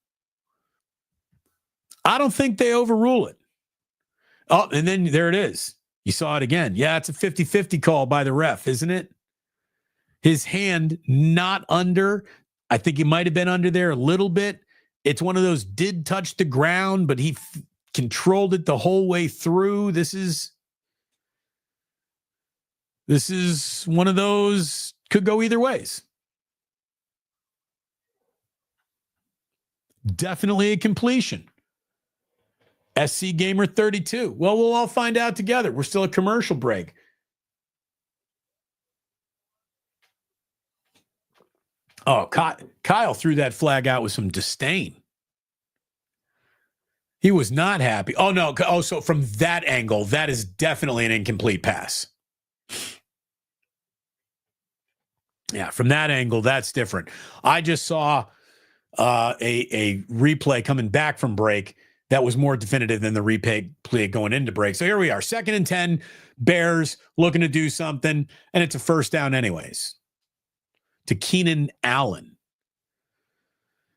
I don't think they overrule it. Oh, and then there it is. You saw it again. Yeah, it's a 50-50 call by the ref, isn't it? His hand not under. I think he might have been under there a little bit. It's one of those did touch the ground, but he controlled it the whole way through. This is one of those, could go either ways. Definitely a completion. SC Gamer 32. Well, we'll all find out together. We're still a commercial break. Oh, Kyle threw that flag out with some disdain. He was not happy. Oh, no. Oh, so from that angle, that is definitely an incomplete pass. Yeah, from that angle, that's different. I just saw a replay coming back from break that was more definitive than the replay going into break. So here we are, 2nd and 10, Bears looking to do something, and it's a first down anyways. To Keenan Allen.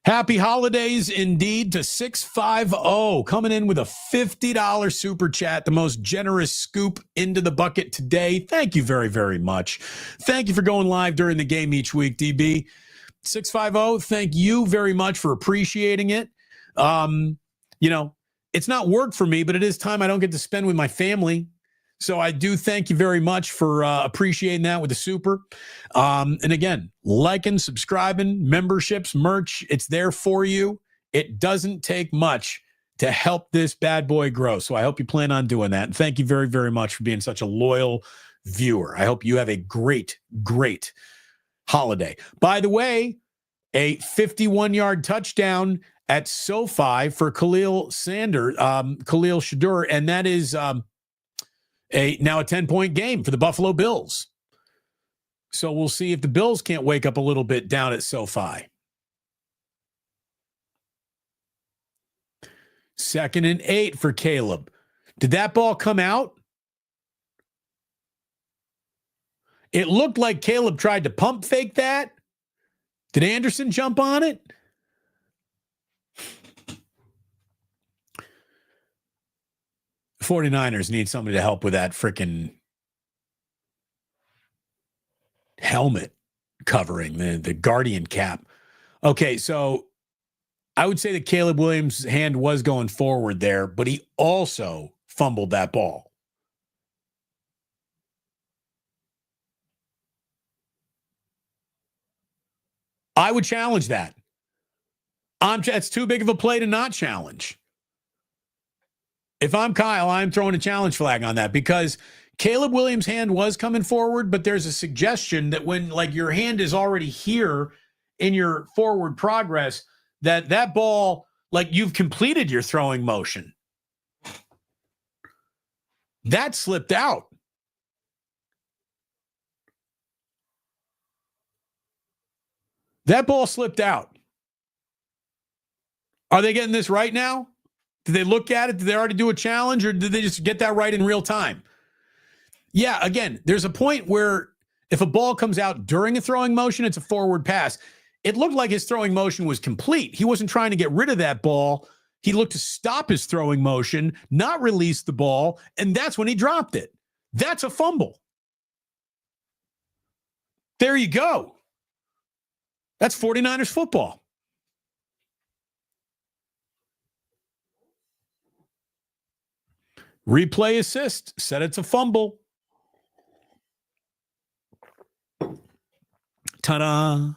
Happy holidays indeed to 650, coming in with a $50 super chat, the most generous scoop into the bucket today. Thank you very, very much. Thank you for going live during the game each week, DB. 650, thank you very much for appreciating it. It's not work for me, but it is time I don't get to spend with my family. So I do thank you very much for appreciating that with the super. And again, liking, subscribing, memberships, merch, it's there for you. It doesn't take much to help this bad boy grow. So I hope you plan on doing that. And thank you very, very much for being such a loyal viewer. I hope you have a great, great holiday. By the way, a 51-yard touchdown at SoFi for Khalil Shadur, and that is now a 10-point game for the Buffalo Bills. So we'll see if the Bills can't wake up a little bit down at SoFi. 2nd and 8 for Caleb. Did that ball come out? It looked like Caleb tried to pump fake that. Did Anderson jump on it? The 49ers need somebody to help with that freaking helmet covering, the Guardian cap. Okay, so I would say that Caleb Williams' hand was going forward there, but he also fumbled that ball. I would challenge that. That's too big of a play to not challenge. If I'm Kyle, I'm throwing a challenge flag on that because Caleb Williams' hand was coming forward, but there's a suggestion that when like your hand is already here in your forward progress, that ball, like you've completed your throwing motion. That slipped out. That ball slipped out. Are they getting this right now? Did they look at it? Did they already do a challenge or did they just get that right in real time? Yeah, again, there's a point where if a ball comes out during a throwing motion, it's a forward pass. It looked like his throwing motion was complete. He wasn't trying to get rid of that ball. He looked to stop his throwing motion, not release the ball, and that's when he dropped it. That's a fumble. There you go. That's 49ers football. Replay assist said it's a fumble. Ta-da.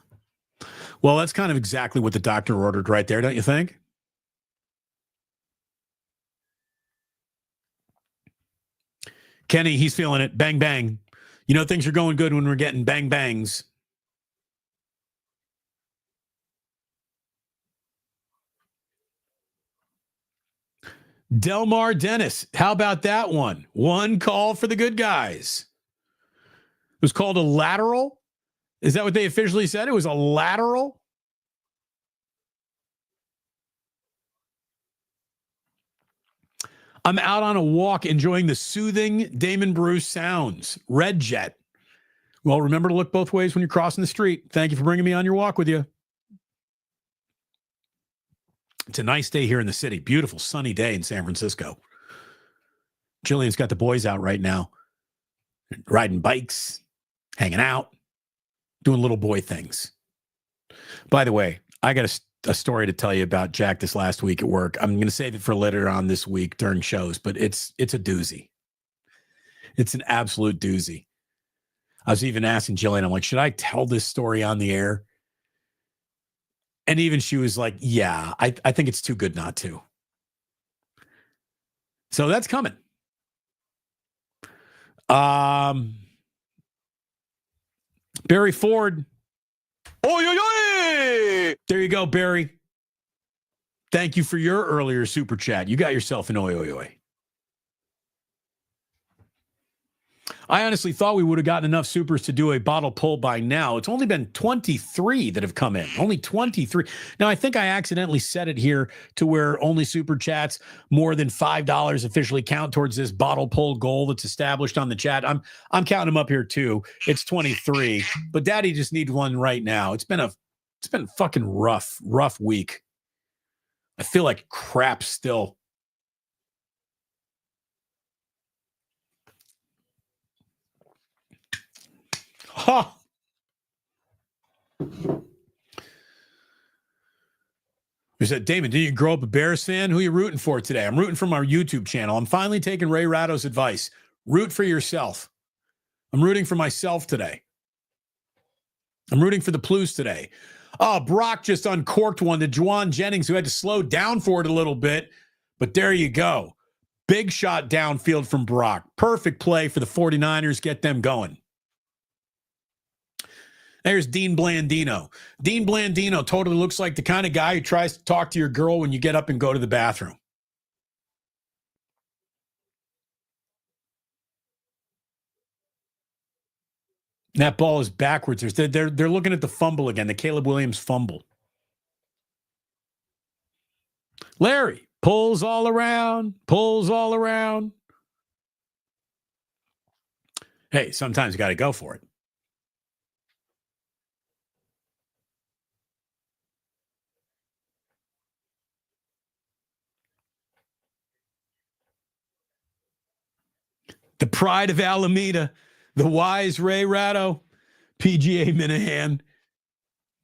Well, that's kind of exactly what the doctor ordered right there, don't you think? Kenny, he's feeling it. Bang, bang. You know, things are going good when we're getting bang, bangs. Delmar Dennis, how about that one? One call for the good guys. It was called a lateral. Is that what they officially said? It was a lateral? I'm out on a walk enjoying the soothing Damon Bruce sounds. Red Jet. Well, remember to look both ways when you're crossing the street. Thank you for bringing me on your walk with you. It's a nice day here in the city. Beautiful sunny day in San Francisco. Jillian's got the boys out right now, riding bikes, hanging out, doing little boy things. By the way, I got a story to tell you about Jack this last week at work. I'm going to save it for later on this week during shows, but it's a doozy. It's an absolute doozy. I was even asking Jillian, I'm like, should I tell this story on the air? And even she was like, yeah, I think it's too good not to. So that's coming. Barry Ford. Oy, oy, oy! There you go, Barry. Thank you for your earlier super chat. You got yourself an oy, oy, oy. I honestly thought we would have gotten enough supers to do a bottle pull by now. It's only been 23 that have come in. Only 23. Now, I think I accidentally set it here to where only super chats more than $5 officially count towards this bottle pull goal that's established on the chat. I'm counting them up here too. It's 23. But Daddy just needs one right now. It's been a fucking rough week. I feel like crap still. Huh. We said, Damon, did you grow up a Bears fan? Who are you rooting for today? I'm rooting for my YouTube channel. I'm finally taking Ray Ratto's advice. Root for yourself. I'm rooting for myself today. I'm rooting for the Blues today. Oh, Brock just uncorked one to Juwan Jennings, who had to slow down for it a little bit. But there you go. Big shot downfield from Brock. Perfect play for the 49ers. Get them going. There's Dean Blandino. Dean Blandino totally looks like the kind of guy who tries to talk to your girl when you get up and go to the bathroom. That ball is backwards. They're looking at the fumble again, the Caleb Williams fumble. Larry, Pulls all around. Pulls all around. Hey, sometimes you got to go for it. The pride of Alameda, the wise Ray Ratto, PGA Minahan.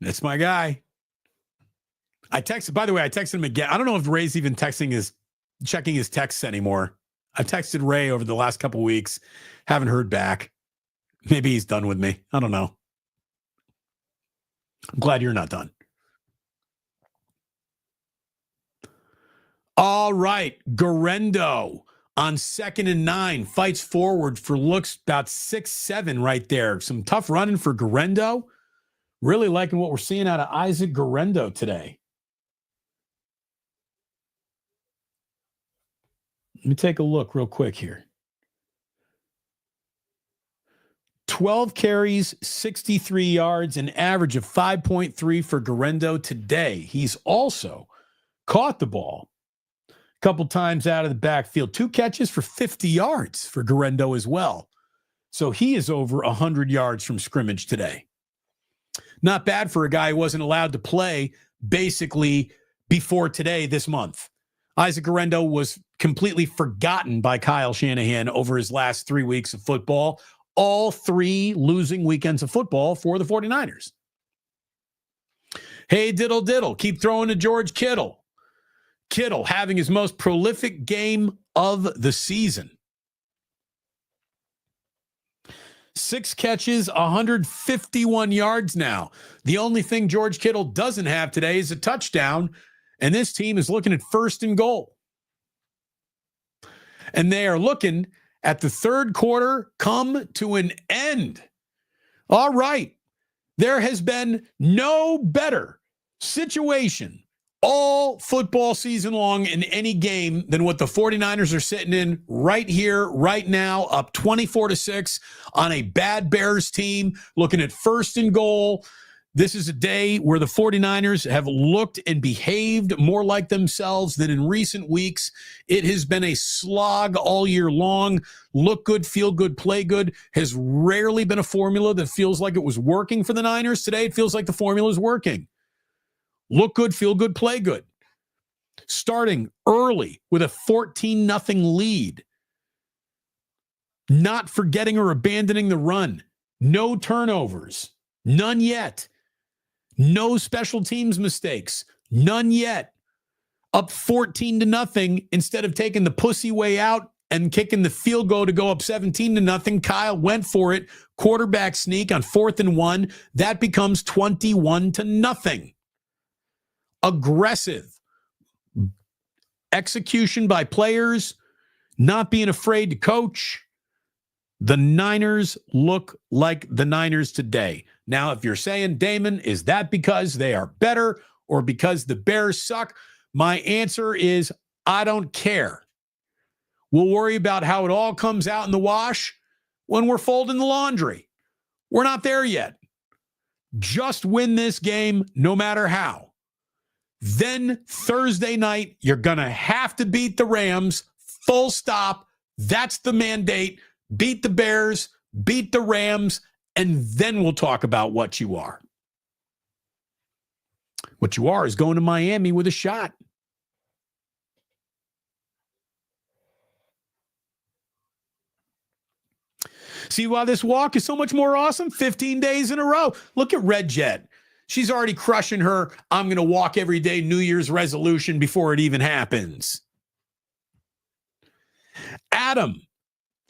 That's my guy. I texted him again. I don't know if Ray's even checking his texts anymore. I've texted Ray over the last couple weeks. Haven't heard back. Maybe he's done with me. I don't know. I'm glad you're not done. All right. Garendo on 2nd and 9 fights forward for looks about 6-7 right there. Some tough running for Garendo. Really liking what we're seeing out of Isaac Garendo today. Let me take a look real quick here. 12 carries, 63 yards, an average of 5.3 for Garendo today. He's also caught the ball a couple times out of the backfield. 2 catches for 50 yards for Garendo as well. So he is over 100 yards from scrimmage today. Not bad for a guy who wasn't allowed to play basically before today this month. Isaac Garendo was completely forgotten by Kyle Shanahan over his last 3 weeks of football. All 3 losing weekends of football for the 49ers. Hey, diddle diddle. Keep throwing to George Kittle. Kittle having his most prolific game of the season. 6 catches, 151 yards now. The only thing George Kittle doesn't have today is a touchdown, and this team is looking at 1st and goal. And they are looking at the 3rd quarter come to an end. All right. There has been no better situation all football season long in any game than what the 49ers are sitting in right here, right now, up 24-6 on a bad Bears team, looking at 1st and goal. This is a day where the 49ers have looked and behaved more like themselves than in recent weeks. It has been a slog all year long. Look good, feel good, play good has rarely been a formula that feels like it was working for the Niners. Today, it feels like the formula is working. Look good, feel good, play good. Starting early with a 14-0 lead. Not forgetting or abandoning the run. No turnovers. None yet. No special teams mistakes. None yet. Up 14-0 instead of taking the pussy way out and kicking the field goal to go up 17-0. Kyle went for it. Quarterback sneak on 4th and 1. That becomes 21-0. Aggressive execution by players, not being afraid to coach. The Niners look like the Niners today. Now, if you're saying, Damon, is that because they are better or because the Bears suck? My answer is I don't care. We'll worry about how it all comes out in the wash when we're folding the laundry. We're not there yet. Just win this game no matter how. Then Thursday night, you're going to have to beat the Rams. Full stop. That's the mandate. Beat the Bears, beat the Rams, and then we'll talk about what you are. What you are is going to Miami with a shot. See why this walk is so much more awesome? 15 days in a row. Look at Red Jet. She's already crushing her I'm going to walk every day New Year's resolution before it even happens. Adam,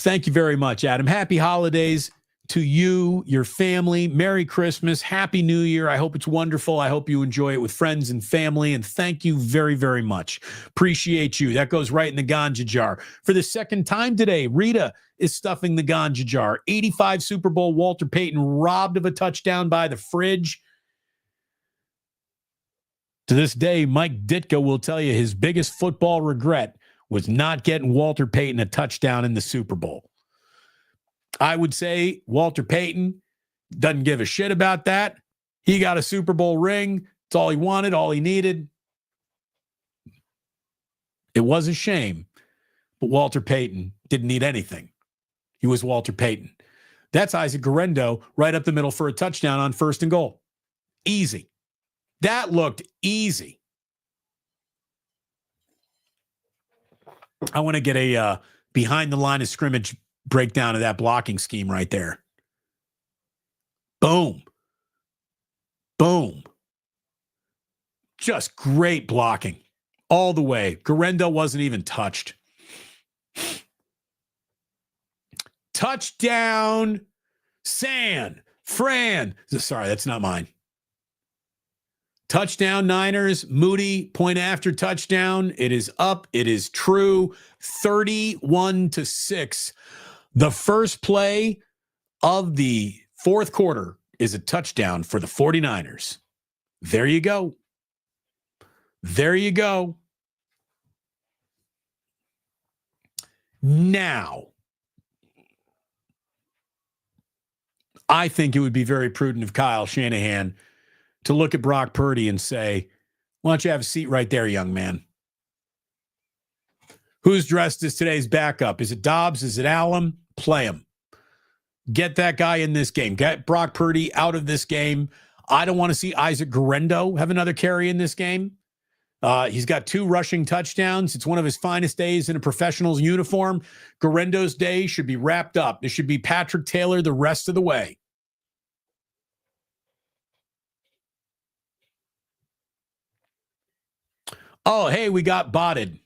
thank you very much, Adam. Happy holidays to you, your family. Merry Christmas. Happy New Year. I hope it's wonderful. I hope you enjoy it with friends and family. And thank you very, very much. Appreciate you. That goes right in the ganja jar. For the 2nd time today, Rita is stuffing the ganja jar. 85 Super Bowl Walter Payton robbed of a touchdown by the fridge. To this day, Mike Ditka will tell you his biggest football regret was not getting Walter Payton a touchdown in the Super Bowl. I would say Walter Payton doesn't give a shit about that. He got a Super Bowl ring. It's all he wanted, all he needed. It was a shame, but Walter Payton didn't need anything. He was Walter Payton. That's Isaac Guerrero right up the middle for a touchdown on 1st and goal. Easy. That looked easy. I want to get a behind the line of scrimmage breakdown of that blocking scheme right there. Boom. Boom. Just great blocking all the way. Guerrero wasn't even touched. Touchdown, San Fran. Sorry, that's not mine. Touchdown, Niners. Moody, point after touchdown. It is up. It is true. 31-6. The first play of the fourth quarter is a touchdown for the 49ers. There you go. There you go. Now, I think it would be very prudent of Kyle Shanahan to look at Brock Purdy and say, why don't you have a seat right there, young man? Who's dressed as today's backup? Is it Dobbs? Is it Allen? Play him. Get that guy in this game. Get Brock Purdy out of this game. I don't want to see Isaac Guerrero have another carry in this game. He's got 2 rushing touchdowns. It's one of his finest days in a professional's uniform. Guerrero's day should be wrapped up. It should be Patrick Taylor the rest of the way. Oh, hey, we got botted.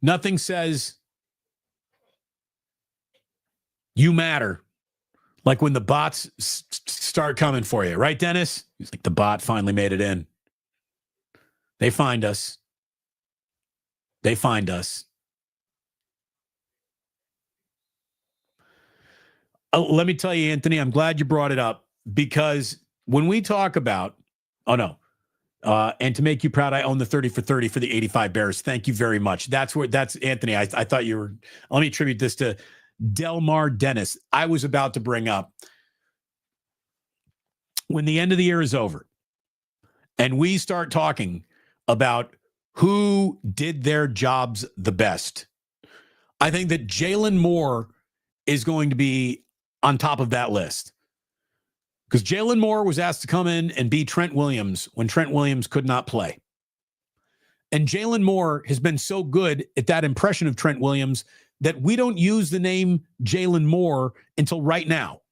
Nothing says you matter like when the bots start coming for you. Right, Dennis? He's like, the bot finally made it in. They find us. They find us. Let me tell you, Anthony, I'm glad you brought it up because when we talk about, and to make you proud, I own the 30 for 30 for the 85 Bears. Thank you very much. That's Anthony. I thought you were, let me attribute this to Delmar Dennis. I was about to bring up when the end of the year is over and we start talking about who did their jobs the best. I think that Jalen Moore is going to be on top of that list. Because Jalen Moore was asked to come in and be Trent Williams when Trent Williams could not play. And Jalen Moore has been so good at that impression of Trent Williams that we don't use the name Jalen Moore until right now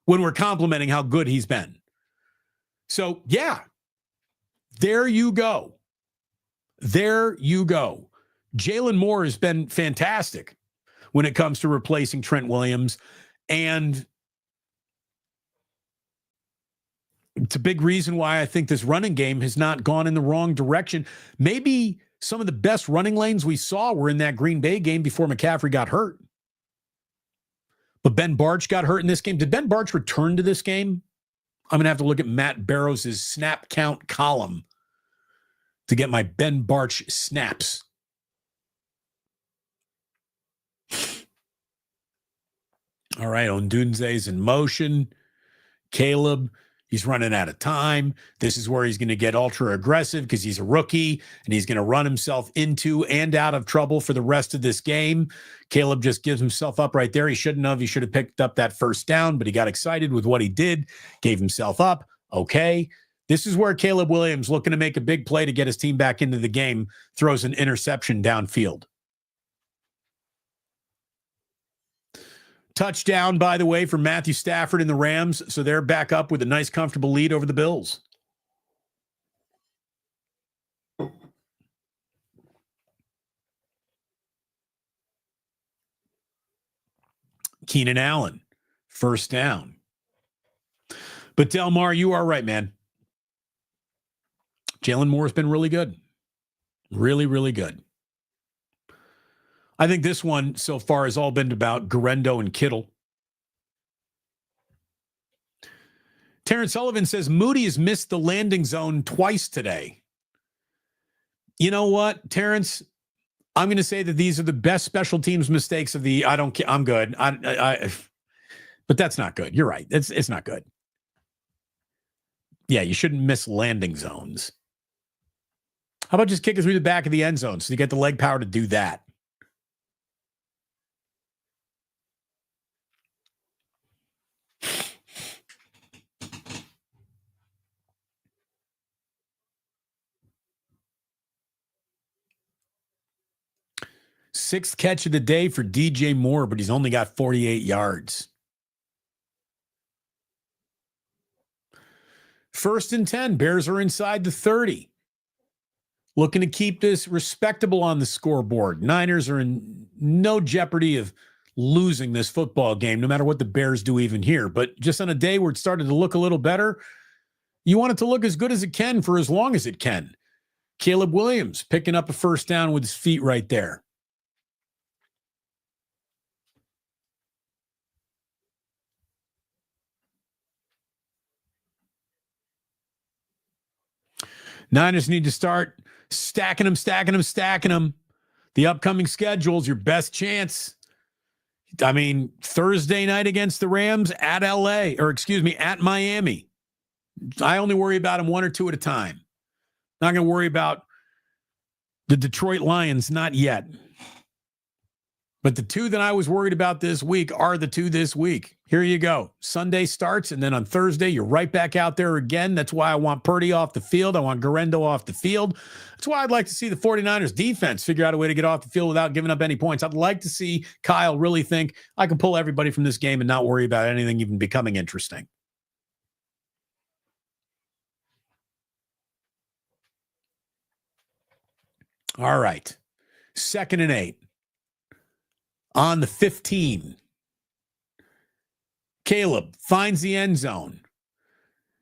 when we're complimenting how good he's been. So, yeah, there you go. There you go. Jalen Moore has been fantastic when it comes to replacing Trent Williams. And it's a big reason why I think this running game has not gone in the wrong direction. Maybe some of the best running lanes we saw were in that Green Bay game before McCaffrey got hurt. But Ben Barch got hurt in this game. Did Ben Barch return to this game? I'm going to have to look at Matt Barrows' snap count column to get my Ben Barch snaps. All right, Ondunze's in motion. Caleb, he's running out of time. This is where he's going to get ultra aggressive because he's a rookie and he's going to run himself into and out of trouble for the rest of this game. Caleb just gives himself up right there. He shouldn't have. He should have picked up that first down, but he got excited with what he did, gave himself up. Okay. This is where Caleb Williams, looking to make a big play to get his team back into the game, throws an interception downfield. Touchdown, by the way, for Matthew Stafford and the Rams. So they're back up with a nice, comfortable lead over the Bills. Keenan Allen, first down. But Delmar, you are right, man. Jalen Moore has been really good. Really, really good. I think this one so far has all been about Guerrero and Kittle. Terrence Sullivan says Moody has missed the landing zone twice today. You know what, Terrence? I'm going to say that these are the best special teams mistakes of the. I don't care. I'm good. But that's not good. You're right. It's not good. Yeah, you shouldn't miss landing zones. How about just kick it through the back of the end zone so you get the leg power to do that? Sixth catch of the day for DJ Moore, but he's only got 48 yards. 1st and 10. Bears are inside the 30. Looking to keep this respectable on the scoreboard. Niners are in no jeopardy of losing this football game, no matter what the Bears do even here. But just on a day where it started to look a little better, you want it to look as good as it can for as long as it can. Caleb Williams picking up a first down with his feet right there. Niners need to start stacking them. The upcoming schedule's your best chance. I mean, Thursday night against the Rams at at Miami. I only worry about them 1 or 2 at a time. Not going to worry about the Detroit Lions, not yet. But the 2 that I was worried about this week are the 2 this week. Here you go. Sunday starts, and then on Thursday, you're right back out there again. That's why I want Purdy off the field. I want Garendo off the field. That's why I'd like to see the 49ers defense figure out a way to get off the field without giving up any points. I'd like to see Kyle really think, I can pull everybody from this game and not worry about anything even becoming interesting. All right. 2nd and 8. On the 15. Caleb finds the end zone.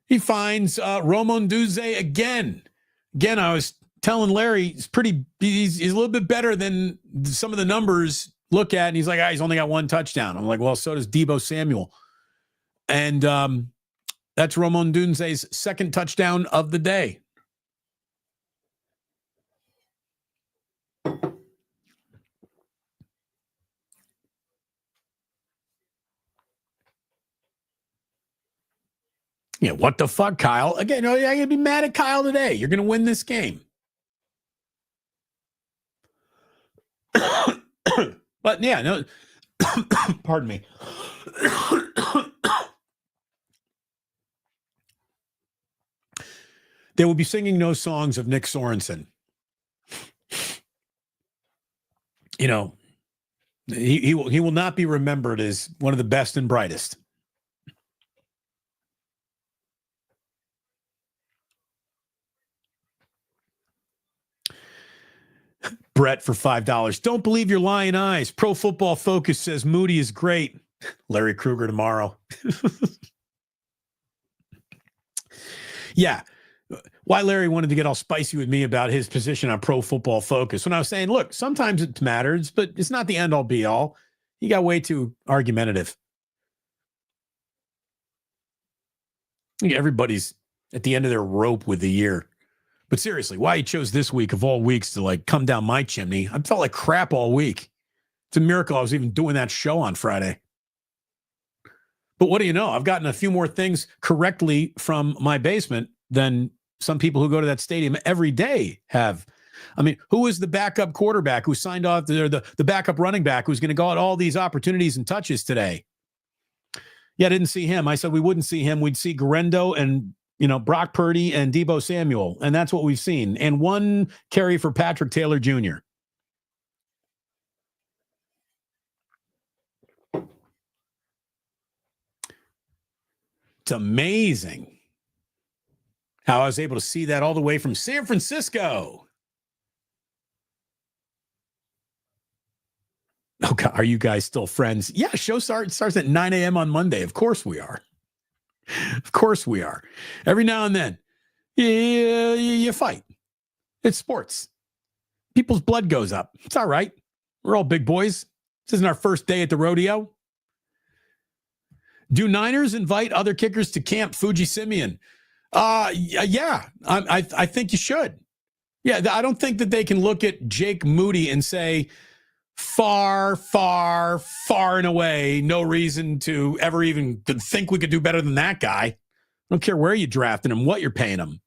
He finds Roman Duze again. Again, I was telling Larry, he's a little bit better than some of the numbers look at. And he's like, he's only got 1 touchdown. I'm like, well, so does Deebo Samuel. And that's Roman Duze's 2nd touchdown of the day. Yeah, what the fuck, Kyle? Again, I'm going to be mad at Kyle today. You're going to win this game. But yeah, no, pardon me. They will be singing no songs of Nick Sorensen. You know, he will not be remembered as one of the best and brightest. Brett for $5. Don't believe your lying eyes. Pro Football Focus says Moody is great. Larry Krueger tomorrow. Yeah. Why Larry wanted to get all spicy with me about his position on Pro Football Focus when I was saying, look, sometimes it matters, but it's not the end all be all. He got way too argumentative. Everybody's at the end of their rope with the year. But seriously, why he chose this week of all weeks to like come down my chimney? I felt like crap all week. It's a miracle I was even doing that show on Friday. But what do you know? I've gotten a few more things correctly from my basement than some people who go to that stadium every day have. I mean, who is the backup quarterback who signed off, the backup running back who's going to go at all these opportunities and touches today? Yeah, I didn't see him. I said we wouldn't see him. We'd see Garendo and Brock Purdy and Deebo Samuel, and that's what we've seen. And 1 carry for Patrick Taylor Jr. It's amazing how I was able to see that all the way from San Francisco. Oh, God, are you guys still friends? Yeah, show starts at 9 a.m. on Monday. Of course we are. Of course we are. Every now and then, you fight. It's sports. People's blood goes up. It's all right. We're all big boys. This isn't our first day at the rodeo. Do Niners invite other kickers to camp? Fuji Simeon. Yeah, I think you should. Yeah, I don't think that they can look at Jake Moody and say, far and away, no reason to ever even think we could do better than that guy. I don't care where you drafted him, what you're paying him.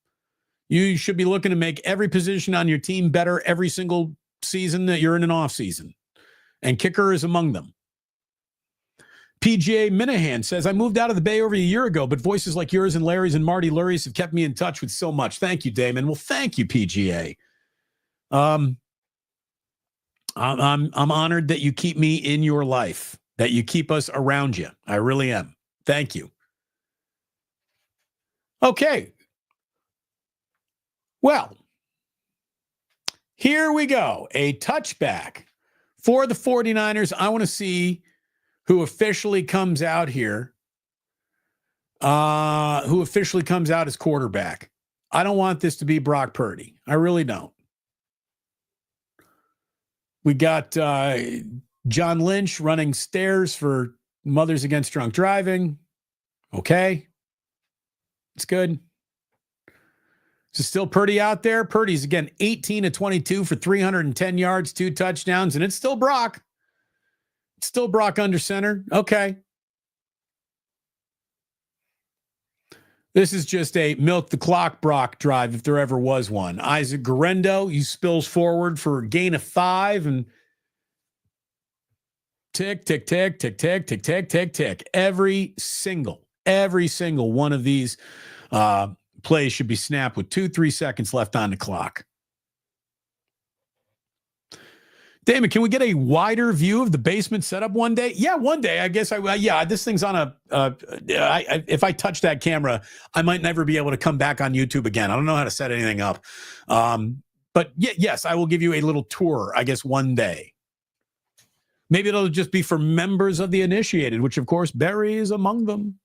You should be looking to make every position on your team better every single season that you're in an off season. And kicker is among them. PGA Minahan says, I moved out of the Bay over a year ago, but voices like yours and Larry's and Marty Lurie's have kept me in touch with so much. Thank you, Damon. Well, thank you, PGA. I'm honored that you keep me in your life, that you keep us around you. I really am. Thank you. Okay. Well, here we go. A touchback for the 49ers. I want to see who officially comes out here, who officially comes out as quarterback. I don't want this to be Brock Purdy. I really don't. We got John Lynch running stairs for Mothers Against Drunk Driving. Okay. It's good. So still Purdy out there. Purdy's, again, 18 of 22 for 310 yards, 2 touchdowns, and it's still Brock. It's still Brock under center. Okay. This is just a milk the clock Brock drive if there ever was one. Isaac Guerrero, he spills forward for a gain of 5 and tick, tick, tick, tick, tick, tick, tick, tick, tick. Every single one of these plays should be snapped with 2-3 seconds left on the clock. Damon, can we get a wider view of the basement setup one day? Yeah, one day. I guess this thing's on if I touch that camera, I might never be able to come back on YouTube again. I don't know how to set anything up. But yes, I will give you a little tour, I guess, one day. Maybe it'll just be for members of the initiated, which, of course, Barry is among them.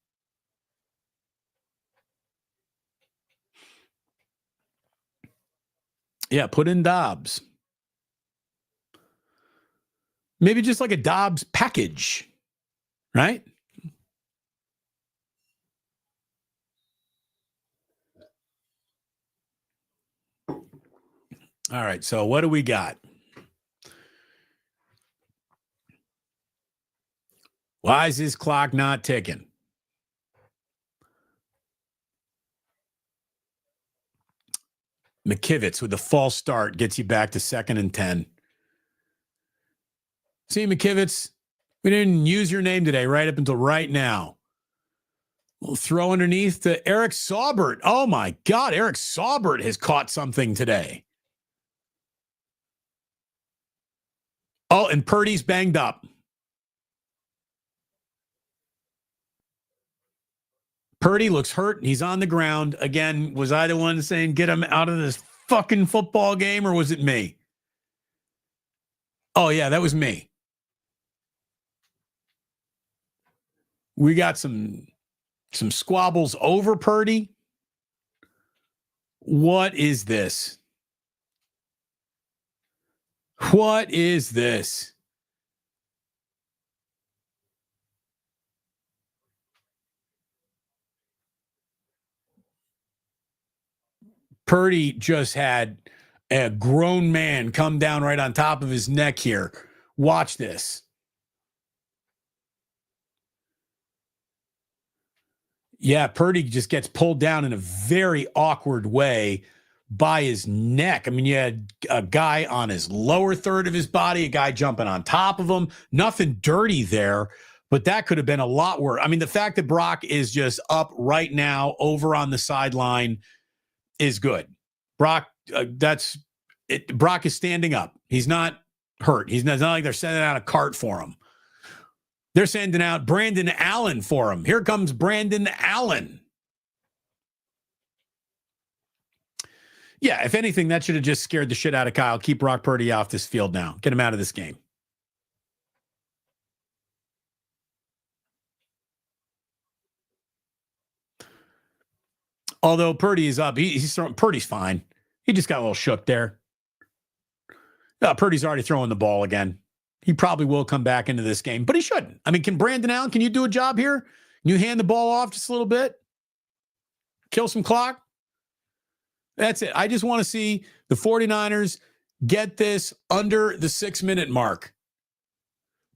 Yeah, put in Dobbs. Maybe just like a Dobbs package, right? All right, so what do we got? Why is this clock not ticking? McKivitz with the false start gets you back to 2nd and 10. See, McKivitz, we didn't use your name today, right up until right now. We'll throw underneath to Eric Saubert. Oh, my God. Eric Saubert has caught something today. Oh, and Purdy's banged up. Purdy looks hurt. He's on the ground. Again, was I the one saying get him out of this fucking football game, or was it me? Oh, yeah, that was me. We got some squabbles over Purdy. What is this? What is this? Purdy just had a grown man come down right on top of his neck here. Watch this. Yeah, Purdy just gets pulled down in a very awkward way by his neck. I mean, you had a guy on his lower third of his body, a guy jumping on top of him. Nothing dirty there, but that could have been a lot worse. I mean, the fact that Brock is just up right now over on the sideline is good. Brock, Brock is standing up. He's not hurt. It's not like they're sending out a cart for him. They're sending out Brandon Allen for him. Here comes Brandon Allen. Yeah, if anything, that should have just scared the shit out of Kyle. Keep Brock Purdy off this field now. Get him out of this game. Although Purdy is up, Purdy's fine. He just got a little shook there. Purdy's already throwing the ball again. He probably will come back into this game, but he shouldn't. I mean, Brandon Allen, can you do a job here? Can you hand the ball off just a little bit? Kill some clock? That's it. I just want to see the 49ers get this under the 6-minute mark.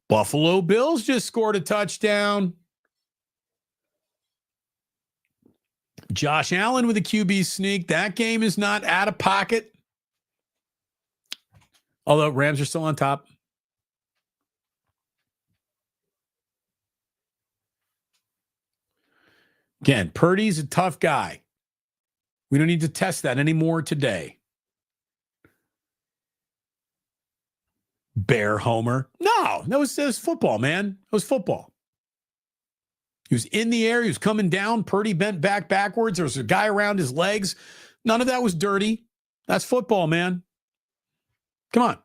Buffalo Bills just scored a touchdown. Josh Allen with a QB sneak. That game is not out of pocket. Although Rams are still on top. Again, Purdy's a tough guy. We don't need to test that anymore today. Bear homer. No, that was football, man. It was football. He was in the air. He was coming down. Purdy bent backwards. There was a guy around his legs. None of that was dirty. That's football, man. Come on.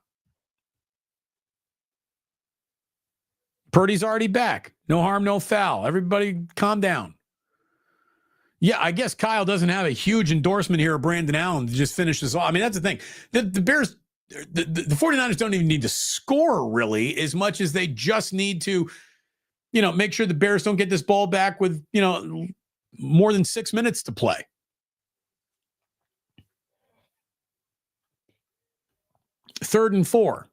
Purdy's already back. No harm, no foul. Everybody calm down. Yeah, I guess Kyle doesn't have a huge endorsement here of Brandon Allen to just finish this off. I mean, that's the thing. The Bears, the 49ers don't even need to score really as much as they just need to, make sure the Bears don't get this ball back with, more than 6 minutes to play. Third and 4.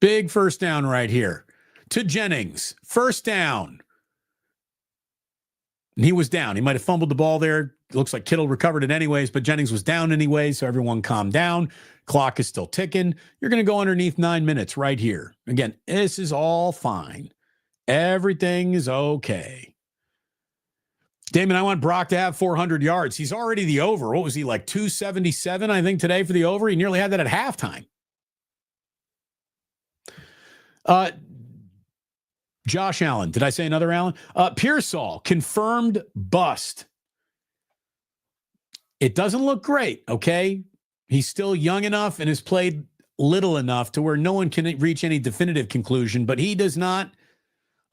Big first down right here to Jennings. First down. And he was down. He might have fumbled the ball there. It looks like Kittle recovered it anyways, but Jennings was down anyway, so everyone calm down. Clock is still ticking. You're going to go underneath 9 minutes right here. Again, this is all fine. Everything is okay. Damon, I want Brock to have 400 yards. He's already the over. What was he, like 277, I think, today for the over? He nearly had that at halftime. Josh Allen. Did I say another Allen? Pearsall, confirmed bust. It doesn't look great, okay? He's still young enough and has played little enough to where no one can reach any definitive conclusion, but he does not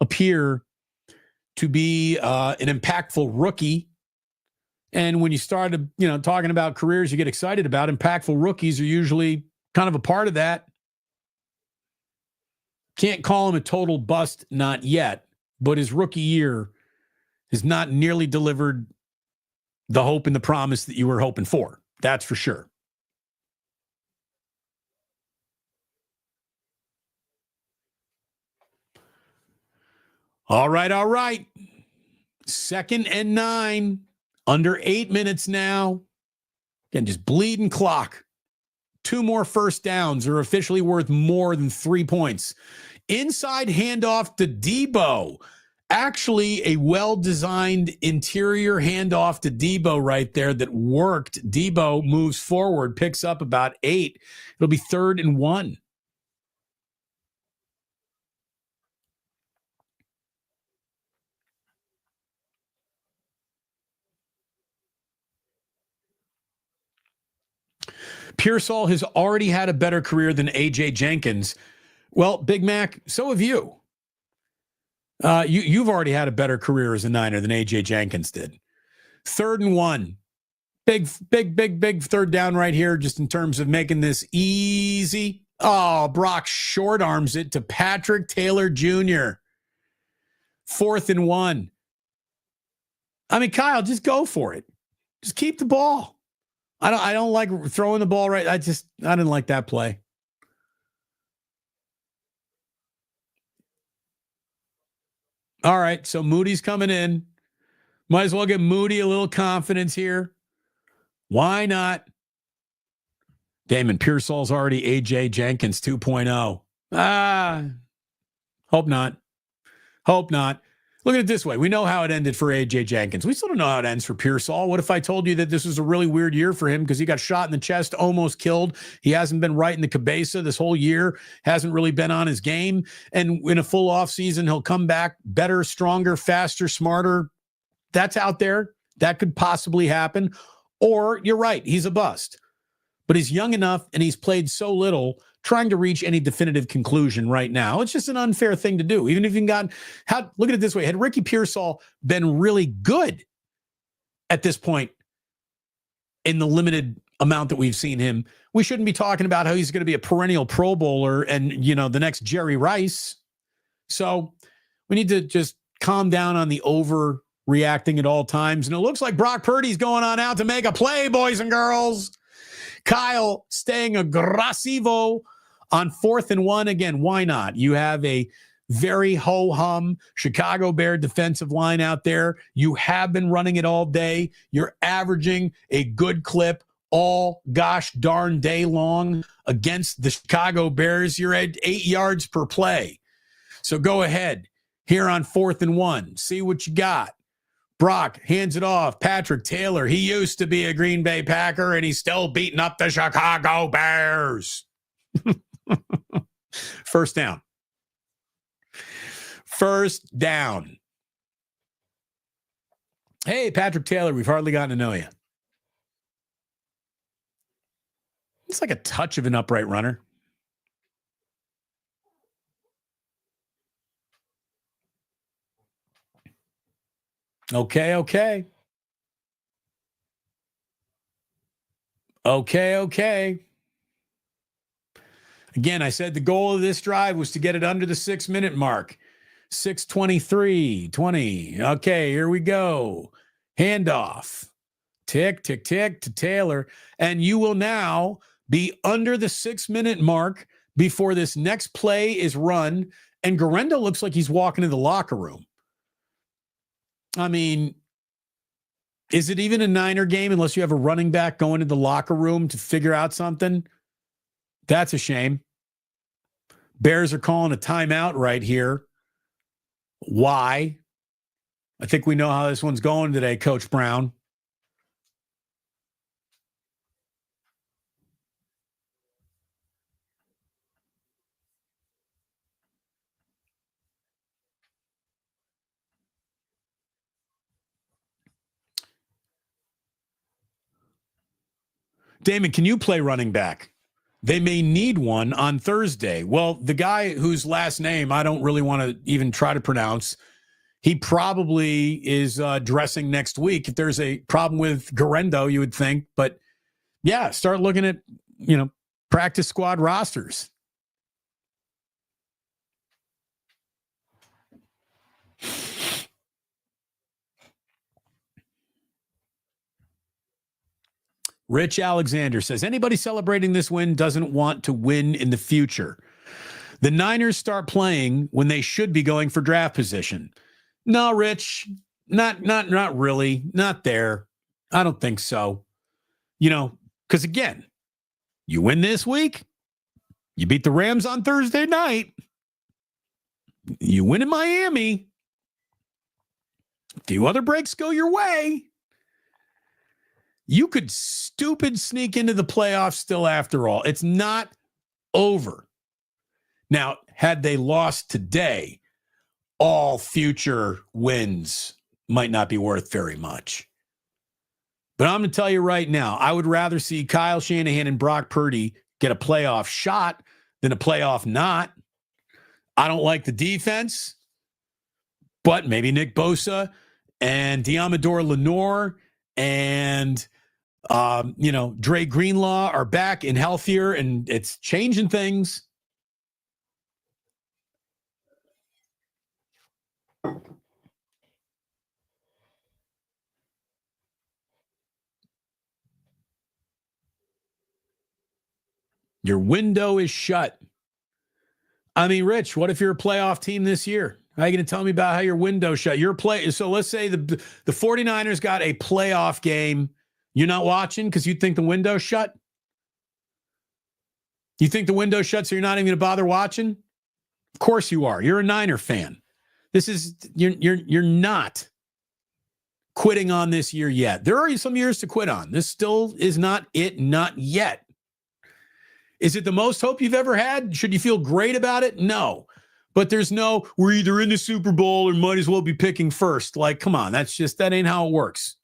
appear to be an impactful rookie. And when you started, talking about careers you get excited about, impactful rookies are usually kind of a part of that. Can't call him a total bust, not yet, but his rookie year has not nearly delivered the hope and the promise that you were hoping for. That's for sure. All right. 2nd and 9, under 8 minutes now. Again, just bleeding clock. 2 more first downs are officially worth more than 3 points. Inside handoff to Debo. Actually, a well-designed interior handoff to Debo right there that worked. Debo moves forward, picks up about 8. It'll be 3rd and 1. Pearsall has already had a better career than A.J. Jenkins. Well, Big Mac, so have you. You've already had a better career as a Niner than A.J. Jenkins did. 3rd and 1. Big third down right here, just in terms of making this easy. Oh, Brock short arms it to Patrick Taylor Jr. 4th and 1. I mean, Kyle, just go for it. Just keep the ball. I don't like throwing the ball right. I didn't like that play. All right, so Moody's coming in. Might as well get Moody a little confidence here. Why not? Damon, Pearsall's already A.J. Jenkins 2.0. Hope not. Look at it this way. We know how it ended for A.J. Jenkins. We still don't know how it ends for Pearsall. What if I told you that this was a really weird year for him because he got shot in the chest, almost killed. He hasn't been right in the cabeza this whole year, hasn't really been on his game. And in a full offseason, he'll come back better, stronger, faster, smarter. That's out there. That could possibly happen. Or you're right, he's a bust. But he's young enough and he's played so little. Trying to reach any definitive conclusion right now, it's just an unfair thing to do. Even if you look at it this way, had Ricky Pearsall been really good at this point in the limited amount that we've seen him, we shouldn't be talking about how he's going to be a perennial Pro Bowler and, the next Jerry Rice. So we need to just calm down on the overreacting at all times. And it looks like Brock Purdy's going on out to make a play, boys and girls. Kyle staying aggressivo on 4th and 1. Again, why not? You have a very ho-hum Chicago Bear defensive line out there. You have been running it all day. You're averaging a good clip all gosh darn day long against the Chicago Bears. You're at 8 yards per play. So go ahead here on 4th and 1. See what you got. Brock hands it off. Patrick Taylor, he used to be a Green Bay Packer, and he's still beating up the Chicago Bears. First down. First down. Hey, Patrick Taylor, we've hardly gotten to know you. It's like a touch of an upright runner. Okay. Again, I said the goal of this drive was to get it under the 6-minute mark. 6:23:20. Okay, here we go. Handoff. Tick to Taylor. And you will now be under the 6-minute mark before this next play is run. And Garendo looks like he's walking to the locker room. I mean, is it even a Niner game unless you have a running back going to the locker room to figure out something? That's a shame. Bears are calling a timeout right here. Why? I think we know how this one's going today, Coach Brown. Damon, can you play running back? They may need one on Thursday. Well, the guy whose last name I don't really want to even try to pronounce, he probably is dressing next week. If there's a problem with Garendo, you would think. But, yeah, start looking at, practice squad rosters. Rich Alexander says, anybody celebrating this win doesn't want to win in the future. The Niners start playing when they should be going for draft position. No, Rich, not really. Not there. I don't think so. Because again, you win this week, you beat the Rams on Thursday night, you win in Miami, a few other breaks go your way. You could stupid sneak into the playoffs still after all. It's not over. Now, had they lost today, all future wins might not be worth very much. But I'm going to tell you right now, I would rather see Kyle Shanahan and Brock Purdy get a playoff shot than a playoff not. I don't like the defense, but maybe Nick Bosa and Diamador Lenore and Dre Greenlaw are back and healthier, and it's changing things. Your window is shut. I mean, Rich, what if you're a playoff team this year? How are you going to tell me about how your window's shut? So let's say the 49ers got a playoff game. You're not watching because you think the window's shut? You think the window's shut so you're not even going to bother watching? Of course you are. You're a Niner fan. You're not quitting on this year yet. There are some years to quit on. This still is not it, not yet. Is it the most hope you've ever had? Should you feel great about it? No. But there's no, we're either in the Super Bowl or might as well be picking first. Like, come on, that ain't how it works.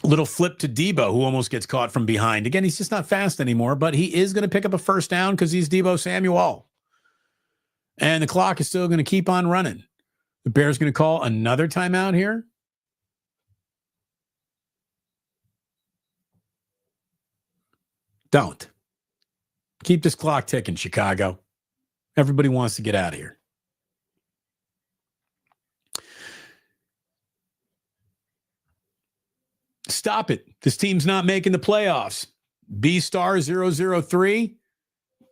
Little flip to Debo, who almost gets caught from behind. Again, he's just not fast anymore, but he is going to pick up a first down because he's Debo Samuel. And the clock is still going to keep on running. The Bears going to call another timeout here. Don't. Keep this clock ticking, Chicago. Everybody wants to get out of here. Stop it. This team's not making the playoffs. B-Star 003.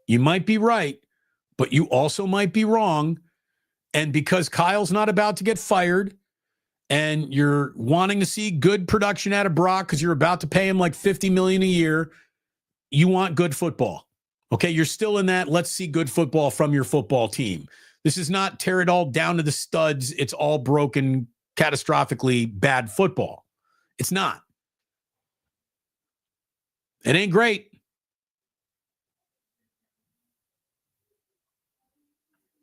You might be right, but you also might be wrong. And because Kyle's not about to get fired and you're wanting to see good production out of Brock because you're about to pay him like $50 million a year, you want good football. Okay, you're still in that let's see good football from your football team. This is not tear it all down to the studs. It's all broken, catastrophically bad football. It's not. It ain't great.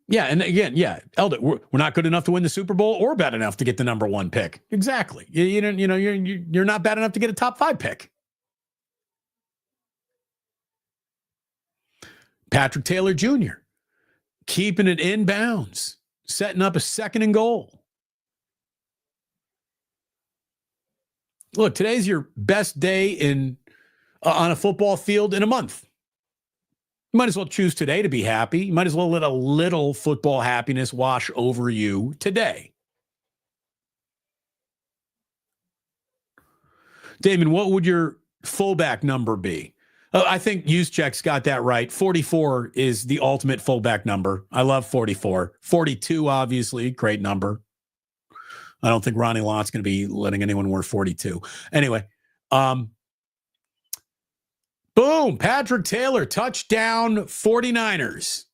Yeah, and again, Elder, we're not good enough to win the Super Bowl or bad enough to get the number 1 pick. Exactly. You're not bad enough to get a top 5 pick. Patrick Taylor Jr. keeping it in bounds, setting up a 2nd and goal. Look, today's your best day on a football field in a month. You might as well choose today to be happy. You might as well let a little football happiness wash over you today. Damon, what would your fullback number be? I think Juszczyk's got that right. 44 is the ultimate fullback number. I love 44. 42, obviously, great number. I don't think Ronnie Lott's going to be letting anyone wear 42. Anyway, boom, Patrick Taylor, touchdown 49ers.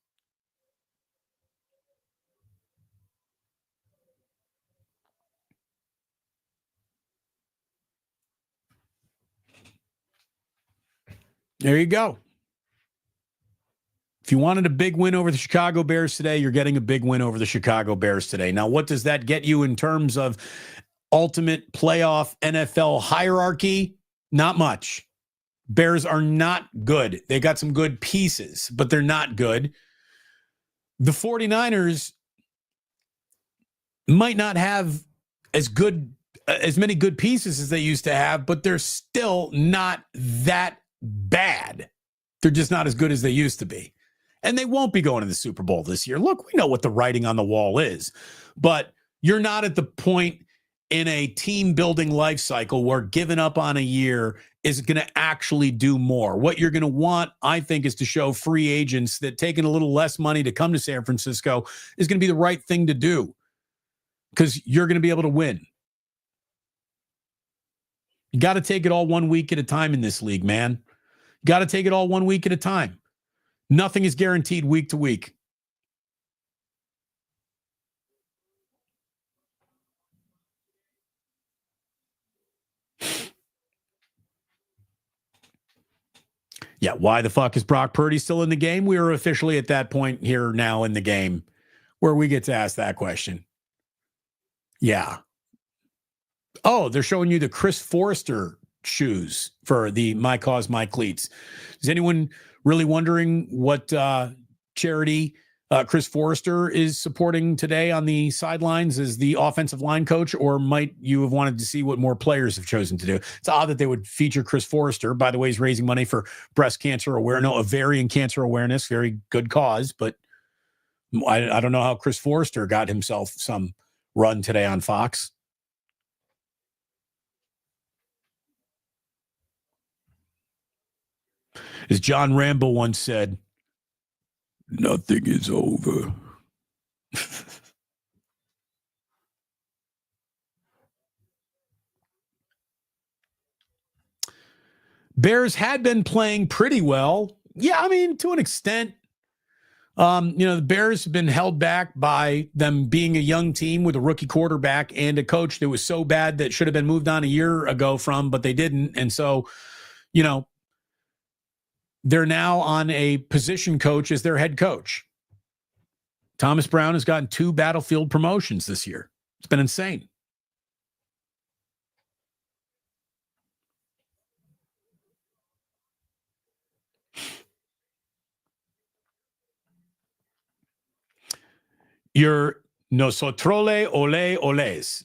There you go. If you wanted a big win over the Chicago Bears today, you're getting a big win over the Chicago Bears today. Now, what does that get you in terms of ultimate playoff NFL hierarchy? Not much. Bears are not good. They got some good pieces, but they're not good. The 49ers might not have as many good pieces as they used to have, but they're still not that bad. They're just not as good as they used to be. And they won't be going to the Super Bowl this year. Look, we know what the writing on the wall is, but you're not at the point in a team building life cycle where giving up on a year is going to actually do more. What you're going to want, I think, is to show free agents that taking a little less money to come to San Francisco is going to be the right thing to do because you're going to be able to win. You got to take it all 1 week at a time in this league, man. You got to take it all 1 week at a time. Nothing is guaranteed week to week. Yeah, why the fuck is Brock Purdy still in the game? We are officially at that point here now in the game where we get to ask that question. Yeah. Oh, they're showing you the Chris Forrester shoes for the My Cause, My Cleats. Is anyone really wondering what charity Chris Forrester is supporting today on the sidelines as the offensive line coach, or might you have wanted to see what more players have chosen to do? It's odd that they would feature Chris Forrester. By the way, he's raising money for breast cancer awareness, ovarian cancer awareness, very good cause, but I don't know how Chris Forrester got himself some run today on Fox. As John Rambo once said, nothing is over. Bears had been playing pretty well. Yeah, I mean, to an extent. The Bears have been held back by them being a young team with a rookie quarterback and a coach that was so bad that should have been moved on a year ago from, but they didn't. And so, they're now on a position coach as their head coach. Thomas Brown has gotten 2 battlefield promotions this year. It's been insane. Your Nosotrole Ole Oles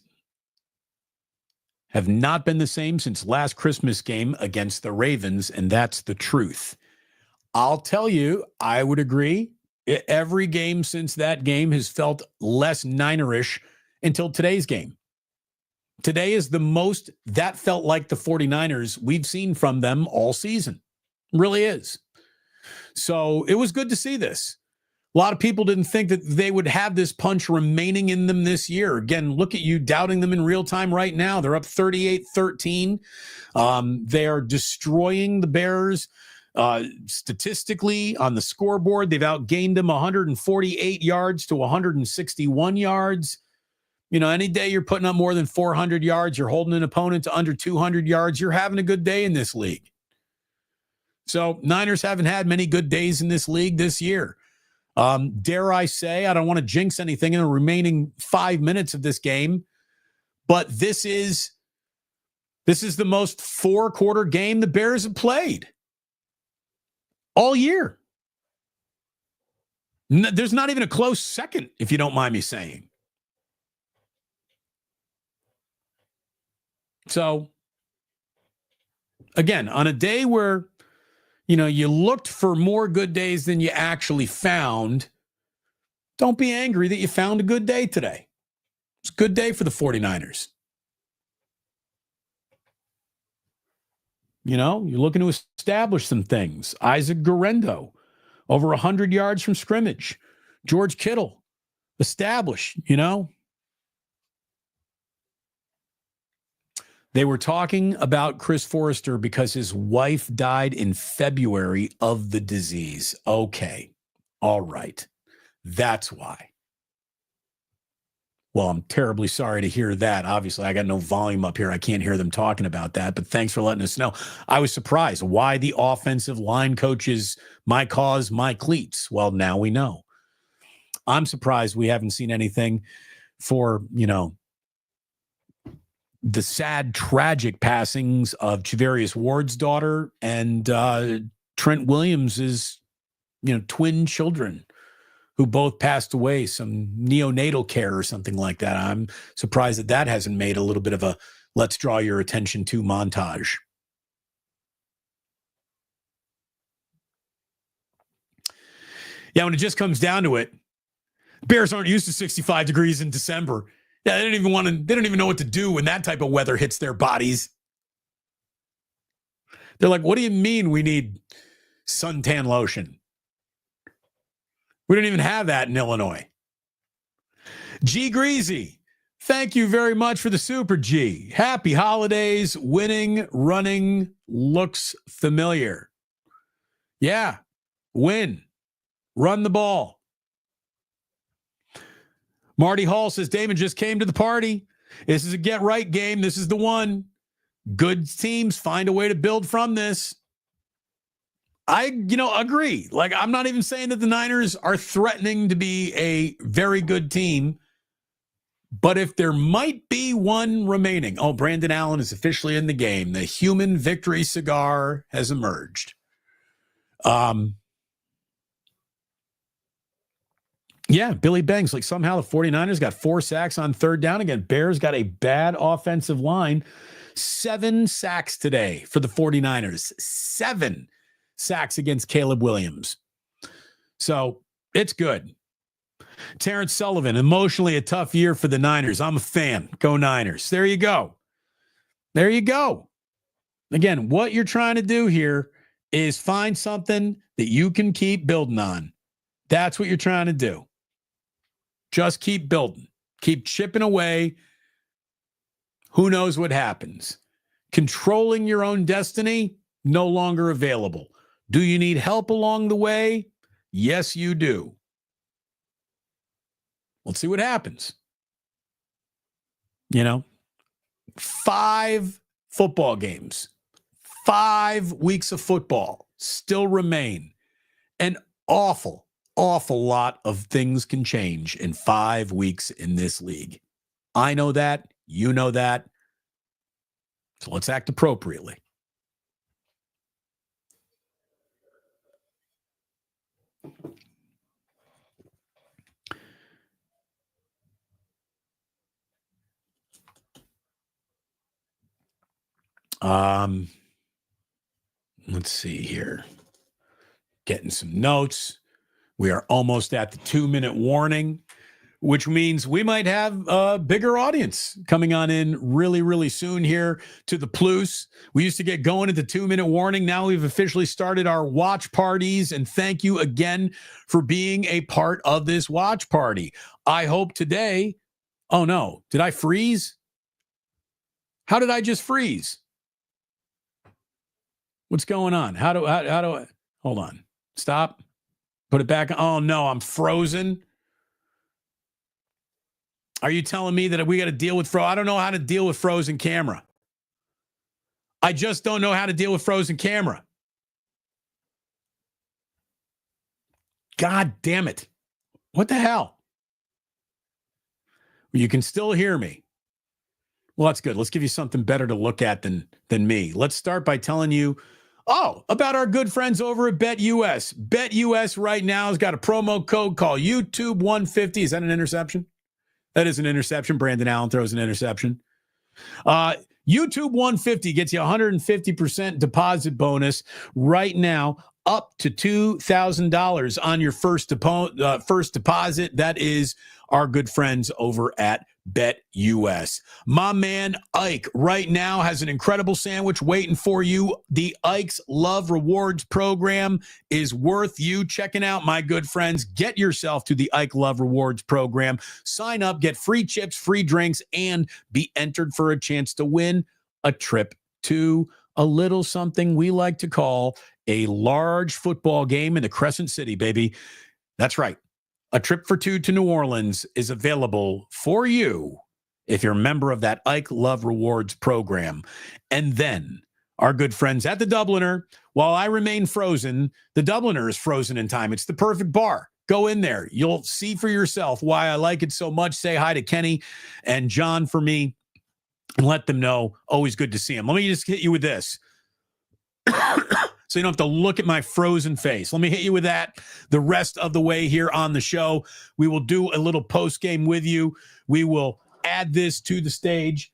have not been the same since last Christmas game against the Ravens, and that's the truth. I'll tell you, I would agree. Every game since that game has felt less Ninerish until today's game. Today is the most that felt like the 49ers we've seen from them all season. It really is. So it was good to see this. A lot of people didn't think that they would have this punch remaining in them this year. Again, look at you doubting them in real time right now. They're up 38-13. They are destroying the Bears. Statistically, on the scoreboard, they've outgained them 148 yards to 161 yards. You know, any day you're putting up more than 400 yards, you're holding an opponent to under 200 yards, you're having a good day in this league. So Niners haven't had many good days in this league this year. Dare I say, I don't want to jinx anything in the remaining 5 minutes of this game, but this is the most four-quarter game the Bears have played all year. There's not even a close second, if you don't mind me saying. So, again, on a day where, you know, you looked for more good days than you actually found, don't be angry that you found a good day today. It's a good day for the 49ers. You know, you're looking to establish some things. Isaac Guerrero, over 100 yards from scrimmage. George Kittle, establish, you know. They were talking about Chris Forrester because his wife died in February of the disease. Okay. All right. That's why. Well, I'm terribly sorry to hear that. Obviously, I got no volume up here. I can't hear them talking about that, but thanks for letting us know. I was surprised. Why the offensive line coaches, my cause, my cleats? Well, now we know. I'm surprised we haven't seen anything for, you know, the sad, tragic passings of Chivarius Ward's daughter and Trent Williams's, you know, twin children who both passed away, some neonatal care or something like that. I'm surprised that that hasn't made a little bit of a let's draw your attention to montage. Yeah, when it just comes down to it, Bears aren't used to 65 degrees in December. Yeah, they don't even know what to do when that type of weather hits their bodies. They're like, what do you mean we need suntan lotion? We don't even have that in Illinois. G Greasy, thank you very much for the super G. Happy holidays. Winning, running, looks familiar. Yeah, win. Run the ball. Marty Hall says, Damon just came to the party. This is a get right game. This is the one. Good teams find a way to build from this. I, agree. Like, I'm not even saying that the Niners are threatening to be a very good team, but if there might be one remaining, Brandon Allen is officially in the game. The human victory cigar has emerged. Yeah, Billy Banks, like somehow the 49ers got 4 sacks on third down. Again, Bears got a bad offensive line. 7 sacks today for the 49ers. 7 sacks against Caleb Williams. So it's good. Terrence Sullivan, emotionally a tough year for the Niners. I'm a fan. Go Niners. There you go. There you go. Again, what you're trying to do here is find something that you can keep building on. That's what you're trying to do. Just keep building. Keep chipping away. Who knows what happens? Controlling your own destiny, no longer available. Do you need help along the way? Yes, you do. Let's see what happens. 5 football games, 5 weeks of football still remain. An awful lot of things can change in 5 weeks in this league. I know that. You know that. So let's act appropriately. Let's see here. Getting some notes. We are almost at the 2-minute warning. which means we might have a bigger audience coming on in really, really soon here to the Plus. We used to get going at the 2-minute warning. Now we've officially started our watch parties, and thank you again for being a part of this watch party. I hope today, oh no, did I freeze? How did I just freeze? What's going on? How do I, hold on, stop, put it back. Oh no, I'm frozen. Are you telling me that we got to deal with I don't know how to deal with frozen camera. I just don't know how to deal with frozen camera. God damn it. What the hell? You can still hear me. Well, that's good. Let's give you something better to look at than me. Let's start by telling you, about our good friends over at BetUS. BetUS right now has got a promo code called YouTube150. Is that an interception? That is an interception. Brandon Allen throws an interception. YouTube 150 gets you 150% deposit bonus right now, up to $2,000 on your first deposit. That is our good friends over at BetUS. My man Ike right now has an incredible sandwich waiting for you. The Ike's Love Rewards program is worth you checking out, my good friends. Get yourself to the Ike Love Rewards program. Sign up, get free chips, free drinks, and be entered for a chance to win a trip to a little something we like to call a large football game in the Crescent City, baby. That's right. A trip for two to New Orleans is available for you if you're a member of that Ike Love Rewards program. And then our good friends at the Dubliner, while I remain frozen, the Dubliner is frozen in time. It's the perfect bar. Go in there. You'll see for yourself why I like it so much. Say hi to Kenny and John for me and let them know. Always good to see them. Let me just hit you with this. So you don't have to look at my frozen face. Let me hit you with that the rest of the way here on the show. We will do a little post game with you. We will add this to the stage.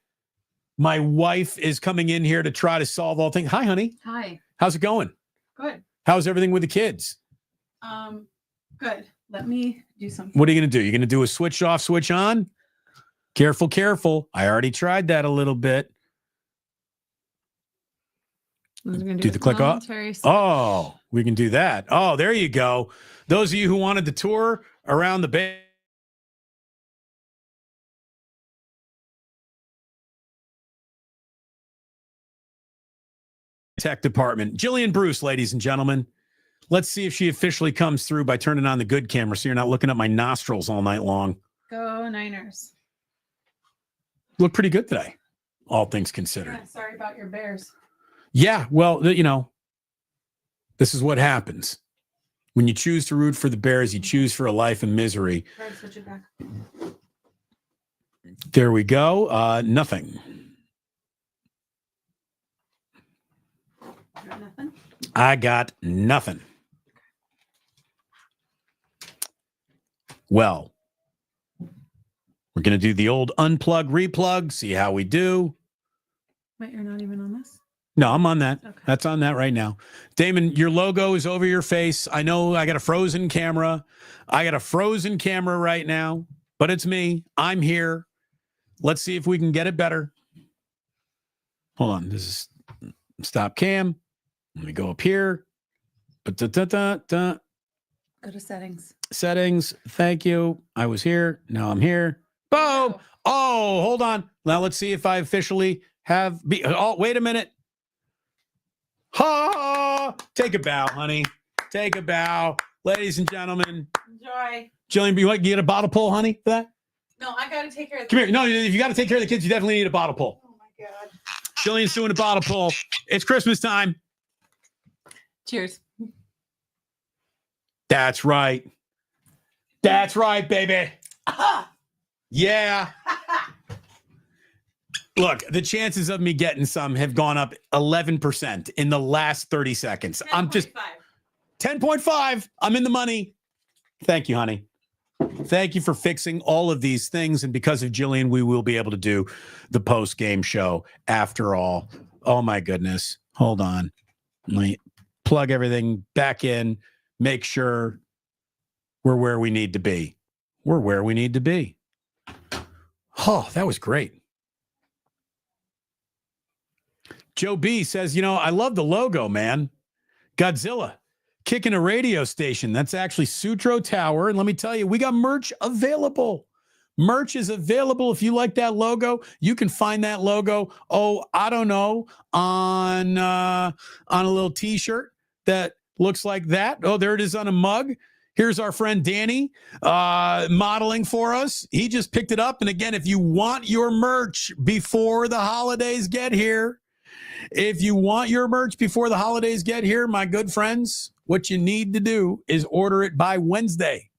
My wife is coming in here to try to solve all things. Hi, honey. Hi. How's it going? Good. How's everything with the kids? Good. Let me do something. What are you going to do? You're going to do a switch off, switch on? Careful, careful. I already tried that a little bit. Do the click off. Oh, we can do that. Oh, there you go. Those of you who wanted the tour around the Bay Tech Department. Jillian Bruce, ladies and gentlemen. Let's see if she officially comes through by turning on the good camera so you're not looking at my nostrils all night long. Go Niners. Look pretty good today, all things considered. Yeah, sorry about your Bears. Yeah, well, this is what happens. When you choose to root for the Bears, you choose for a life in misery. Try to switch it back. There we go. Nothing. Got nothing? I got nothing. Well, we're going to do the old unplug, replug, see how we do. Wait, you're not even on this? No, I'm on that. Okay. That's on that right now. Damon, your logo is over your face. I know I got a frozen camera. I got a frozen camera right now, but it's me. I'm here. Let's see if we can get it better. Hold on. This is stop cam. Let me go up here. Go to settings. Settings. Thank you. I was here. Now I'm here. Boom. Oh, hold on. Now let's see if I officially have. Oh, wait a minute. Ha! Take a bow, honey. Take a bow. Ladies and gentlemen. Enjoy. Jillian, you get a bottle pull, honey, for that? No, I got to take care of the Come here. No, if you got to take care of the kids, you definitely need a bottle pull. Oh, my God. Jillian's doing a bottle pull. It's Christmas time. Cheers. That's right. That's right, baby. Yeah. Look, the chances of me getting some have gone up 11% in the last 30 seconds. 10. I'm just 10.5. I'm in the money. Thank you, honey. Thank you for fixing all of these things. And because of Jillian, we will be able to do the post-game show after all. Oh, my goodness. Hold on. Let me plug everything back in. Make sure we're where we need to be. We're where we need to be. Oh, that was great. Joe B says, I love the logo, man. Godzilla kicking a radio station. That's actually Sutro Tower. And let me tell you, we got merch available. Merch is available. If you like that logo, you can find that logo. Oh, I don't know, on a little T-shirt that looks like that. Oh, there it is on a mug. Here's our friend Danny modeling for us. He just picked it up. And again, if you want your merch before the holidays get here, my good friends, what you need to do is order it by Wednesday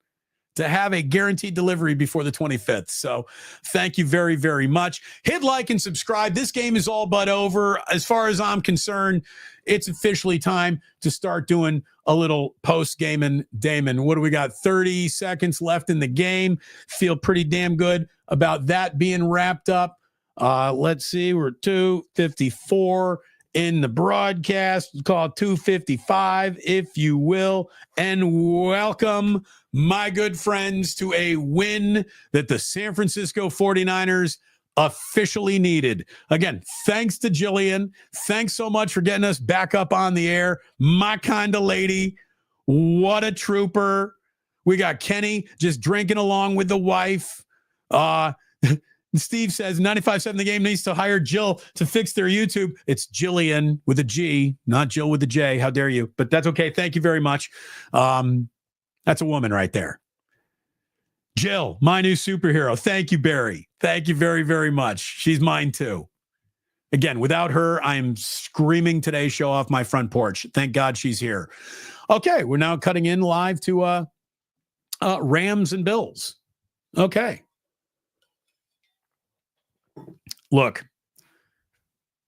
to have a guaranteed delivery before the 25th. So thank you very, very much. Hit like and subscribe. This game is all but over. As far as I'm concerned, it's officially time to start doing a little post-game. And Damon, what do we got? 30 seconds left in the game. Feel pretty damn good about that being wrapped up. Let's see. We're 2:54 in the broadcast. Call it 2:55, if you will. And welcome, my good friends, to a win that the San Francisco 49ers officially needed. Again, thanks to Jillian. Thanks so much for getting us back up on the air. My kind of lady. What a trooper. We got Kenny just drinking along with the wife. Steve says 95.7 The Game needs to hire Jill to fix their YouTube. It's Jillian with a G, not Jill with a J. How dare you? But that's okay. Thank you very much. That's a woman right there. Jill, my new superhero. Thank you, Barry. Thank you very, very much. She's mine too. Again, without her, I am screaming today's show off my front porch. Thank God she's here. Okay, we're now cutting in live to Rams and Bills. Okay. Look,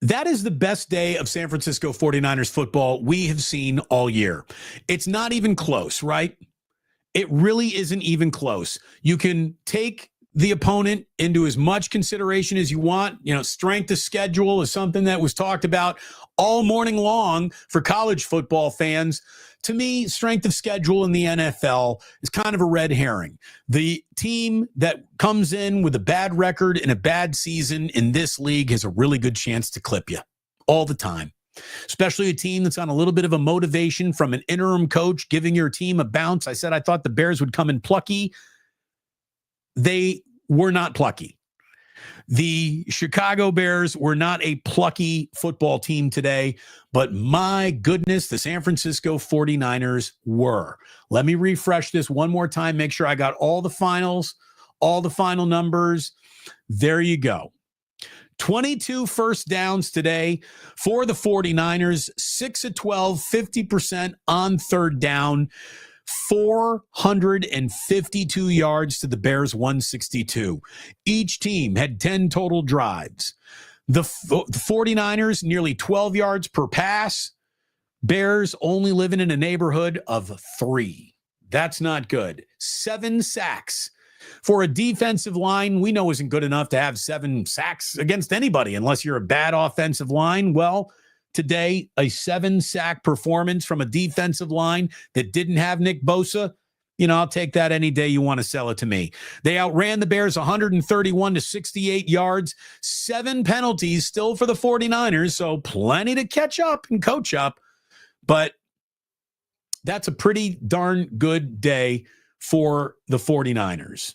that is the best day of San Francisco 49ers football we have seen all year. It's not even close, right? It really isn't even close. You can take the opponent into as much consideration as you want. Strength of schedule is something that was talked about all morning long for college football fans. To me, strength of schedule in the NFL is kind of a red herring. The team that comes in with a bad record and a bad season in this league has a really good chance to clip you all the time, especially a team that's on a little bit of a motivation from an interim coach giving your team a bounce. I said I thought the Bears would come in plucky. They were not plucky. The Chicago Bears were not a plucky football team today, but my goodness, the San Francisco 49ers were. Let me refresh this one more time, make sure I got all the finals, all the final numbers. There you go. 22 first downs today for the 49ers, 6 of 12, 50% on third down. 452 yards to the Bears 162. Each team had 10 total drives. The 49ers, nearly 12 yards per pass. Bears only living in a neighborhood of 3. That's not good. 7 sacks. For a defensive line, we know isn't good enough to have 7 sacks against anybody unless you're a bad offensive line. Well, today, a 7-sack performance from a defensive line that didn't have Nick Bosa. I'll take that any day you want to sell it to me. They outran the Bears 131 to 68 yards, 7 penalties still for the 49ers, so plenty to catch up and coach up. But that's a pretty darn good day for the 49ers.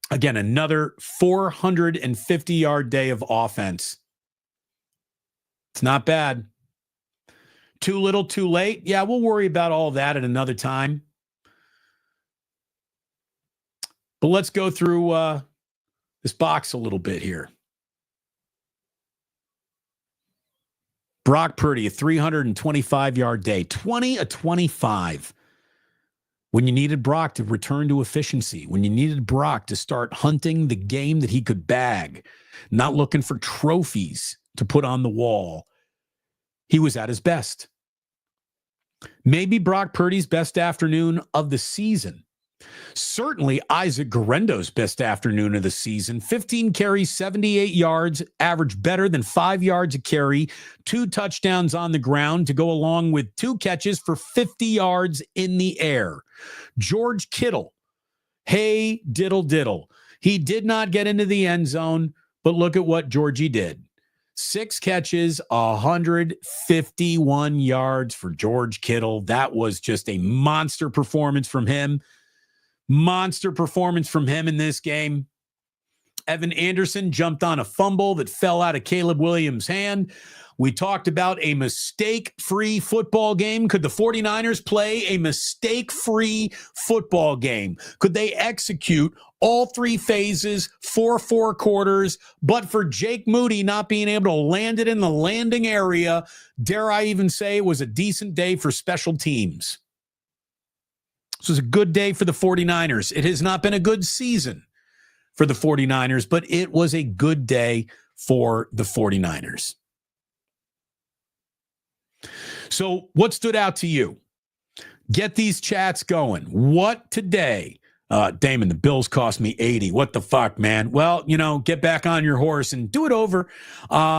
Again, another 450-yard day of offense. It's not bad. Too little, too late. Yeah, we'll worry about all that at another time. But let's go through this box a little bit here. Brock Purdy, a 325-yard day, 20 of 25. When you needed Brock to return to efficiency, when you needed Brock to start hunting the game that he could bag, not looking for trophies to put on the wall, he was at his best. Maybe Brock Purdy's best afternoon of the season. Certainly Isaac Guerendo's best afternoon of the season. 15 carries, 78 yards, averaged better than 5 yards a carry, 2 touchdowns on the ground to go along with 2 catches for 50 yards in the air. George Kittle Hey, diddle diddle. He did not get into the end zone, but look at what Georgie did. 6 catches, 151 yards for George Kittle. That was just a monster performance from him. Monster performance from him in this game. Evan Anderson jumped on a fumble that fell out of Caleb Williams' hand. We talked about a mistake-free football game. Could the 49ers play a mistake-free football game? Could they execute all 3 phases for 4 quarters? But for Jake Moody not being able to land it in the landing area, dare I even say it was a decent day for special teams. This was a good day for the 49ers. It has not been a good season for the 49ers, but it was a good day for the 49ers. So what stood out to you? Get these chats going. What today? Damon, the Bills cost me 80. What the fuck, man? Well, get back on your horse and do it over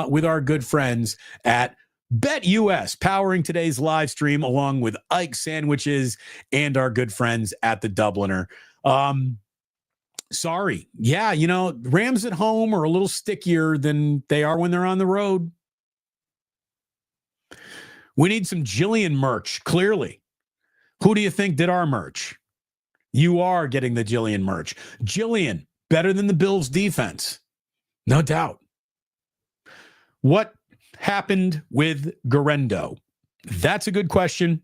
with our good friends at BetUS, powering today's live stream along with Ike Sandwiches and our good friends at the Dubliner. Sorry. Yeah, Rams at home are a little stickier than they are when they're on the road. We need some Jillian merch, clearly. Who do you think did our merch? You are getting the Jillian merch. Jillian, better than the Bills' defense. No doubt. What happened with Garendo? That's a good question,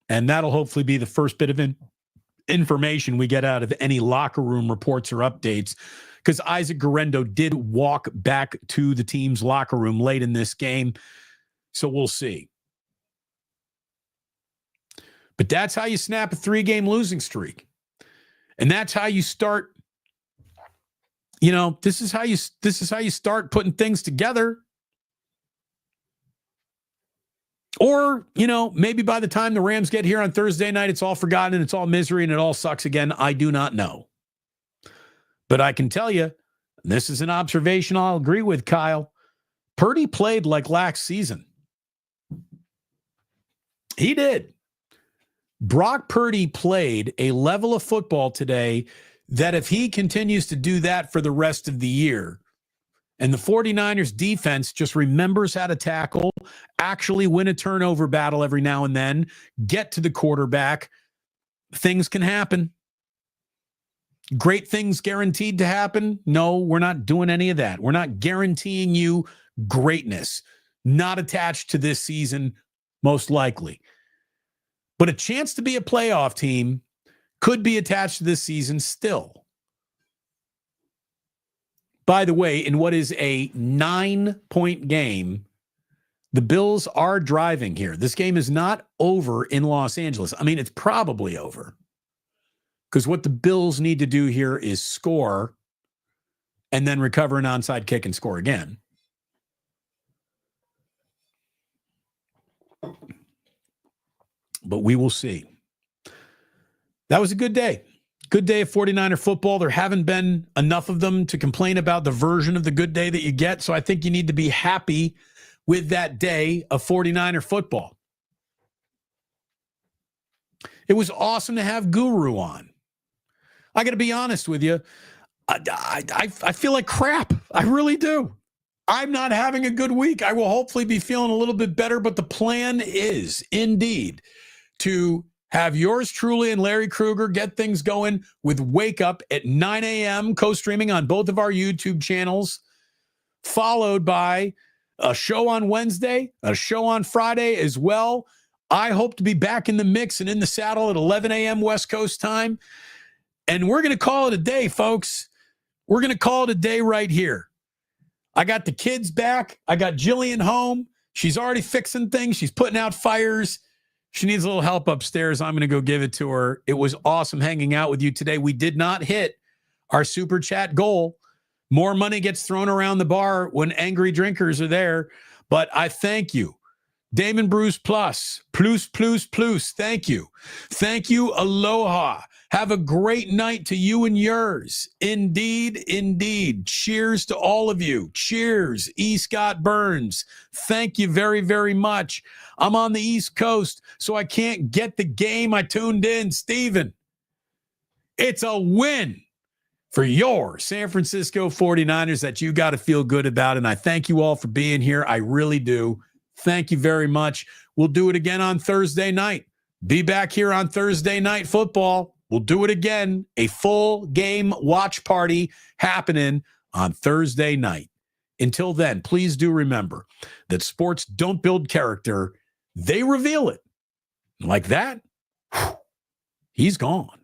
and that'll hopefully be the first bit of information we get out of any locker room reports or updates, because Isaac Garendo did walk back to the team's locker room late in this game, so we'll see. But that's how you snap a 3-game losing streak. And that's how you start, this is how you start putting things together. Or, maybe by the time the Rams get here on Thursday night, it's all forgotten and it's all misery and it all sucks again. I do not know. But I can tell you, this is an observation I'll agree with, Kyle. Purdy played like last season. He did. Brock Purdy played a level of football today that if he continues to do that for the rest of the year, and the 49ers defense just remembers how to tackle, actually win a turnover battle every now and then, get to the quarterback, things can happen. Great things guaranteed to happen? No, we're not doing any of that. We're not guaranteeing you greatness. Not attached to this season, most likely. But a chance to be a playoff team could be attached to this season still. By the way, in what is a 9-point game, the Bills are driving here. This game is not over in Los Angeles. I mean, it's probably over. Because what the Bills need to do here is score and then recover an onside kick and score again. But we will see. That was a good day. Good day of 49er football. There haven't been enough of them to complain about the version of the good day that you get. So I think you need to be happy with that day of 49er football. It was awesome to have Guru on. I got to be honest with you. I feel like crap. I really do. I'm not having a good week. I will hopefully be feeling a little bit better, but the plan is indeed to have yours truly and Larry Krueger get things going with Wake Up at 9 a.m., co-streaming on both of our YouTube channels, followed by a show on Wednesday, a show on Friday as well. I hope to be back in the mix and in the saddle at 11 a.m. West Coast time. And we're going to call it a day, folks. We're going to call it a day right here. I got the kids back. I got Jillian home. She's already fixing things. She's putting out fires. She needs a little help upstairs. I'm going to go give it to her. It was awesome hanging out with you today. We did not hit our super chat goal. More money gets thrown around the bar when angry drinkers are there. But I thank you. Damon Bruce plus. Thank you. Thank you. Aloha. Have a great night to you and yours. Indeed, indeed. Cheers to all of you. Cheers, E. Scott Burns. Thank you very, very much. I'm on the East Coast, so I can't get the game. I tuned in. Steven, It's a win for your San Francisco 49ers that you got to feel good about. And I thank you all for being here. I really do. Thank you very much. We'll do it again on Thursday night. Be back here on Thursday Night Football. We'll do it again. A full game watch party happening on Thursday night. Until then, please do remember that sports don't build character. They reveal it. Like that, he's gone.